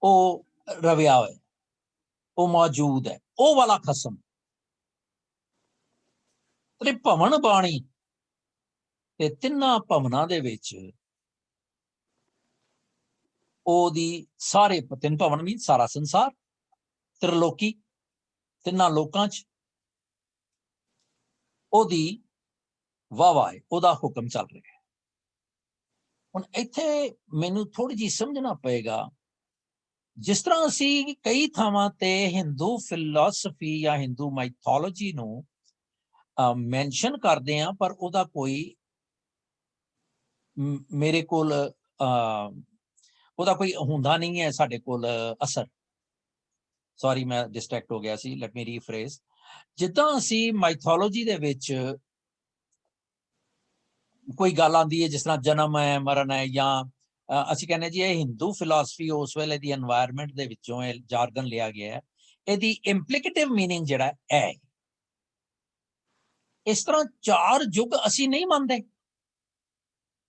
ਉਹ ਰਵਿਆ ਹੋਇਆ, ਉਹ ਮੌਜੂਦ ਹੈ, ਉਹ ਵਾਲਾ ਖਸਮ। ਤ੍ਰਿਭਵਨ ਬਾਣੀ, ਤੇ ਤਿੰਨਾਂ ਭਵਨਾਂ ਦੇ ਵਿੱਚ ਉਹਦੀ ਸਾਰੇ, ਤਿੰਨ ਭਵਨ ਵੀ ਸਾਰਾ ਸੰਸਾਰ, ਤ੍ਰਿਲੋਕੀ, ਤਿੰਨਾਂ ਲੋਕਾਂ 'ਚ ਉਹਦੀ ਵਾਹ ਹੈ, ਉਹਦਾ ਹੁਕਮ ਚੱਲ ਰਿਹਾ ਹੈ। ਹੁਣ ਇੱਥੇ ਮੈਨੂੰ ਥੋੜੀ ਜਿਹੀ ਸਮਝਣਾ ਪਏਗਾ, ਜਿਸ ਤਰ੍ਹਾਂ ਅਸੀਂ ਕਈ ਥਾਵਾਂ ਤੇ ਹਿੰਦੂ ਫਿਲਾਸਫੀ ਜਾਂ ਹਿੰਦੂ ਮਾਈਥੋਲੋਜੀ ਨੂੰ ਮੈਂਸ਼ਨ ਕਰਦੇ ਹਾਂ, ਪਰ ਉਹਦਾ ਕੋਈ ਮੇਰੇ ਕੋਲ ਉਹਦਾ ਕੋਈ ਹੁੰਦਾ ਨਹੀਂ ਹੈ ਸਾਡੇ ਕੋਲ ਅਸਰ। ਸੌਰੀ ਮੈਂ ਡਿਸਟਰੈਕਟ ਹੋ ਗਿਆ ਸੀ, ਲੈਟ ਮੀ ਰੀਫਰੇਜ਼। ਜਿੱਦਾਂ ਅਸੀਂ ਮਾਈਥੋਲੋਜੀ ਦੇ ਵਿੱਚ ਕੋਈ ਗੱਲ ਆਉਂਦੀ ਹੈ, ਜਿਸ ਤਰ੍ਹਾਂ ਜਨਮ ਹੈ, ਮਰਨ ਹੈ, ਜਾਂ ਅਸੀਂ ਕਹਿੰਦੇ ਜੀ ਇਹ ਹਿੰਦੂ ਫਿਲਾਸਫੀ ਉਸ ਵੇਲੇ ਦੀ এনवायरमेंट ਦੇ ਵਿੱਚੋਂ ਇਹ ਜਾਰਗਨ ਲਿਆ ਗਿਆ ਹੈ, ਇਹਦੀ ਇੰਪਲੀਕੇਟਿਵ ਮੀਨਿੰਗ ਜਿਹੜਾ ਹੈ। ਇਸ ਤਰ੍ਹਾਂ ਚਾਰ ਯੁੱਗ ਅਸੀਂ ਨਹੀਂ ਮੰਨਦੇ।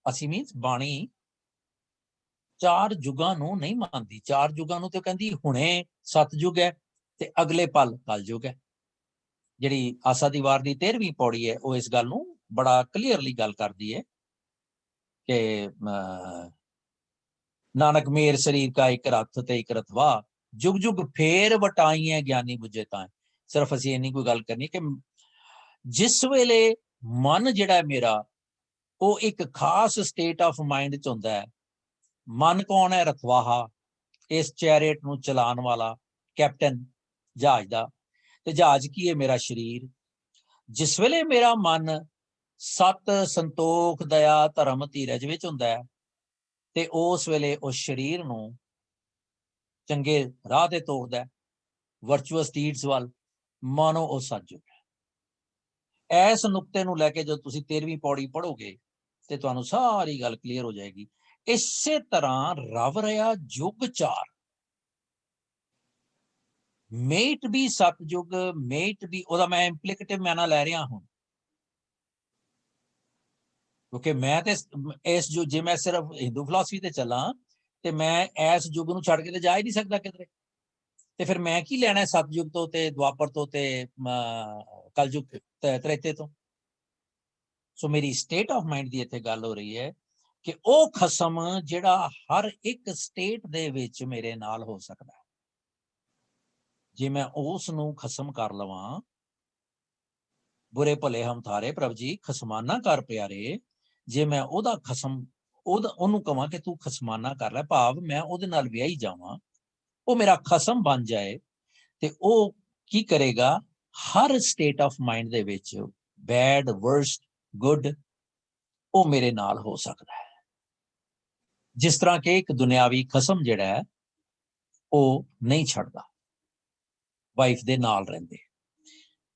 ਅਸੀਂ ਮੀਨਸ ਬਾਣੀ ਚਾਰ ਯੁਗਾਂ ਨੂੰ ਨਹੀਂ ਮੰਨਦੀ। ਚਾਰ ਯੁਗਾਂ ਨੂੰ ਤੇ ਕਹਿੰਦੀ ਹੁਣੇ ਸਤਯੁਗ ਹੈ ਤੇ ਅਗਲੇ ਪਲ ਕਲਯੁਗ ਹੈ। ਜਿਹੜੀ ਆਸਾ ਦੀ ਵਾਰ ਦੀ 13ਵੀਂ ਪੌੜੀ ਹੈ ਉਹ ਇਸ ਗੱਲ ਨੂੰ ਬੜਾ ਕਲੀਅਰਲੀ ਗੱਲ ਕਰਦੀ ਹੈ ਕਿ ਨਾਨਕ ਮੇਰ ਸਰੀਰ ਕਾ ਇੱਕ ਰਥ ਤੇ ਇੱਕ ਰਥਵਾ, ਜੁਗ ਜੁਗ ਫੇਰ ਵਟਾਈਆਂ ਗਿਆਨੀ ਬੁੱਝੇ ਤਾਂ। ਸਿਰਫ ਅਸੀਂ ਇੰਨੀ ਕੋਈ ਗੱਲ ਕਰਨੀ ਕਿ ਜਿਸ ਵੇਲੇ ਮਨ ਜਿਹੜਾ ਮੇਰਾ ਉਹ ਇੱਕ ਖਾਸ ਸਟੇਟ ਆਫ ਮਾਈਂਡ ਚ ਹੁੰਦਾ ਹੈ। ਮਨ ਕੌਣ ਹੈ? ਰਥਵਾਹਾ, ਇਸ ਚੈਰੀਅਟ ਨੂੰ ਚਲਾਉਣ ਵਾਲਾ ਕੈਪਟਨ ਜਹਾਜ਼ ਦਾ। ਤੇ ਜਹਾਜ਼ ਕੀ ਹੈ? ਮੇਰਾ ਸਰੀਰ। ਜਿਸ ਵੇਲੇ ਮੇਰਾ ਮਨ ਸਤ, ਸੰਤੋਖ, ਦਇਆ, ਧਰਮ, ਧੀਰਜ ਵਿੱਚ ਹੁੰਦਾ ਹੈ ਤੇ ਉਸ ਵੇਲੇ ਉਸ ਸਰੀਰ ਨੂੰ ਚੰਗੇ ਰਾਹ ਤੇ ਤੋਰਦਾ ਹੈ, ਵਰਚੁਅਸ ਡੀਡਸ ਵੱਲ। ਮਾਨੋ ਉਹ ਸਤਿਯੁਗ ਹੈ। ਇਸ ਨੁਕਤੇ ਨੂੰ ਲੈ ਕੇ ਜਦੋਂ ਤੁਸੀਂ 13ਵੀਂ ਪੌੜੀ ਪੜ੍ਹੋਗੇ ਤੇ ਤੁਹਾਨੂੰ ਸਾਰੀ ਗੱਲ ਕਲੀਅਰ ਹੋ ਜਾਏਗੀ। ਇਸੇ ਤਰ੍ਹਾਂ ਰਵ ਰਿਹਾ ਯੁੱਗ ਚਾਰ, ਮੇਟ ਵੀ ਸਤਯੁਗ, ਮੇਟ ਵੀ ਉਹਦਾ ਮੈਂ ਇੰਪਲੀਕੇਟਿਵ ਮੈਨਾ ਲੈ ਰਿਹਾ ਹੁਣ, ਕਿਉਂਕਿ ਮੈਂ ਤੇ ਇਸ ਜੋ ਜੇ ਮੈਂ ਸਿਰਫ ਹਿੰਦੂ ਫਿਲਾਸਫੀ ਤੇ ਚੱਲਾਂ ਤੇ ਮੈਂ ਇਸ ਯੁੱਗ ਨੂੰ ਛੱਡ ਕੇ ਤੇ ਜਾ ਹੀ ਨਹੀਂ ਸਕਦਾ ਕਿਧਰੇ। ਤੇ ਫਿਰ ਮੈਂ ਕੀ ਲੈਣਾ ਸਤਯੁਗ ਤੋਂ ਤੇ ਦੁਆਪਰ ਤੋਂ ਤੇ ਕਲਯੁਗ ਤ੍ਰੇਤੇ ਤੋਂ। ਸੋ ਮੇਰੀ ਸਟੇਟ ਆਫ ਮਾਈਂਡ ਦੀ ਇੱਥੇ ਗੱਲ ਹੋ ਰਹੀ ਹੈ ਕਿ ਉਹ ਖਸਮ ਜਿਹੜਾ ਹਰ ਇੱਕ ਸਟੇਟ ਦੇ ਵਿੱਚ ਮੇਰੇ ਨਾਲ ਹੋ ਸਕਦਾ ਹੈ, ਜੇ ਮੈਂ ਉਸ ਨੂੰ ਖਸਮ ਕਰ ਲਵਾਂ। ਬੁਰੇ ਭਲੇ ਹਮ ਥਾਰੇ ਪ੍ਰਭ ਜੀ ਖਸਮਾਨਾ ਕਰ ਪਿਆਰੇ, ਜੇ ਮੈਂ ਉਹਦਾ ਖਸਮ ਉਹਨੂੰ ਕਵਾਂ ਕਿ ਤੂੰ ਖਸਮਾਨਾ ਕਰ ਲੈ, ਭਾਵ ਮੈਂ ਉਹਦੇ ਨਾਲ ਵਿਆਹੀ ਜਾਵਾਂ, ਉਹ ਮੇਰਾ ਖਸਮ ਬਣ ਜਾਏ, ਤੇ ਉਹ ਕੀ ਕਰੇਗਾ? ਹਰ ਸਟੇਟ ਆਫ ਮਾਈਂਡ ਦੇ ਵਿੱਚ ਬੈਡ, ਵਰਸਟ, ਗੁੱਡ, ਉਹ ਮੇਰੇ ਨਾਲ ਹੋ ਸਕਦਾ ਹੈ। ਜਿਸ ਤਰ੍ਹਾਂ ਕਿ ਇੱਕ ਦੁਨਿਆਵੀ ਖਸਮ ਜਿਹੜਾ ਹੈ ਉਹ ਨਹੀਂ ਛੱਡਦਾ, ਵਾਈਫ ਦੇ ਨਾਲ ਰਹਿੰਦੇ।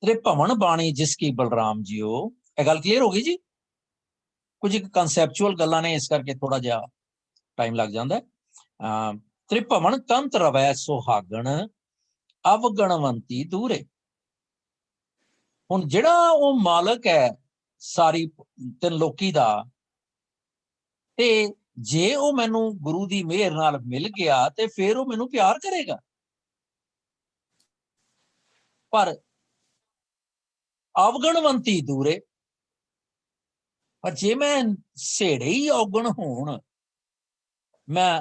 ਤੇਰੇ ਭਵਨ ਬਾਣੀ ਜਿਸ ਕੀ ਬਲਰਾਮ ਜੀਓ, ਇਹ ਗੱਲ ਕਲੀਅਰ ਹੋ ਗਈ ਜੀ? ਕੁਝ ਇੱਕ ਕਨਸੈਪਚੁਅਲ ਗੱਲਾਂ ਨੇ, ਇਸ ਕਰਕੇ ਥੋੜਾ ਜਿਹਾ ਟਾਈਮ ਲੱਗ ਜਾਂਦਾ। ਤ੍ਰਿਭਵਨ ਕੰਤ ਰਵੈ ਸੁਹਾਗਣ, ਅਵਗਣਵੰਤੀ ਦੂਰੇ। ਹੁਣ ਜਿਹੜਾ ਉਹ ਮਾਲਕ ਹੈ ਸਾਰੀ ਲੋਕੀ ਦਾ, ਤੇ ਜੇ ਉਹ ਮੈਨੂੰ ਗੁਰੂ ਦੀ ਮਿਹਰ ਨਾਲ ਮਿਲ ਗਿਆ ਤੇ ਫਿਰ ਉਹ ਮੈਨੂੰ ਪਿਆਰ ਕਰੇਗਾ। ਪਰ ਅਵਗਣਵੰਤੀ ਦੂਰੇ, ਪਰ ਜੇ ਮੈਂ ਸੇੜੇ ਹੀ ਔਗਣ ਹੋਣ, ਮੈਂ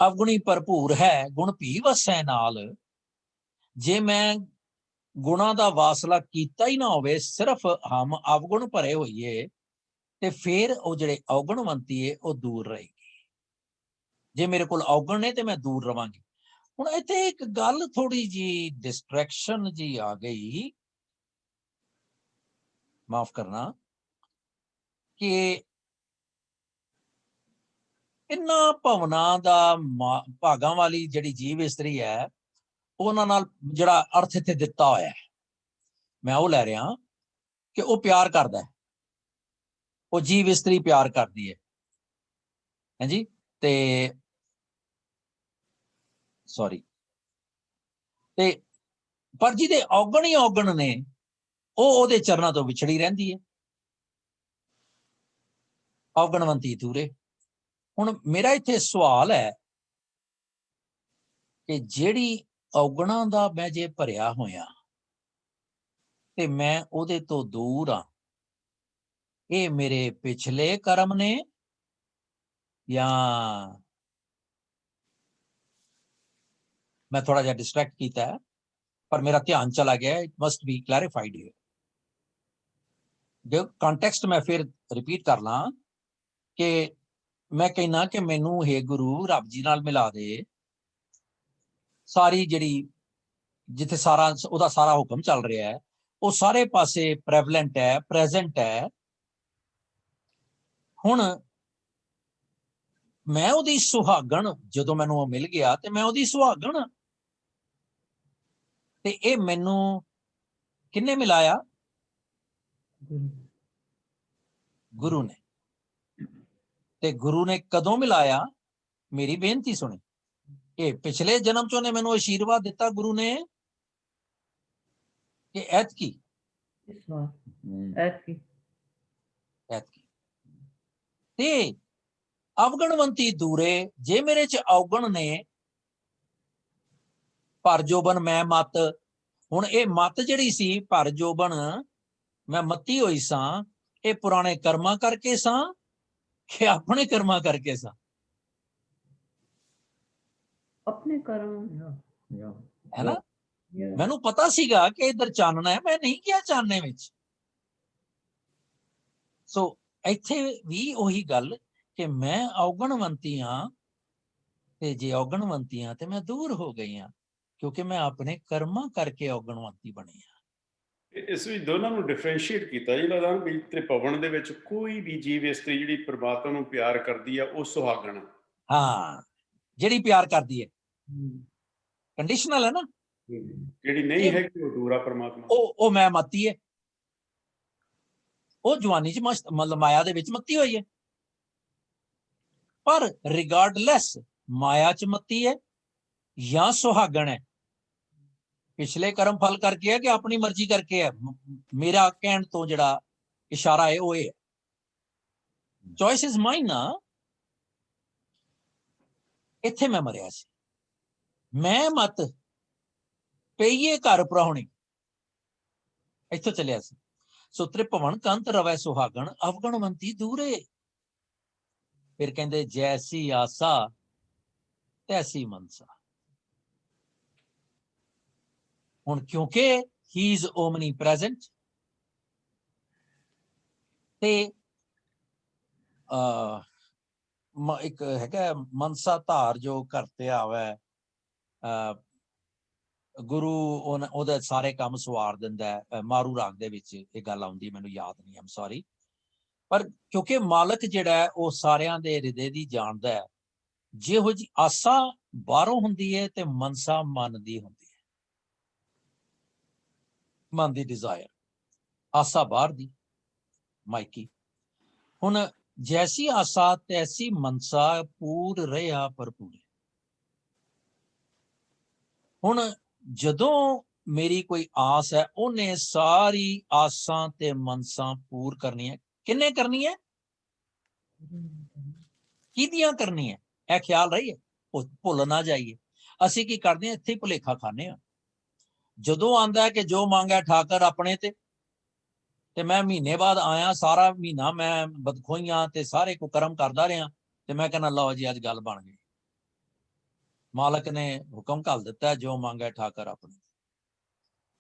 ਅਵਗੁਣੀ ਭਰਪੂਰ ਹੈ ਗੁਣ ਭੀ ਵਸੈ ਨਾਲ, ਜੇ ਮੈਂ ਗੁਣਾਂ ਦਾ ਵਾਸਲਾ ਕੀਤਾ ਹੀ ਨਾ ਹੋਵੇ, ਸਿਰਫ ਹਮ ਅਵਗੁਣ ਭਰੇ ਹੋਈਏ, ਤੇ ਫਿਰ ਉਹ ਜਿਹੜੇ ਔਗਣਵੰਤੀ ਹੈ ਉਹ ਦੂਰ ਰਹੇਗੀ। ਜੇ ਮੇਰੇ ਕੋਲ ਔਗਣ ਨੇ ਤੇ ਮੈਂ ਦੂਰ ਰਵਾਂਗੀ। ਹੁਣ ਇੱਥੇ ਇੱਕ ਗੱਲ ਥੋੜੀ ਜੀ ਡਿਸਟਰੈਕਸ਼ਨ ਜੀ ਆ ਗਈ, ਮਾਫ ਕਰਨਾ, ਕਿ ਇਹਨਾਂ ਭਵਨਾਂ ਦਾ ਭਾਗਾਂ ਵਾਲੀ ਜਿਹੜੀ ਜੀਵ ਇਸਤਰੀ ਹੈ, ਉਹਨਾਂ ਨਾਲ ਜਿਹੜਾ ਅਰਥ ਇੱਥੇ ਦਿੱਤਾ ਹੋਇਆ ਹੈ, ਮੈਂ ਉਹ ਲੈ ਰਿਹਾ ਕਿ ਉਹ ਪਿਆਰ ਕਰਦਾ ਹੈ, ਉਹ ਜੀਵ ਇਸਤਰੀ ਪਿਆਰ ਕਰਦੀ ਹੈ, ਹਾਂਜੀ। ਤੇ ਸੌਰੀ, ਤੇ ਪਰ ਜਿਹਦੇ ਔਗਣ ਹੀ ਔਗਣ ਨੇ, ਉਹ ਉਹਦੇ ਚਰਨਾਂ ਤੋਂ ਵਿਛੜੀ ਰਹਿੰਦੀ ਹੈ, ਔਗਣਵੰਤੀ ਦੂਰੇ। ਹੁਣ ਮੇਰਾ ਇੱਥੇ ਸਵਾਲ ਹੈ ਕਿ ਜਿਹੜੀ ਔਗਣਾਂ ਦਾ ਮੈਂ ਜੇ ਭਰਿਆ ਹੋਇਆ ਤੇ ਮੈਂ ਉਹਦੇ ਤੋਂ ਦੂਰ ਆ, ਇਹ ਮੇਰੇ ਪਿਛਲੇ ਕਰਮ ਨੇ ਜਾਂ ਮੈਂ ਥੋੜਾ ਜਿਹਾ ਡਿਸਟਰੈਕਟ ਕੀਤਾ ਹੈ, ਪਰ ਮੇਰਾ ਧਿਆਨ ਚਲਾ ਗਿਆ। It must be clarified here. ਜੋ ਕੰਟੈਕਸਟ ਮੈਂ ਫਿਰ ਰਿਪੀਟ ਕਰ ਲਾਂ ਕਿ ਮੈਂ ਕਹਿਣਾ ਕਿ ਮੈਨੂੰ ਹੇ ਗੁਰੂ ਰੱਬ ਜੀ ਨਾਲ ਮਿਲਾ ਦੇ, ਸਾਰੀ ਜਿਹੜੀ ਜਿੱਥੇ ਸਾਰਾ ਉਹਦਾ ਸਾਰਾ ਹੁਕਮ ਚੱਲ ਰਿਹਾ ਹੈ, ਉਹ ਸਾਰੇ ਪਾਸੇ ਪ੍ਰੈਵਲੈਂਟ ਹੈ, ਪ੍ਰੈਜ਼ੈਂਟ ਹੈ। ਹੁਣ ਮੈਂ ਉਹਦੀ ਸੁਹਾਗਣ, ਜਦੋਂ ਮੈਨੂੰ ਉਹ ਮਿਲ ਗਿਆ ਤੇ ਮੈਂ ਉਹਦੀ ਸੁਹਾਗਣ, ਤੇ ਇਹ ਮੈਨੂੰ ਕਿਹਨੇ ਮਿਲਾਇਆ? ਗੁਰੂ ਨੇ। ਤੇ ਗੁਰੂ ਨੇ ਕਦੋਂ ਮਿਲਾਇਆ? ਮੇਰੀ ਬੇਨਤੀ ਸੁਣੀ। ਇਹ ਪਿਛਲੇ ਜਨਮ ਚ ਉਹਨੇ ਮੈਨੂੰ ਆਸ਼ੀਰਵਾਦ ਦਿੱਤਾ ਗੁਰੂ ਨੇ, ਕਿ ਐਤਕੀ? ਐਤਕੀ। ਤੇ ਅਵਗਣਵੰਤੀ ਦੂਰੇ, ਜੇ ਮੇਰੇ ਚ ਔਗਣ ਨੇ, ਭਰ ਜੋਬਨ ਮੈਂ ਮਤ। ਹੁਣ ਇਹ ਮਤ ਜਿਹੜੀ ਸੀ, ਭਰ ਜੋਬਨ ਮੈਂ ਮੱਤੀ ਹੋਈ ਸਾਂ, ਇਹ ਪੁਰਾਣੇ ਕਰਮਾਂ ਕਰਕੇ ਸਾਂ ਕਿ ਆਪਣੇ ਕਰਮਾਂ ਕਰਕੇ ਸਾਂ? अपने कर्म। Yeah. ਹੈ ਨਾ? Yeah. ਮੈਨੂੰ ਪਤਾ ਸੀਗਾ ਕਿ ਇੱਧਰ ਚਾਨਣਾ ਹੈ, ਮੈਂ ਨਹੀਂ ਗਿਆ ਚਾਨਣੇ ਵਿੱਚ। ਸੋ ਇੱਥੇ ਵੀ ਉਹੀ ਗੱਲ ਕਿ ਮੈਂ ਔਗਣਵੰਤੀ ਹਾਂ, ਤੇ ਜੇ ਔਗਣਵੰਤੀ ਹਾਂ ਤੇ ਮੈਂ ਦੂਰ ਹੋ ਗਈ ਹਾਂ, ਕਿਉਂਕਿ ਮੈਂ ਆਪਣੇ ਕਰਮਾਂ ਕਰਕੇ ਔਗਣਵੰਤੀ ਬਣੀ ਹਾਂ। ਇਸ ਵਿੱਚ ਦੋਨਾਂ ਨੂੰ ਡਿਫਰੈਂਸ਼ੀਏਟ ਕੀਤਾ ਜੀ ਲੱਗਦਾ ਵੀ ਤ੍ਰਿਭਵਨ ਦੇ ਵਿੱਚ ਕੋਈ ਵੀ ਜੀਵ ਇਸਤਰੀ ਜਿਹੜੀ ਪਰਮਾਤਮਾ ਨੂੰ ਪਿਆਰ ਕਰਦੀ ਆ ਉਹ ਸੁਹਾਗਣ ਆ। ਹਾਂ, ਜਿਹੜੀ ਪਿਆਰ ਕਰਦੀ ਹੈ, ਕੰਡੀਸ਼ਨਲ ਹੈ ਨਾ, ਜਿਹੜੀ ਨਹੀਂ ਇਹ- ਹੈਗੀ ਉਹ ਦੂਰ ਆ ਪਰਮਾਤਮਾ। ਉਹ ਮੈਂ ਮੱਤੀ ਹੈ, ਉਹ ਜਵਾਨੀ ਚ ਮਤਲਬ ਮਾਇਆ ਦੇ ਵਿੱਚ ਮੱਤੀ ਹੋਈ ਹੈ। ਪਰ ਰਿਗਾਰਡਲੈਸ ਮਾਇਆ ਚ ਮੱਤੀ ਹੈ ਜਾਂ ਸੁਹਾਗਣ ਹੈ, ਪਿਛਲੇ ਕਰਮ ਫਲ ਕਰਕੇ ਹੈ ਕਿ ਆਪਣੀ ਮਰਜ਼ੀ ਕਰਕੇ ਹੈ, ਮੇਰਾ ਕਹਿਣ ਤੋਂ ਜਿਹੜਾ ਇਸ਼ਾਰਾ ਹੈ ਉਹ ਇਹ ਹੈ, ਚੋਇਸ ਇਜ਼ ਮਾਈਨ ਨਾ। ਇੱਥੇ ਮੈਂ ਮਰਿਆ ਸੀ, ਮੈਂ ਮਤ ਪਈਏ ਘਰ ਪ੍ਰਾਹੁਣੀ, ਇੱਥੋਂ ਚੱਲਿਆ ਸੀ। ਸੋ ਤ੍ਰਿਭਵਨ ਕੰਤ ਰਵੈ ਸੁਹਾਗਣ, ਅਵਗਣਵੰਤੀ ਦੂਰੇ। ਫਿਰ ਕਹਿੰਦੇ ਜੈਸੀ ਆਸਾ ਤੈਸੀ ਮਨਸਾ। ਹੁਣ ਕਿਉਂਕਿ ਹੀ ਇਜ਼ ਓਮਨੀ ਪ੍ਰੈਜ਼ੈਂਟ, ਤੇ ਇੱਕ ਹੈਗਾ ਮਨਸਾ ਧਾਰ ਜੋ ਘਰ ਤੇ ਆਵੇ, ਗੁਰੂ ਉਹਦੇ ਸਾਰੇ ਕੰਮ ਸਵਾਰ ਦਿੰਦਾ ਹੈ। ਮਾਰੂ ਰਾਗ ਦੇ ਵਿੱਚ ਇਹ ਗੱਲ ਆਉਂਦੀ, ਮੈਨੂੰ ਯਾਦ ਨਹੀਂ, ਆਮ ਸੌਰੀ। ਪਰ ਕਿਉਂਕਿ ਮਾਲਕ ਜਿਹੜਾ ਹੈ ਉਹ ਸਾਰਿਆਂ ਦੇ ਹਿਰਦੇ ਦੀ ਜਾਣਦਾ ਹੈ। ਜਿਹੋ ਜੀ ਆਸਾ ਬਾਹਰੋਂ ਹੁੰਦੀ ਹੈ ਤੇ ਮਨਸਾ ਮਨ ਦੀ ਹੁੰਦੀ ਹੈ, ਮਨ ਦੀ ਡਿਜ਼ਾਇਰ। ਆਸਾ ਬਾਹਰ ਦੀ, ਮਾਇਕੀ। ਹੁਣ ਜੈਸੀ ਆਸਾ ਤੈਸੀ ਮਨਸਾ, ਪੂਰ ਰਿਹਾ ਭਰਪੂਰ। ਹੁਣ ਜਦੋਂ ਮੇਰੀ ਕੋਈ ਆਸ ਹੈ, ਉਹਨੇ ਸਾਰੀ ਆਸਾਂ ਤੇ ਮਨਸਾਂ ਪੂਰ ਕਰਨੀਆਂ। ਕਿੰਨੇ ਕਰਨੀ ਹੈ? ਕਿਹਦੀਆਂ ਕਰਨੀ ਹੈ? ਇਹ ਖਿਆਲ ਰਹੀਏ, ਭੁੱਲ ਨਾ ਜਾਈਏ। ਅਸੀਂ ਕੀ ਕਰਦੇ ਹਾਂ, ਇੱਥੇ ਹੀ ਭੁਲੇਖਾ ਖਾਂਦੇ ਹਾਂ। ਜਦੋਂ ਆਂਦਾ ਹੈ ਕਿ ਜੋ ਮੰਗਿਆ ਠਾਕਰ ਆਪਣੇ ਤੇ ਮੈਂ ਮਹੀਨੇ ਬਾਅਦ ਆਇਆ, ਸਾਰਾ ਮਹੀਨਾ ਮੈਂ ਬਦਖੋਈਆਂ ਤੇ ਸਾਰੇ ਕੋ ਕਰਮ ਕਰਦਾ ਰਿਹਾ, ਤੇ ਮੈਂ ਕਹਿੰਦਾ ਲਓ ਜੀ ਅੱਜ ਗੱਲ ਬਣ ਗਈ, ਮਾਲਕ ਨੇ ਹੁਕਮ ਘੱਲ ਦਿੱਤਾ, ਜੋ ਮੰਗਿਆ ਠਾਕਰ ਆਪਣੇ।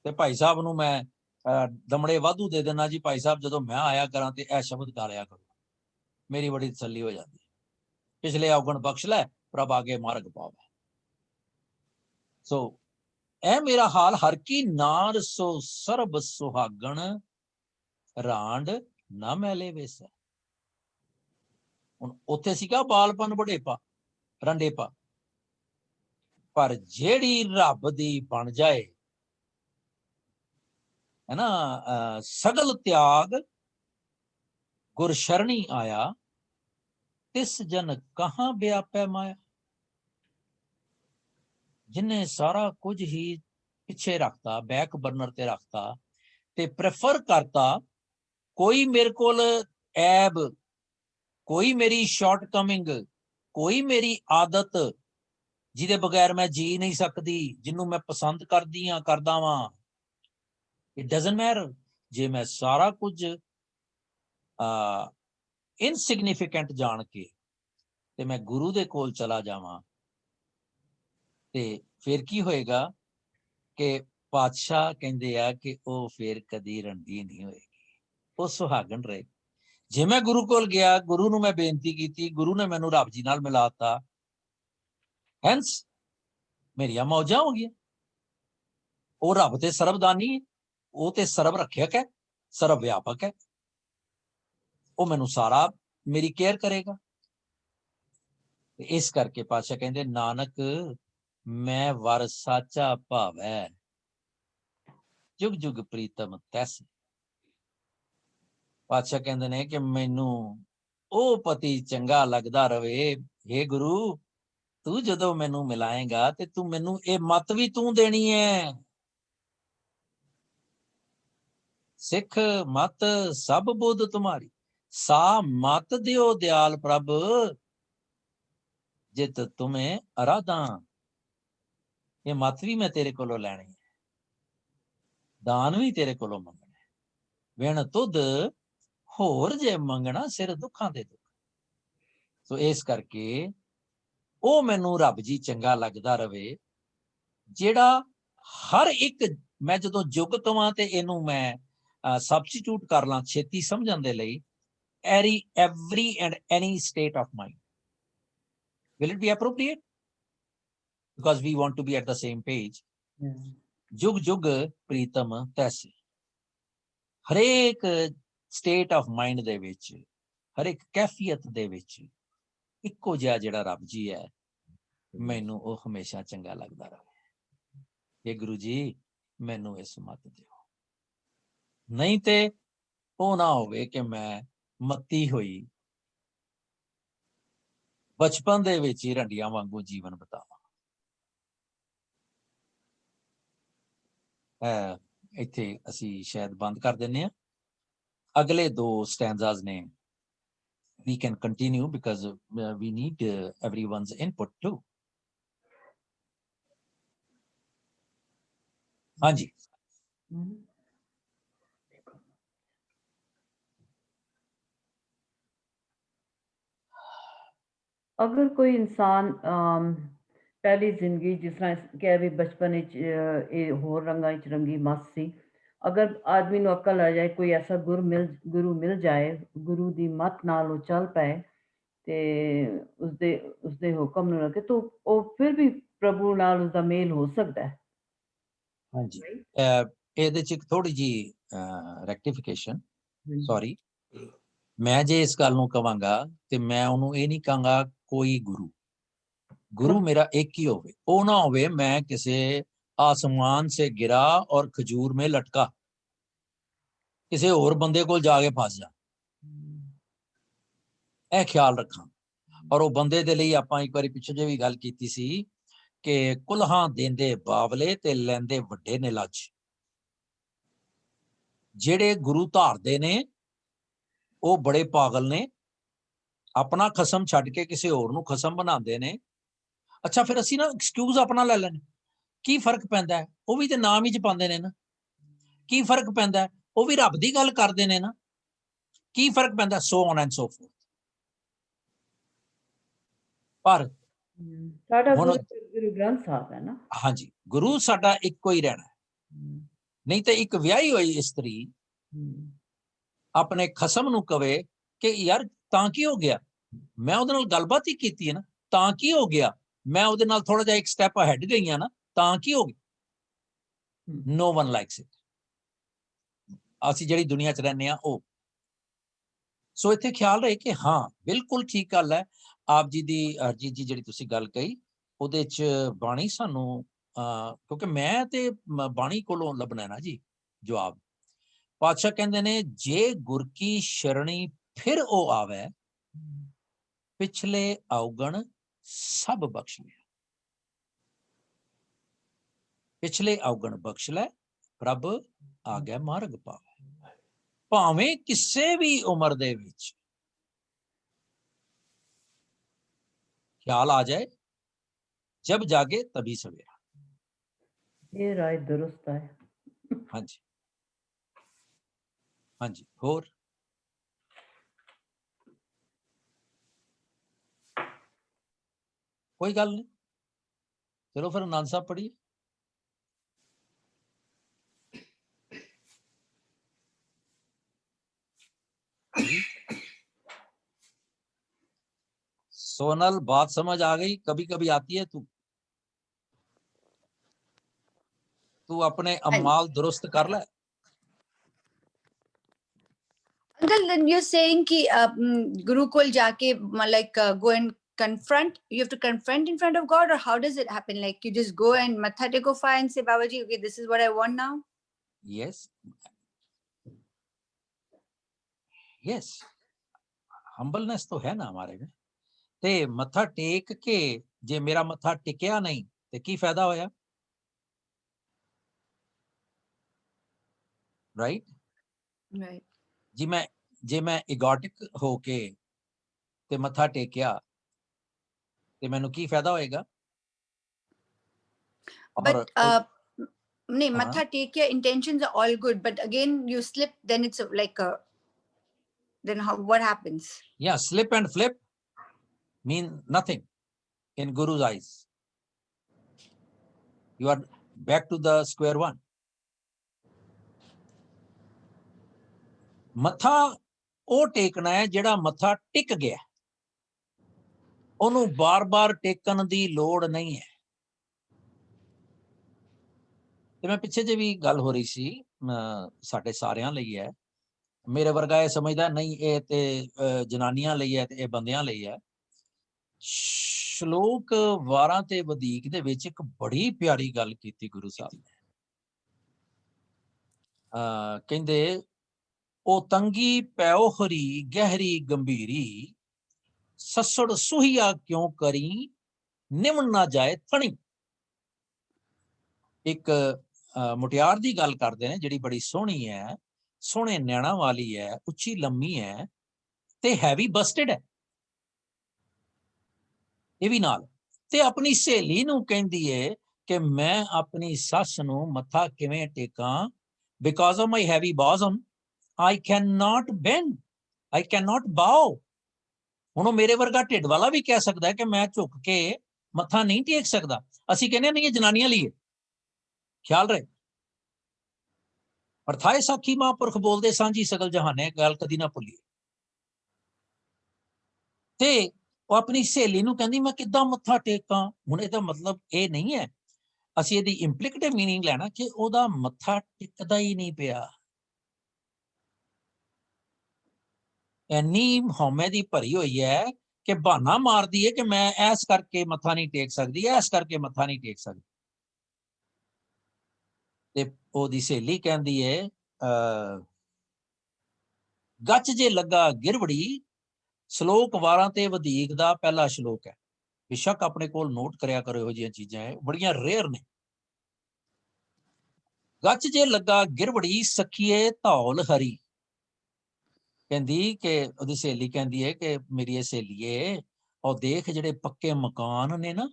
ਤੇ ਭਾਈ ਸਾਹਿਬ ਨੂੰ ਮੈਂ ਦਮੜੇ ਵਾਧੂ ਦੇ ਦੇਣਾ ਜੀ, ਭਾਈ ਸਾਹਿਬ ਜਦੋਂ ਮੈਂ ਆਇਆ ਕਰਾਂ ਤੇ ਇਹ ਸ਼ਬਦ ਗਾਲਿਆ ਕਰੋ, ਮੇਰੀ ਬੜੀ ਤਸੱਲੀ ਹੋ ਜਾਂਦੀ। ਪਿਛਲੇ ਔਗਣ ਬਖਸ਼ ਲੈ, ਪ੍ਰਭ ਆਗੇ ਮਾਰਗ ਪਾਵੇ। ਸੋ ਇਹ ਮੇਰਾ ਹਾਲ, ਹਰ ਕੀ ਨਾਰ ਸੋ ਸਰਬ ਸੁਹਾਗਣ, ਰਾਂਡ ਨਾ ਮੈਲੇ ਵੇਸੈ। ਹੁਣ ਉੱਥੇ ਸੀਗਾ ਬਾਲਪਨ ਬੁਢੇਪਾ ਰੰਡੇਪਾ, ਪਰ ਜਿਹੜੀ ਰੱਬ ਦੀ ਬਣ ਜਾਏ ਹੈ ਨਾ, ਸਗਲ ਤਿਆਗ ਗੁਰ ਸ਼ਰਣੀ ਆਇਆ, ਤਿਸ ਜਨ ਕਹਾਂ ਵਿਆਪੈ ਮਾਇਆ। ਜਿਨੇ ਸਾਰਾ ਕੁਝ ਹੀ ਪਿੱਛੇ ਰੱਖਤਾ, ਬੈਕ ਬਰਨਰ ਤੇ ਰੱਖਤਾ, ਤੇ ਪ੍ਰੈਫਰ ਕਰਤਾ ਕੋਈ ਮੇਰੇ ਕੋਲ ਐਬ, ਕੋਈ ਮੇਰੀ ਸ਼ਾਰਟ ਕਮਿੰਗ, ਕੋਈ ਮੇਰੀ ਆਦਤ ਜਿਹਦੇ ਬਗੈਰ ਮੈਂ ਜੀ ਨਹੀਂ ਸਕਦੀ, ਜਿਹਨੂੰ ਮੈਂ ਪਸੰਦ ਕਰਦੀ ਹਾਂ, ਕਰਦਾ ਵਾਂ। ਇਟ ਡਜ਼ਨਟ ਮੈਟਰ ਜੇ ਮੈਂ ਸਾਰਾ ਕੁਝ ਇਨਸਿਗਨੀਫੀਕੈਂਟ ਜਾਣ ਕੇ ਤੇ ਮੈਂ ਗੁਰੂ ਦੇ ਕੋਲ ਚਲਾ ਜਾਵਾਂ, ਤੇ ਫਿਰ ਕੀ ਹੋਏਗਾ ਕਿ ਪਾਤਸ਼ਾਹ ਕਹਿੰਦੇ ਆ ਕਿ ਉਹ ਫਿਰ ਕਦੀ ਰੰਡੀ ਨਹੀਂ ਹੋਏਗੀ, ਉਹ ਸੁਹਾਗਣ ਰਹੇ। ਜੇ ਮੈਂ ਗੁਰੂ ਕੋਲ ਗਿਆ, ਗੁਰੂ ਨੂੰ ਮੈਂ ਬੇਨਤੀ ਕੀਤੀ, ਗੁਰੂ ਨੇ ਮੈਨੂੰ ਰੱਬ ਜੀ ਨਾਲ ਮਿਲਾਤਾ, ਹੈਂਸ ਮੇਰੀਆਂ ਮੌਜਾਂ ਹੋ ਗਈਆਂ। ਉਹ ਰੱਬ ਤੇ ਸਰਬਦਾਨੀ ਹੈ, ਉਹ ਤੇ ਸਰਬ ਰੱਖਿਅਕ ਹੈ, ਸਰਬ ਵਿਆਪਕ ਹੈ, ਉਹ ਮੈਨੂੰ ਸਾਰਾ ਮੇਰੀ ਕੇਅਰ ਕਰੇਗਾ। ਇਸ ਕਰਕੇ ਪਾਤਸ਼ਾਹ ਕਹਿੰਦੇ ਨਾਨਕ ਮੈਂ ਵਰ ਸਾਚਾ ਭਾਵੈ, ਜੁਗ ਜੁਗ ਪ੍ਰੀਤਮ ਤੈਸ। ਪਾਤਸ਼ਾਹ ਕਹਿੰਦੇ ਨੇ ਕਿ ਮੈਨੂੰ ਉਹ ਪਤੀ ਚੰਗਾ ਲੱਗਦਾ ਰਵੇ। ਹੇ ਗੁਰੂ, ਤੂੰ ਜਦੋਂ ਮੈਨੂੰ ਮਿਲਾਏਗਾ ਤੇ ਤੂੰ ਮੈਨੂੰ ਇਹ ਮੱਤ ਵੀ ਤੂੰ ਦੇਣੀ ਹੈ, ਸਿੱਖ ਮਤ ਸਭ ਬੁੱਧ ਤੁਮਾਰੀ, ਸਾ ਮਤ ਦਿਓ ਦਿਆਲ ਪ੍ਰਭ, जित तुम्हें अराधा ये मत भी मैं तेरे कोलों लैनी है, दान भी तेरे कोलों मंगना है, विण तुद होर जे मंगना सिर दुखां दे दुख। सो इस करके ਉਹ ਮੈਨੂੰ ਰੱਬ ਜੀ ਚੰਗਾ ਲੱਗਦਾ ਰਵੇ ਜਿਹੜਾ ਹਰ ਇੱਕ, ਮੈਂ ਜਦੋਂ ਯੁੱਗ ਕਵਾਂ ਤੇ ਇਹਨੂੰ ਮੈਂ ਸਬਸਟੀਟਿਊਟ ਕਰ ਲਾਂ ਛੇਤੀ ਸਮਝਣ ਦੇ ਲਈ, every and any state of mind. Will it be appropriate? Because we want to be at the same page. ਜੁਗ ਜੁਗ ਪ੍ਰੀਤਮ ਤੈਸੇ, ਹਰੇਕ ਸਟੇਟ ਆਫ ਮਾਈਂਡ ਦੇ ਵਿੱਚ, ਹਰੇਕ ਕੈਫੀਅਤ ਦੇ ਵਿੱਚ ਇੱਕੋ ਜਿਹਾ ਜਿਹੜਾ ਰੱਬ ਜੀ ਹੈ, ਮੈਨੂੰ ਉਹ ਹਮੇਸ਼ਾ ਚੰਗਾ ਲੱਗਦਾ ਰਹੇ। ਇਹ ਗੁਰੂ ਜੀ ਮੈਨੂੰ ਇਸ ਮੱਤ ਦਿਓ, ਨਹੀਂ ਤੇ ਉਹ ਨਾ ਹੋਵੇ ਕਿ ਮੈਂ ਮੱਤੀ ਹੋਈ ਬਚਪਨ ਦੇ ਵਿੱਚ ਹੀ ਰੰਡੀਆਂ ਵਾਂਗੂ ਜੀਵਨ ਬਿਤਾਵਾਂ। ਇੱਥੇ ਅਸੀਂ ਸ਼ਾਇਦ ਬੰਦ ਕਰ ਦਿੰਦੇ ਹਾਂ। ਅਗਲੇ 2 ਸਟੈਂਜ਼ਾਸ ਨੇ we can continue because we need everyone's input too. Hanji. अगर कोई इंसान पहली जिंदगी जिस तरह कह भी बचपन होर रंगां च रंगी मस्त सी, अगर आदमी नूं अकल आ जाए, कोई ऐसा गुरु मिल जाए, गुरु दी मत नाल वो चल पाए ते उसदे हुक्म नूं रखे, तो वो फिर भी प्रभु नाल उसदा मेल हो सकता है। ਹਾਂਜੀ, ਇਹਦੇ ਚ ਇੱਕ ਥੋੜੀ ਜੀ ਰੈਕਟੀਫਿਕੇਸ਼ਨ, ਸੌਰੀ, ਮੈਂ ਜੇ ਇਸ ਗੱਲ ਨੂੰ ਕਵਾਂਗਾ ਤੇ ਮੈਂ ਉਹਨੂੰ ਇਹ ਨਹੀਂ ਕਹਾਂਗਾ ਕੋਈ ਗੁਰੂ ਮੇਰਾ ਇੱਕ ਹੀ ਹੋਵੇ। ਉਹ ਨਾ ਹੋਵੇ ਮੈਂ ਕਿਸੇ आसमान से गिरा और खजूर में लटका, किसी और बंदे को जाके फस जा, ਇਹ ਖਿਆਲ ਰੱਖਾਂ। ਔਰ ਉਹ ਬੰਦੇ ਦੇ ਲਈ ਆਪਾਂ ਇੱਕ ਵਾਰੀ ਪਿੱਛੇ ਜੇ ਵੀ ਗੱਲ ਕੀਤੀ ਸੀ ਕਿ ਕੁਲਹਾਂ ਦੇਂਦੇ ਬਾਵਲੇ ਤੇ ਲੈਂਦੇ ਵੱਡੇ ਨੇ ਲੱਜ। ਜਿਹੜੇ ਗੁਰੂ ਧਾਰਦੇ ਨੇ ਉਹ ਬੜੇ ਪਾਗਲ ਨੇ, ਆਪਣਾ ਖਸਮ ਛੱਡ ਕੇ ਕਿਸੇ ਹੋਰ ਨੂੰ ਖਸਮ ਬਣਾਉਂਦੇ ਨੇ। ਅੱਛਾ, ਫਿਰ ਅਸੀਂ ਨਾ ਐਕਸਕਿਊਜ਼ ਆਪਣਾ ਲੈ ਲੈਣੇ, ਕੀ ਫਰਕ ਪੈਂਦਾ ਹੈ? ਉਹ ਵੀ ਤੇ ਨਾਮ ਹੀ ਚ ਪਾਉਂਦੇ ਨੇ ਨਾ, ਕੀ ਫਰਕ ਪੈਂਦਾ? ਉਹ ਵੀ ਰੱਬ ਦੀ ਗੱਲ ਕਰਦੇ ਨੇ ਨਾ, ਕੀ ਫਰਕ ਪੈਂਦਾ? So on and so fourth. ਪਰ ਸਾਡਾ ਗੁਰੂ ਗ੍ਰੰਥ ਸਾਹਿਬ ਹੈ ਨਾ। ਹਾਂਜੀ, ਗੁਰੂ ਸਾਡਾ ਇੱਕੋ ਹੀ ਰਹਿਣਾ। ਨਹੀਂ ਤੇ ਇੱਕ ਵਿਆਹੀ ਹੋਈ ਇਸਤਰੀ ਆਪਣੇ ਖਸਮ ਨੂੰ ਕਵੇ ਕਿ ਯਾਰ ਤਾਂ ਕੀ ਹੋ ਗਿਆ, ਮੈਂ ਉਹਦੇ ਨਾਲ ਗੱਲਬਾਤ ਹੀ ਕੀਤੀ ਹੈ ਨਾ, ਤਾਂ ਕੀ ਹੋ ਗਿਆ, ਮੈਂ ਉਹਦੇ ਨਾਲ ਥੋੜਾ ਜਿਹਾ ਇੱਕ ਸਟੈਪ ਅਹੈਡ ਗਈ ਆ ਨਾ, ਤਾਂ ਕੀ ਹੋ ਗਿਆ? No one likes it. ਅਸੀਂ ਜਿਹੜੀ ਦੁਨੀਆ 'ਚ ਰਹਿੰਦੇ ਹਾਂ ਉਹ। ਸੋ ਇੱਥੇ ਖਿਆਲ ਰਹੇ ਕਿ ਹਾਂ ਬਿਲਕੁਲ ਠੀਕ ਗੱਲ ਹੈ ਆਪ ਜੀ ਦੀ, ਹਰਜੀਤ ਜੀ ਜਿਹੜੀ ਤੁਸੀਂ ਗੱਲ ਕਹੀ ਉਹਦੇ 'ਚ ਬਾਣੀ ਸਾਨੂੰ, ਕਿਉਂਕਿ ਮੈਂ ਤੇ ਬਾਣੀ ਕੋਲੋਂ ਲੱਭਣਾ ਨਾ ਜੀ ਜਵਾਬ। ਪਾਤਸ਼ਾਹ ਕਹਿੰਦੇ ਨੇ ਜੇ ਗੁਰ ਕੀ ਸ਼ਰਣੀ ਫਿਰ ਉਹ ਆਵੇ, ਪਿਛਲੇ ਔਗਣ ਸਭ ਬਖਸ਼ ਲਿਆ। ਪਿਛਲੇ ਔਗਣ ਬਖਸ਼ ਲੈ, ਪ੍ਰਭ ਆ ਗਿਆ ਮਾਰਗ ਪਾਵੇ। ਭਾਵੇਂ ਕਿਸੇ ਵੀ ਉਮਰ ਦੇ ਵਿੱਚ ਖਿਆਲ ਆ ਜਾਏ, ਜਬ ਜਾਗੇ ਤभी ਸਵੇਰਾ। ਇਹ ਰਾਏ ਦੁਰਸਤ ਹੈ। ਹਾਂਜੀ ਹਾਂਜੀ, ਹੋਰ ਕੋਈ ਗੱਲ ਨਹੀਂ। ਚਲੋ ਫਿਰ ਆਨੰਦ ਸਾਹਿਬ ਪੜ੍ਹੀਏ। सोनल, बात समझ आ गई? कभी कभी आती है तू अपने अमाल दुरुस्त कर ले। Uncle, then you're saying कि Gurukul जाके like go and confront, you have to confront in front of God, or how does it happen? Like you just go and matha teko fire and say, Babaji, okay, this is what I want now? Yes. Yes. Humbleness तो है ना हमारे में। ते मत्था take के जे मेरा मत्था टिकया नहीं ते की फायदा होया? Right? Right. जे मैं इगोटिक होके ते मत्था टेकिया ਤੇ ਮੈਨੂੰ ਕੀ ਫਾਇਦਾ ਹੋਏਗਾ? But हाँ। nahi, matha take your intentions are all good, but again you slip, then it's like a, then what happens? Yeah, slip and flip mean nothing in Guru's eyes. You are back to the square one. ਮੱਥਾ ਉਹ ਟੇਕਣਾ ਹੈ ਜਿਹੜਾ ਮੱਥਾ ਟਿਕ ਗਿਆ, ਉਹਨੂੰ ਬਾਰ-ਬਾਰ ਟੇਕਣ ਦੀ ਲੋੜ ਨਹੀਂ ਹੈ। ਤੇ ਮੈਂ ਪਿੱਛੇ ਜੇ ਵੀ ਗੱਲ ਹੋ ਰਹੀ ਸੀ, ਸਾਡੇ ਸਾਰਿਆਂ ਲਈ ਹੈ, ਮੇਰੇ ਵਰਗਾ ਇਹ ਸਮਝਦਾ ਨਹੀਂ ਇਹ ਤੇ ਜਨਾਨੀਆਂ ਲਈ ਹੈ ਤੇ ਇਹ ਬੰਦਿਆਂ ਲਈ ਹੈ। ਸ਼ਲੋਕ 12 ਤੇ ਵਧੀਕ ਦੇ ਵਿੱਚ ਇੱਕ ਬੜੀ ਪਿਆਰੀ ਗੱਲ ਕੀਤੀ ਗੁਰੂ ਸਾਹਿਬ ਨੇ। ਕਹਿੰਦੇ ਉਹ ਤੰਗੀ ਪੈਓ ਹਰੀ ਗਹਿਰੀ ਗੰਭੀਰੀ, ਸੱਸੜ ਸੁਹੀਆ ਕਿਉਂ ਕਰੀ ਨਿਮਣ ਨਾ ਜਾਏ ਥਣੀ। ਇੱਕ ਮੁਟਿਆਰ ਦੀ ਗੱਲ ਕਰਦੇ ਨੇ ਜਿਹੜੀ ਬੜੀ ਸੋਹਣੀ ਹੈ, ਸੋਹਣੇ ਨੈਣਾ ਵਾਲੀ ਹੈ, ਉੱਚੀ ਲੰਮੀ ਹੈ ਤੇ ਹੈਵੀ ਬਸਟਡ ਹੈ ਇਹ ਵੀ ਨਾਲ, ਤੇ ਆਪਣੀ ਸਹੇਲੀ ਨੂੰ ਕਹਿੰਦੀ ਏ ਕਿ ਮੈਂ ਆਪਣੀ ਸੱਸ ਨੂੰ ਮੱਥਾ ਕਿਵੇਂ ਟੇਕਾਂ, because of my heavy bosom I cannot bend, I cannot bow। ਹੁਣ ਉਹ ਮੇਰੇ ਵਰਗਾ ਢਿੱਡ ਵਾਲਾ ਵੀ ਕਹਿ ਸਕਦਾ ਹੈ ਕਿ ਮੈਂ ਝੁਕ ਕੇ ਮੱਥਾ ਨਹੀਂ ਟੇਕ ਸਕਦਾ। ਅਸੀਂ ਕਹਿੰਦੇ ਨਹੀਂ ਇਹ ਜਨਾਨੀਆਂ ਲਈ ਹੈ, ਖਿਆਲ ਰਹੇ। ਅਰਥਾਏ ਸਾਖੀ ਮਹਾਂਪੁਰਖ ਬੋਲਦੇ ਸਾਂਝੀ ਸਗਲ ਜਹਾਨੇ, ਗੱਲ ਕਦੀ ਨਾ ਭੁੱਲੀਏ। ਤੇ ਉਹ ਆਪਣੀ ਸਹੇਲੀ ਨੂੰ ਕਹਿੰਦੀ ਮੈਂ ਕਿੱਦਾਂ ਮੱਥਾ ਟੇਕਾਂ। ਹੁਣ ਇਹਦਾ ਮਤਲਬ ਇਹ ਨਹੀਂ ਹੈ, ਅਸੀਂ ਇਹਦੀ ਇੰਪਲੀਕੇਟਿਵ ਮੀਨਿੰਗ ਲੈਣਾ ਕਿ ਉਹਦਾ ਮੱਥਾ ਟਿਕਦਾ ਹੀ ਨਹੀਂ ਪਿਆ। ਇੰਨੀ ਹਉਮੈ ਦੀ ਭਰੀ ਹੋਈ ਹੈ ਕਿ ਬਹਾਨਾ ਮਾਰਦੀ ਹੈ ਕਿ ਮੈਂ ਐਸ ਕਰਕੇ ਮੱਥਾ ਨਹੀਂ ਟੇਕ ਸਕਦੀ, ਐਸ ਕਰਕੇ ਮੱਥਾ ਨਹੀਂ ਟੇਕ ਸਕਦੀ। ਤੇ ਉਹਦੀ ਸਹੇਲੀ ਕਹਿੰਦੀ ਹੈ ਗੱਚ ਜੇ ਲੱਗਾ ਗਿਰਵੜੀ, ਸ਼ਲੋਕ 12 ਤੇ ਵਧੀਕ ਦਾ ਪਹਿਲਾ ਸ਼ਲੋਕ ਹੈ। ਬੇਸ਼ੱਕ ਆਪਣੇ ਕੋਲ ਨੋਟ ਕਰਿਆ ਕਰੋ, ਇਹੋ ਜਿਹੀਆਂ ਚੀਜ਼ਾਂ ਹੈ ਬੜੀਆਂ ਰੇਅਰ ਨੇ। ਗੱਚ ਜੇ ਲੱਗਾ ਗਿਰਵੜੀ ਸਖੀਏ ਧੌਲ ਹਰੀ, ਕਹਿੰਦੀ ਕਿ ਉਹਦੀ ਸਹੇਲੀ ਕਹਿੰਦੀ ਹੈ ਕਿ ਮੇਰੀ ਇਹ ਸਹੇਲੀਏ ਉਹ ਦੇਖ ਜਿਹੜੇ ਪੱਕੇ ਮਕਾਨ ਨੇ ਨਾ,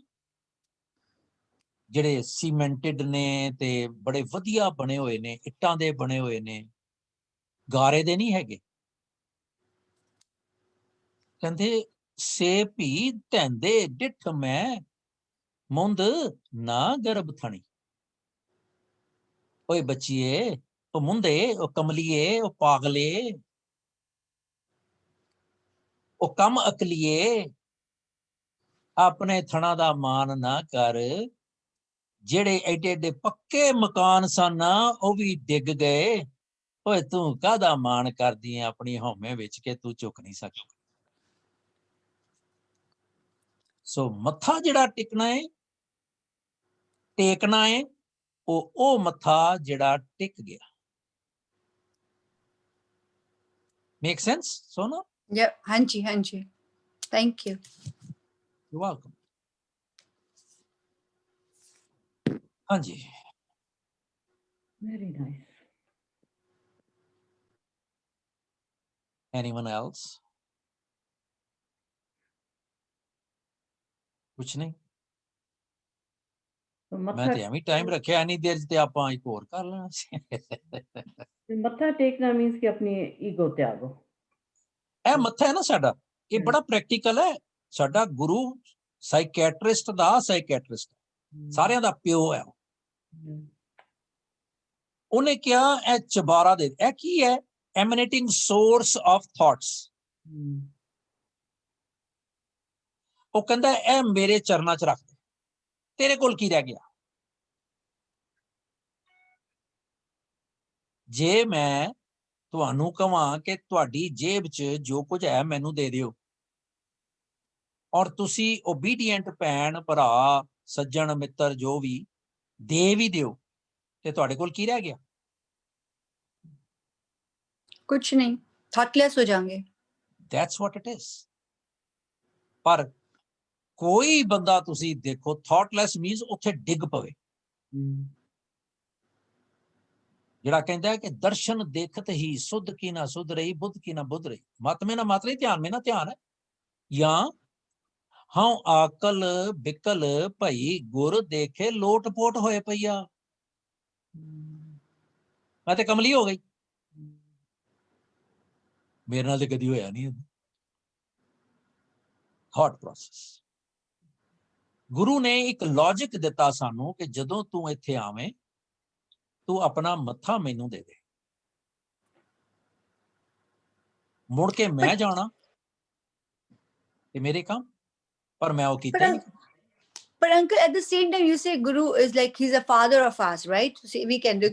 ਜਿਹੜੇ ਸੀਮੈਂਟਡ ਨੇ ਤੇ ਬੜੇ ਵਧੀਆ ਬਣੇ ਹੋਏ ਨੇ, ਇੱਟਾਂ ਦੇ ਬਣੇ ਹੋਏ ਨੇ, ਗਾਰੇ ਦੇ ਨਹੀਂ ਹੈਗੇ। ਕਹਿੰਦੇ ਸੇ ਭੀ ਧੈਂਦੇ ਡਿੱਠ ਮੈਂ ਮੁੰਦ ਨਾ ਗਰਭ ਥਣੀ। ਓਏ ਬੱਚੀਏ, ਉਹ ਮੁੰਦੇ, ਉਹ ਕਮਲੀਏ, ਉਹ ਪਾਗਲੇ, ਉਹ ਕਮ ਅਕਲੀਏ, ਆਪਣੇ ਥਣਾ ਦਾ ਮਾਨ ਨਾ ਕਰ। ਜਿਹੜੇ ਐਡੇ ਐਡੇ ਪੱਕੇ ਮਕਾਨ ਸਨ ਉਹ ਵੀ ਡਿੱਗ ਗਏ। ਓਏ ਤੂੰ ਕਾਹਦਾ ਮਾਣ ਕਰਦੀ ਹੈ ਆਪਣੀ ਹਉਮੈ ਵਿੱਚ ਕਿ ਤੂੰ ਝੁਕ ਨਹੀਂ ਸਕਦੀ। ਸੋ ਮੱਥਾ ਜਿਹੜਾ ਟਿਕਣਾ ਹੈ, ਟੇਕਣਾ ਹੈ, ਉਹ ਮੱਥਾ ਜਿਹੜਾ ਟਿਕ ਗਿਆ। ਮੇਕ ਸੈਂਸ ਸੋਨਾ? Yeah, ਹਾਂਜੀ ਹਾਂਜੀ, thank you। You're welcome। ਹਾਂਜੀ, Very nice। anyone else? ਕੁਛ ਨਹੀਂ? ਮੈਂ ਤੇ ਐਵੇਂ ਟਾਈਮ ਰੱਖਿਆ ਨਹੀਂ ਦੇਰ ਤੇ ਆਪਾਂ ਇੱਕ ਹੋਰ ਕਰ ਲੈਣਾ ਸੀ। ਮੱਥਾ ਟੇਕਣਾ ਮੀਨਸ ਕਿ ਆਪਣੀ ਈਗੋ ਤਿਆਗੋ। ਇਹ ਮੱਥਾ ਹੈ ਨਾ ਸਾਡਾ, ਇਹ ਬੜਾ ਪ੍ਰੈਕਟੀਕਲ ਹੈ। ਸਾਡਾ ਗੁਰੂ ਸਾਈਕੈਟਰਿਸਟ ਦਾ ਸਾਈਕੈਟਰਿਸਟ ਸਾਰਿਆਂ ਦਾ ਪਿਓ ਹੈ। ਉਹਨੇ ਕਿਹਾ ਇਹ ਚਬਾਰਾ ਦੇ, ਇਹ ਕੀ ਹੈ? ਐਮਨੇਟਿੰਗ ਸੋਰਸ ਆਫ ਥਾਟਸ। ਉਹ ਕਹਿੰਦਾ ਇਹ ਮੇਰੇ ਚਰਨਾਂ 'ਚ ਰੱਖ ਦੇ, ਤੇਰੇ ਕੋਲ ਕੀ ਰਹਿ ਗਿਆ? ਜੇ ਮੈਂ ਤੁਹਾਨੂੰ ਕਹਾਂ ਕਿ ਤੁਹਾਡੀ ਜੇਬ 'ਚ ਜੋ ਕੁਝ ਹੈ ਮੈਨੂੰ ਦੇ ਦਿਓ, ਔਰ ਤੁਸੀਂ ਓਬੀਡੀਐਂਟ ਭੈਣ ਭਰਾ ਸੱਜਣ ਮਿੱਤਰ ਜੋ ਵੀ ਦੇ ਵੀ ਦਿਓ, ਤੇ ਤੁਹਾਡੇ ਕੋਲ ਕੀ ਰਹਿ ਗਿਆ? ਕੁਛ ਨਹੀਂ, ਥਾਟਲੈਸ ਹੋ ਜਾਵਾਂਗੇ। That's what it is। ਪਰ ਕੋਈ ਬੰਦਾ ਤੁਸੀਂ ਦੇਖੋ ਥਾਟਲੈਸ ਮੀਨਸ ਉੱਥੇ ਡਿੱਗ ਪਵੇ। ਜਿਹੜਾ ਕਹਿੰਦਾ ਹੈ ਕਿ ਦਰਸ਼ਨ ਦੇਖਤ ਹੀ ਸੁਧ ਕੀ ਨਾ ਸੁਧ ਰਹੀ, ਬੁੱਧ ਕੀ ਨਾ ਬੁੱਧ ਰਹੀ, ਮਤ ਮੇ ਨਾ ਮਤ ਰਹੀ, ਧਿਆਨ ਮੇ ਨਾ ਧਿਆਨ ਹੈ। ਜਾਂ ਹਾਂ ਆਕਲ ਬਿਕਲ ਭਈ ਗੁਰ ਦੇਖੇ ਲੋਟ ਪੋਟ ਹੋਏ ਪਈਆ। ਮੈਂ ਤੇ ਕਮਲੀ ਹੋ ਗਈ। ਮੇਰੇ ਨਾਲ ਤੇ ਕਦੀ ਹੋਇਆ ਨਹੀਂ। Thought process. ਗੁਰੂ ਨੇ ਇੱਕ ਲੌਜਿਕ ਦਿੱਤਾ ਸਾਨੂੰ ਕਿ ਜਦੋਂ ਤੂੰ ਇੱਥੇ ਆਵੇਂ ਤੂੰ ਆਪਣਾ ਮੱਥਾ ਮੈਨੂੰ ਦੇ ਦੇ, ਮੁੜ ਕੇ ਮੈਂ ਜਾਣਾ ਤੇ ਮੇਰੇ ਕੰਮ, ਪਰ ਮੈਂ ਉਹ ਕੀਤਾ ਹੀ ਨਹੀਂ। But uncle, at the same time, you say Guru is like he's a father of us, right? So we can do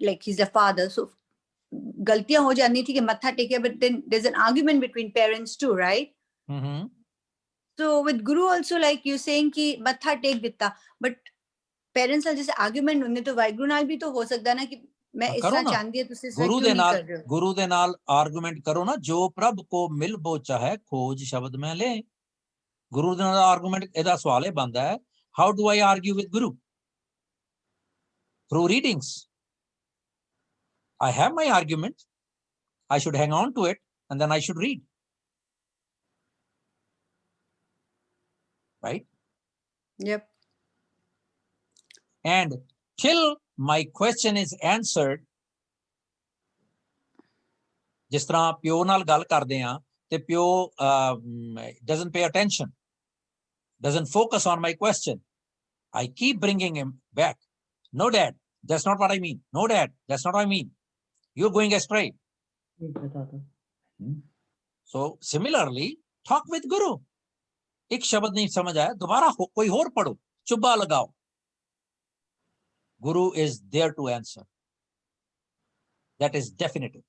like he's a father. So galtiyan ho jani thi ki matha teke, but then there's an argument between parents too, right? Mm-hmm. So with Guru also, like you saying ki matha tek ditta, but parents ਨਾਲ जैसे argument ਹੁੰਦੇ तो वाहिगुरु ਨਾਲ भी तो हो सकता ना कि मैं इस तरह चाहती है ਤੁਸੀਂ ਇਸ ਤਰ੍ਹਾਂ ਕਿਉਂ ਨਹੀਂ ਕਰ ਰਹੇ ਹੋ। ਗੁਰੂ ਦੇ ਨਾਲ ਆਰਗੂਮੈਂਟ ਕਰੋ ਨਾ, ਜੋ ਪ੍ਰਭ ਕੋ ਮਿਲ ਬੋਚਾ ਹੈ ਖੋਜ ਸ਼ਬਦ ਮੈਂ ਲੈ। ਗੁਰੂ ਦੇ ਨਾਲ ਆਰਗੂਮੈਂਟ, ਇਹਦਾ ਸਵਾਲ ਇਹ ਬਣਦਾ ਹੈ, how do I ਆਰਗੂ with Guru? Through readings. I have my argument. I should hang on to it and then I should read. Right? Yep. And till my question is answered, ਜਿਸ ਤਰ੍ਹਾਂ ਪਿਓ ਨਾਲ ਗੱਲ ਕਰਦੇ ਆ ਤੇ ਪਿਓ doesn't pay attention, doesn't focus on my question. I keep bringing him back. No, Dad, that's not what I mean. No, Dad, that's not what I mean. You're going astray. So similarly, talk with Guru. एक शब्द नहीं समझ आया, दोबारा कोई और पढ़ो, चुब्बा लगाओ. Guru is there to answer. That is definitive.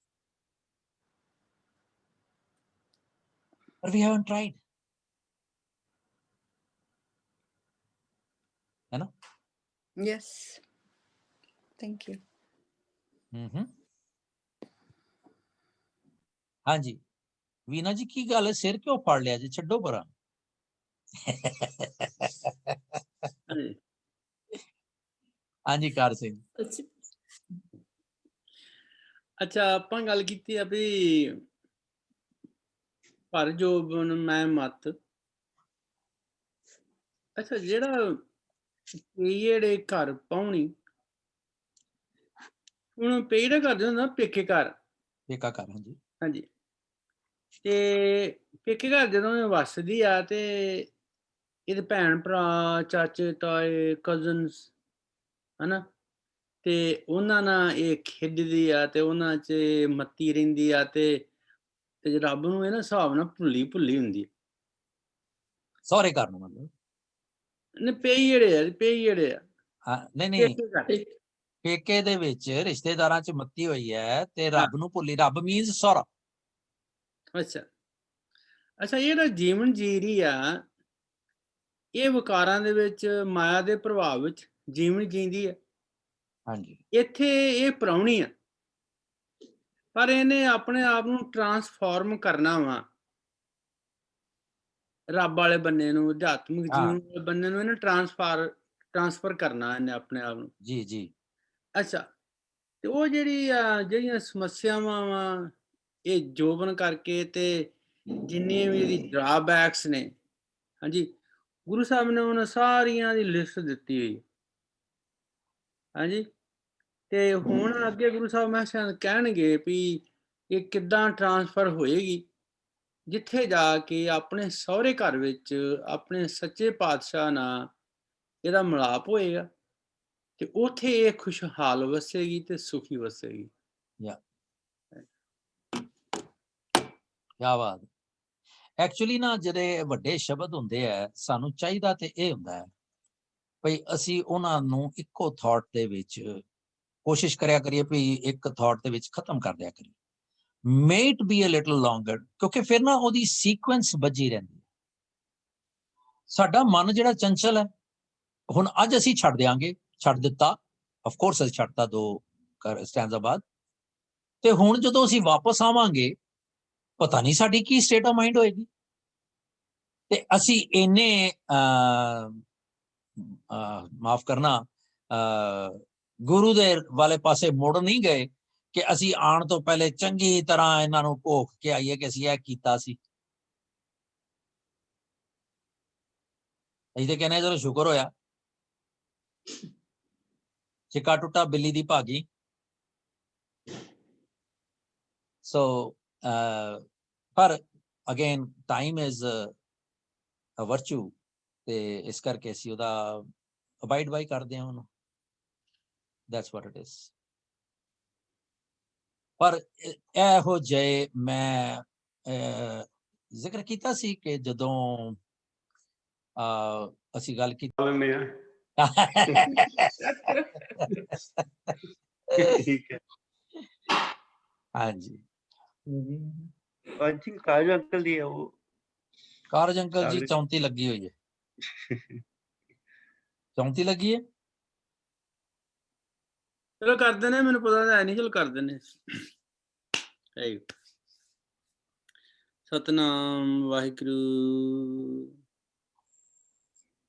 But we haven't tried. You know? Yes. Thank you. Mm-hmm. ਹਾਂਜੀ ਵੀਨਾ ਜੀ ਕੀ ਗੱਲ ਹੈ, ਸਿਰ ਕਿਉਂ ਫੜ ਲਿਆ ਜੀ? ਛੱਡੋ ਪਰਾਂ। ਹਾਂਜੀ ਕਾਰ ਸਿੰਘ। ਅੱਛਾ, ਆਪਾਂ ਗੱਲ ਕੀਤੀ ਆ ਵੀ ਭਰ ਜੋਬਨ ਮੈਂ ਮਤ। ਅੱਛਾ, ਜਿਹੜਾ ਪੀੜੇ ਘਰ ਪਾਉਣੀ, ਹੁਣ ਪੀੜਾ ਕਰਦੇ ਹੁੰਦਾ ਪੇਕੇ ਘਰ। ਪੇਕਾ ਘਰ, ਹਾਂਜੀ ਹਾਂਜੀ। ਤੇ ਪੇਕੇ ਘਰ ਜਦੋਂ ਇਹ ਵੱਸਦੀ ਆ ਤੇ ਇਹਦੇ ਭੈਣ ਭਰਾ, ਚਾਚੇ ਤਾਏ, ਕਜ਼ਨਸ, ਹਨਾ, ਤੇ ਉਹਨਾਂ ਨਾਲ ਇਹ ਖੇਡਦੀ ਆ ਤੇ ਉਹਨਾਂ 'ਚ ਮੱਤੀ ਰਹਿੰਦੀ ਆ ਤੇ ਰੱਬ ਨੂੰ ਇਹ ਨਾ ਹਿਸਾਬ ਨਾਲ ਭੁੱਲੀ ਹੁੰਦੀ। ਸਹੁਰੇ ਘਰ ਨੂੰ ਮਤਲਬ ਨਹੀਂ, ਪੇਈ ਆ। ਹਾਂ, ਨਹੀਂ ਪੇਕੇ ਦੇ ਵਿੱਚ ਰਿਸ਼ਤੇਦਾਰਾਂ 'ਚ ਮੱਤੀ ਹੋਈ ਹੈ ਤੇ ਰੱਬ ਨੂੰ ਭੁੱਲੀ। ਰੱਬ ਮੀਨਸ ਸਹੁਰਾ। ਅੱਛਾ, ਇਹਦਾ ਜੀਵਨ ਜੀ ਰਹੀ ਆ, ਇਹ ਵਿਕਾਰਾਂ ਦੇ ਵਿੱਚ, ਮਾਇਆ ਦੇ ਪ੍ਰਭਾਵ ਵਿੱਚ ਜੀਵਨ ਜੀਂਦੀ ਆ। ਹਾਂਜੀ। ਇੱਥੇ ਇਹ ਪ੍ਰਾਹੁਣੀ ਆ, ਪਰ ਇਹਨੇ ਆਪਣੇ ਆਪ ਨੂੰ ਟਰਾਂਸਫਾਰਮ ਕਰਨਾ ਵਾ ਰੱਬ ਵਾਲੇ ਬੰਨੇ ਨੂੰ, ਅਧਿਆਤਮਿਕ ਜੀਵਨ ਵਾਲੇ ਬੰਨੇ ਨੂੰ ਇਹਨੇ ਟਰਾਂਸਫਰ ਕਰਨਾ ਇਹਨੇ ਆਪਣੇ ਆਪ ਨੂੰ। ਜੀ। ਅੱਛਾ, ਤੇ ਉਹ ਜਿਹੜੀਆਂ ਸਮੱਸਿਆਵਾਂ ਵਾ ਇਹ ਜੋਬਨ ਕਰਕੇ ਤੇ ਜਿੰਨੀਆਂ ਵੀ ਇਹਦੀ ਡਰਾਬੈਕਸ ਨੇ, ਹਾਂਜੀ, ਗੁਰੂ ਸਾਹਿਬ ਨੇ ਉਹਨਾਂ ਸਾਰੀਆਂ ਦੀ ਲਿਸਟ ਦਿੱਤੀ ਹੋਈ। ਹਾਂਜੀ, ਤੇ ਹੁਣ ਅੱਗੇ ਗੁਰੂ ਸਾਹਿਬ ਮੈਂ ਕਹਿਣਗੇ ਵੀ ਇਹ ਕਿੱਦਾਂ ਟਰਾਂਸਫਰ ਹੋਏਗੀ, ਜਿੱਥੇ ਜਾ ਕੇ ਆਪਣੇ ਸਹੁਰੇ ਘਰ ਵਿੱਚ ਆਪਣੇ ਸੱਚੇ ਪਾਤਸ਼ਾਹ ਨਾਲ ਇਹਦਾ ਮਿਲਾਪ ਹੋਏਗਾ ਤੇ ਉੱਥੇ ਇਹ ਖੁਸ਼ਹਾਲ ਵਸੇਗੀ ਤੇ ਸੁਖੀ ਵਸੇਗੀ। ਕਿਆ ਬਾਤ। ਐਕਚੁਅਲੀ ਨਾ ਜਿਹੜੇ ਵੱਡੇ ਸ਼ਬਦ ਹੁੰਦੇ ਆ, ਸਾਨੂੰ ਚਾਹੀਦਾ ਤੇ ਇਹ ਹੁੰਦਾ ਹੈ ਭਈ ਅਸੀਂ ਉਹਨਾਂ ਨੂੰ ਇੱਕੋ ਥਾਟ ਦੇ ਵਿੱਚ ਕੋਸ਼ਿਸ਼ ਕਰਿਆ ਕਰੀਏ ਵੀ ਇੱਕ ਥਾਟ ਦੇ ਵਿੱਚ ਖਤਮ ਕਰ ਦਿਆ ਕਰੀਏ। May it be a little longer, ਕਿਉਂਕਿ ਫਿਰ ਨਾ ਉਹਦੀ ਸੀਕੁਐਂਸ ਬੱਝੀ ਰਹਿੰਦੀ ਹੈ। ਸਾਡਾ ਮਨ ਜਿਹੜਾ ਚੰਚਲ ਹੈ, ਹੁਣ ਅੱਜ ਅਸੀਂ ਛੱਡ ਦਿਆਂਗੇ, ਛੱਡ ਦਿੱਤਾ, ਆਫ ਕੋਰਸ ਅਸੀਂ ਛੱਡਤਾ 2 ਸਟੈਂਜ਼ਾ ਬਾਅਦ, ਤੇ ਹੁਣ ਜਦੋਂ ਅਸੀਂ ਵਾਪਸ ਆਵਾਂਗੇ ਪਤਾ ਨਹੀਂ ਸਾਡੀ ਕੀ ਸਟੇਟ ਆਫ ਮਾਈਂਡ ਹੋਏਗੀ। ਤੇ ਅਸੀਂ ਇੰਨੇ ਮਾਫ ਕਰਨਾ ਗੁਰੂ ਦੇ ਵਾਲੇ ਪਾਸੇ ਮੁੜ ਨਹੀਂ ਗਏ ਕਿ ਅਸੀਂ ਆਉਣ ਤੋਂ ਪਹਿਲੇ ਚੰਗੀ ਤਰ੍ਹਾਂ ਇਹਨਾਂ ਨੂੰ ਭੋਖ ਕੇ ਆਈਏ ਕਿ ਅਸੀਂ ਇਹ ਕੀਤਾ ਸੀ। ਅਸੀਂ ਤੇ ਕਹਿੰਦੇ ਚਲੋ ਸ਼ੁਕਰ ਹੋਇਆ, ਚਿੱਕਾ ਟੁੱਟਾ ਬਿੱਲੀ ਦੀ ਭਾਗੀ। ਸੋ ਪਰ again time is a virtue, ਤੇ ਇਸ ਕਰਕੇ ਅਸੀਂ ਉਹਦਾ ਅਬਾਈਡ ਬਾਈ ਕਰਦੇ ਹਾਂ ਉਹਨੂੰ। That's what it is. ਪਰ ਇਹੋ ਜਿਹੇ ਮੈਂ ਜ਼ਿਕਰ ਕੀਤਾ ਸੀ ਕਿ ਜਦੋਂ ਅਸੀਂ ਗੱਲ ਕੀਤੀ ਲੈਂਦੇ ਆ। ਠੀਕ ਹੈ। ਹਾਂਜੀ, ਆਈ ਥਿੰਕ ਕਾਜ ਅੰਕਲ ਦੀ ਹੈ ਉਹ। ਕਾਰਜ ਅੰਕਲ ਜੀ 34 ਲੱਗੀ ਹੋਈ ਹੈ। 34 ਲੱਗੀ ਹੈ। ਚਲੋ ਕਰ ਦਿੰਦੇ, ਮੈਨੂੰ ਪਤਾ ਤਾਂ ਹੈ ਨਹੀਂ, ਚਲੋ ਕਰ ਦਿੰਦੇ। ਸਤਨਾਮ ਵਾਹਿਗੁਰੂ,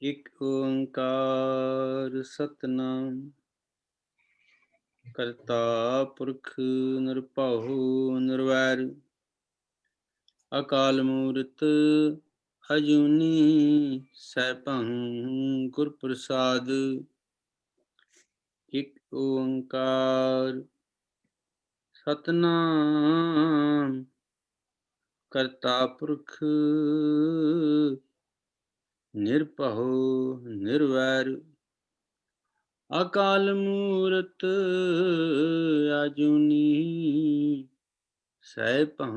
ਇੱਕ ਓੰਕਾਰ ਸਤਨਾਮ, ਕਰਤਾ ਪੁਰਖ ਨਿਰਭਉ ਨਿਰਵੈਰ, ਅਕਾਲ ਮੂਰਤ ਅਜੂਨੀ ਸੈਭੰ ਗੁਰ ਪ੍ਰਸਾਦ। ਇੱਕ ਓੰਕਾਰ ਸਤਨਾਮ, ਕਰਤਾ ਪੁਰਖ ਨਿਰਭਉ ਨਿਰਵੈਰ, ਅਕਾਲ ਮੂਰਤ ਅਜੂਨੀ ਸੈਭੰ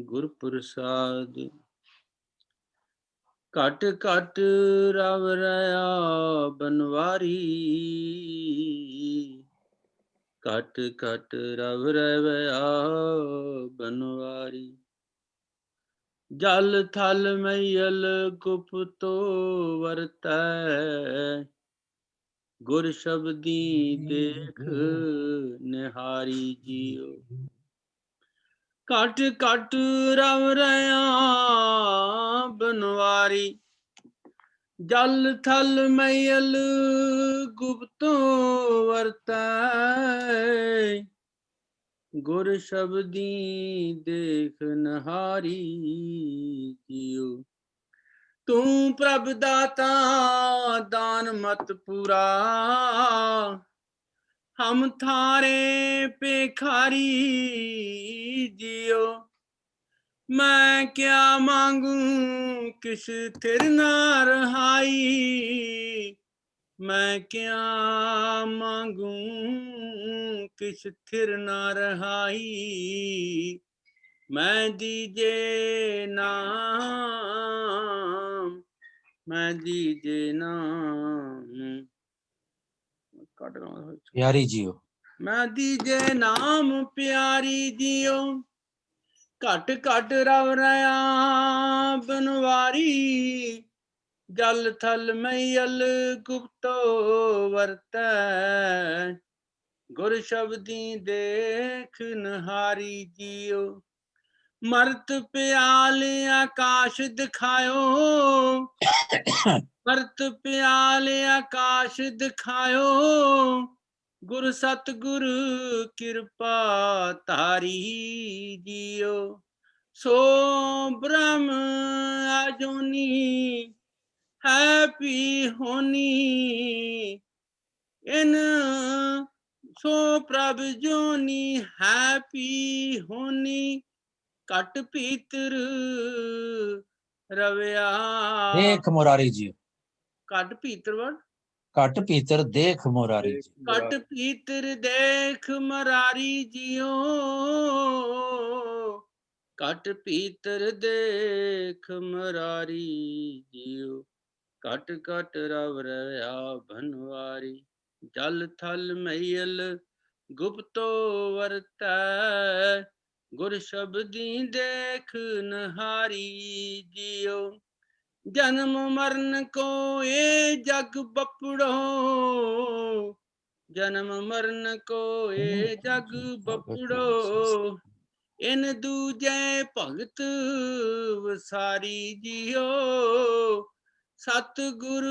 ਗੁਰ ਪ੍ਰਸਾਦ। ਘਟ ਘਟ ਰਵ ਰਹਾ ਬਨਵਾਰੀ, ਘਟ ਘਟ ਰਵ ਰਵਿਆ ਬਨਵਾਰੀ, ਜਲ ਥਲ ਮਈਲ ਗੁਪਤੋ ਵਰਤੈ, ਗੁਰ ਸ਼ਬਦੀ ਦੇਖ ਨਿਹਾਰੀ ਜੀਓ। ਘਟ ਘਟ ਰਵ ਰਹਾ ਬਨਵਾਰੀ, ਜਲ ਥਲ ਮਈਲ ਗੁਪਤੋ ਵਰਤੈ, ਗੁਰ ਸ਼ਬਦੀ ਦੇਖ ਨਿਹਾਰੀ ਜੀਓ। ਤੂੰ ਪ੍ਰਭ ਦਾਤਾ ਦਾਨ ਮਤ ਪੂਰਾ, ਹਮ ਥਾਰੇ ਭੇਖਾਰੀ ਜੀਓ। ਮੈਂ ਕਿਆ ਮੰਗੂ ਕਿਛ ਥਿਰ ਨਾ ਰਹਾਈ, ਮੈਂ ਕਿਆ ਮੰਗੂ ਕਿਛ ਥਿਰ ਨਾ ਰਹਾਈ, ਮੈਂ ਦੀਜੇ ਨਾਮ, ਮੈਂ ਦੀਜੇ ਨਾਮ, ਪਿਆਰੀ ਜੀਓ, ਮੈਂ ਦੀਜੇ ਨਾਮ ਪਿਆਰੀ ਜੀਓ। ਘਟ ਘਟ ਰਵ ਰਹਾ ਬਨਵਾਰੀ, ਜਲ ਥਲ ਮਈਲ ਗੁਪਤੋ ਵਰਤੈ, ਗੁਰ ਸ਼ਬਦੀ ਦੇਖ ਨਿਹਾਰੀ ਜੀਓ। ਮਰਤ ਪਿਆਲ ਆਕਾਸ਼ ਦਿਖਾਇਓ, ਮਰਤ ਪਿਆਲ ਆਕਾਸ਼ ਦਿਖਾਇਓ, ਗੁਰ ਸਤਿਗੁਰ ਕਿਰਪਾ ਧਾਰੀ ਜੀਓ। ਸੋ ਬ੍ਰਹਮ ਅਜੂਨੀ ਹੈ ਪੀ ਹੋਨੀ, ਇਨ ਸੋ ਪ੍ਰਭ ਜੋਨੀ ਹੈ ਪੀ ਹੋਨੀ, ਘਟ ਭੀਤਰ ਰਵਿਆ। ਦੇਖ ਮੁਰਾਰੀ ਜੀ, ਘਟ ਭੀਤਰ ਵੜ, ਘਟ ਭੀਤਰ ਦੇਖ ਮੁਰਾਰੀ ਜੀ, ਘਟ ਭੀਤਰ ਦੇਖ ਮੁਰਾਰੀ ਜੀਓ। ਘਟ ਭੀਤਰ ਦੇਖ ਮੁਰਾਰੀ ਜੀਓ। ਘਟ ਘਟ ਰਵ ਰਹਾ ਬਨਵਾਰੀ, ਜਲ ਥਲ ਮਈਲ ਗੁਪਤੋ ਵਰਤੈ, ਗੁਰ ਸ਼ਬਦੀ ਦੇਖ ਨਿਹਾਰੀ ਜੀਓ। ਜਨਮ ਮਰਨ ਕੋ ਏ ਜਗ ਬਪੜੋ, ਜਨਮ ਮਰਨ ਕੋ ਏ ਜਗ ਬਪੜੋ, ਇਨ ਦੂਜੈ ਭਗਤ ਵਸਾਰੀ ਜੀਓ। ਸਤਿਗੁਰ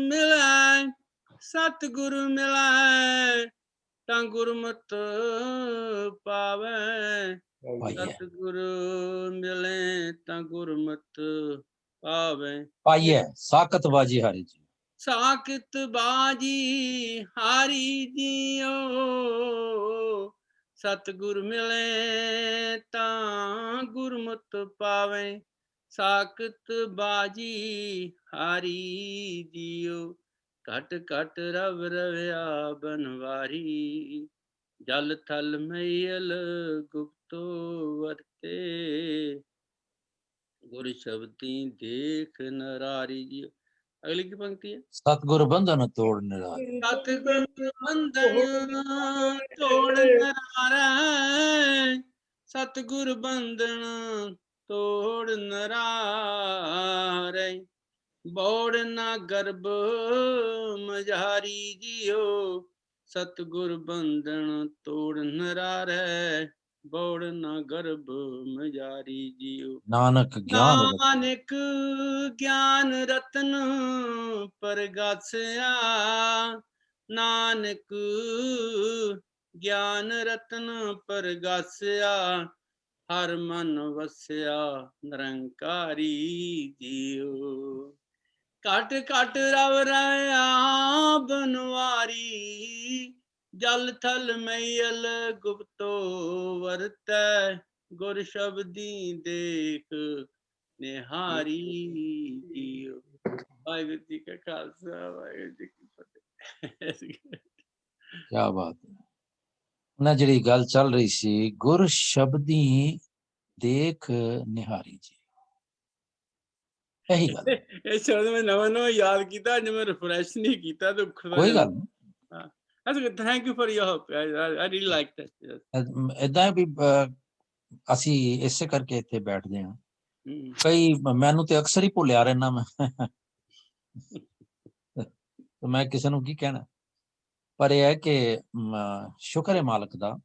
ਮਿਲੈ, ਸਤਿਗੁਰ ਮਿਲੈ, ਤਾਂ ਗੁਰਮਤਿ ਪਾਵੈ, ਸਤਿਗੁਰ ਮਿਲੇ ਤਾਂ ਗੁਰਮਤਿ ਪਾਵੇ ਪਾਈਐ ਸਾਕਤ ਬਾਜੀ ਹਾਰੀ ਜੀ। ਸਾਕਤ ਬਾਜੀ ਹਾਰੀ ਜੀਓ, ਸਤਿਗੁਰ ਮਿਲੇ ਤਾਂ ਗੁਰਮਤਿ ਪਾਵੇ। ਸਾਕਤ ਬਾਜੀ ਹਾਰੀ ਜੀਓ, ਘਟ ਘਟ ਰਵ ਰਵਿਆ ਬਨਵਾਰੀ। ਜਲ ਥਲ ਮਈਲ ਗੁਪਤੋ ਵਰਤੇ, ਗੁਰ ਸ਼ਬਦੀ ਦੇਖ ਨਰਾਰੀ ਜੀਓ। ਅਗਲੀ ਕੀ ਪੰਕਤੀ ਹੈ? ਸਤਿਗੁਰ ਬੰਧਨ ਤੋੜ ਨਿਰਾਰ। ਸਤਿਗੁਰ ਬੰਧਨ ਤੋੜ ਨਰਾਰੈ, ਸਤਿਗੁਰ ਬੰਧਨ ਤੋੜ ਨਰਾਰੈ। ਬੋੜ ਨਾ ਗਰਭ ਮਝਾਰੀ ਜੀਓ, ਸਤਿਗੁਰ ਬੰਧਨ ਤੋੜ ਨਰਾਰੈ। ਬੋੜ ਨਾ ਗਰਭ ਮਝਾਰੀ ਜੀਓ। ਨਾਨਕ ਗਿਆਨ ਰਤਨ। ਨਾਨਕ ਗਿਆਨ ਰਤਨ ਪਰਗਾਸਿਆ, ਨਾਨਕ ਗਿਆਨ ਰਤਨ ਪਰਗਾਸਿਆ। ਹਰ ਮਨ ਵਸਿਆ ਨਿਰੰਕਾਰੀ ਜੀਓ। ਘਟ ਘਟ ਰਵ ਰਹਾ ਬਨਵਾਰੀ, ਜਲ ਥਲ ਮਈਲ ਗੁਪਤੋ ਵਰਤੈ। ਗੁਰ ਸ਼ਬਦੀ ਦੇਖ ਨਿਹਾਰੀ ਜੀਓ। ਵਾਹਿਗੁਰੂ ਜੀ ਕਾ ਖਾਲਸਾ, ਵਾਹਿਗੁਰੂ ਜੀ ਕੀ ਫਤਿਹ। ਕਿਆ ਬਾਤ ਹੈ। ਉਹਨਾਂ ਜਿਹੜੀ ਗੱਲ ਚੱਲ ਰਹੀ ਸੀ, ਗੁਰ ਸ਼ਬਦੀ ਦੇਖ ਨਿਹਾਰੀ ਜੀ, ਇਹੀ ਗੱਲ। ਇਹ ਸ਼ਬਦ ਮੈਂ ਨਵਾਂ ਯਾਦ ਕੀਤਾ, ਅੱਜ ਮੈਂ ਰਿਫਰੈਸ਼ ਨਹੀਂ ਕੀਤਾ ਤੇ ਕੋਈ ਗੱਲ ਨਹੀਂ। That's good. Thank you for your help. I really like that. Yes. ਏਦਾਂ ਵੀ ਅਸੀਂ ਇਸੇ ਕਰਕੇ ਇੱਥੇ ਬੈਠਦੇ ਹਾਂ। ਕਈ ਮੈਨੂੰ ਤੇ ਅਕਸਰ ਹੀ ਭੁੱਲਿਆ ਰਹਿਣਾ ਮੈਂ, ਮੈਂ ਕਿਸੇ ਨੂੰ ਕੀ ਕਹਿਣਾ, ਪਰ ਇਹ ਹੈ ਕਿ ਸ਼ੁਕਰ ਹੈ ਮਾਲਕ ਦਾ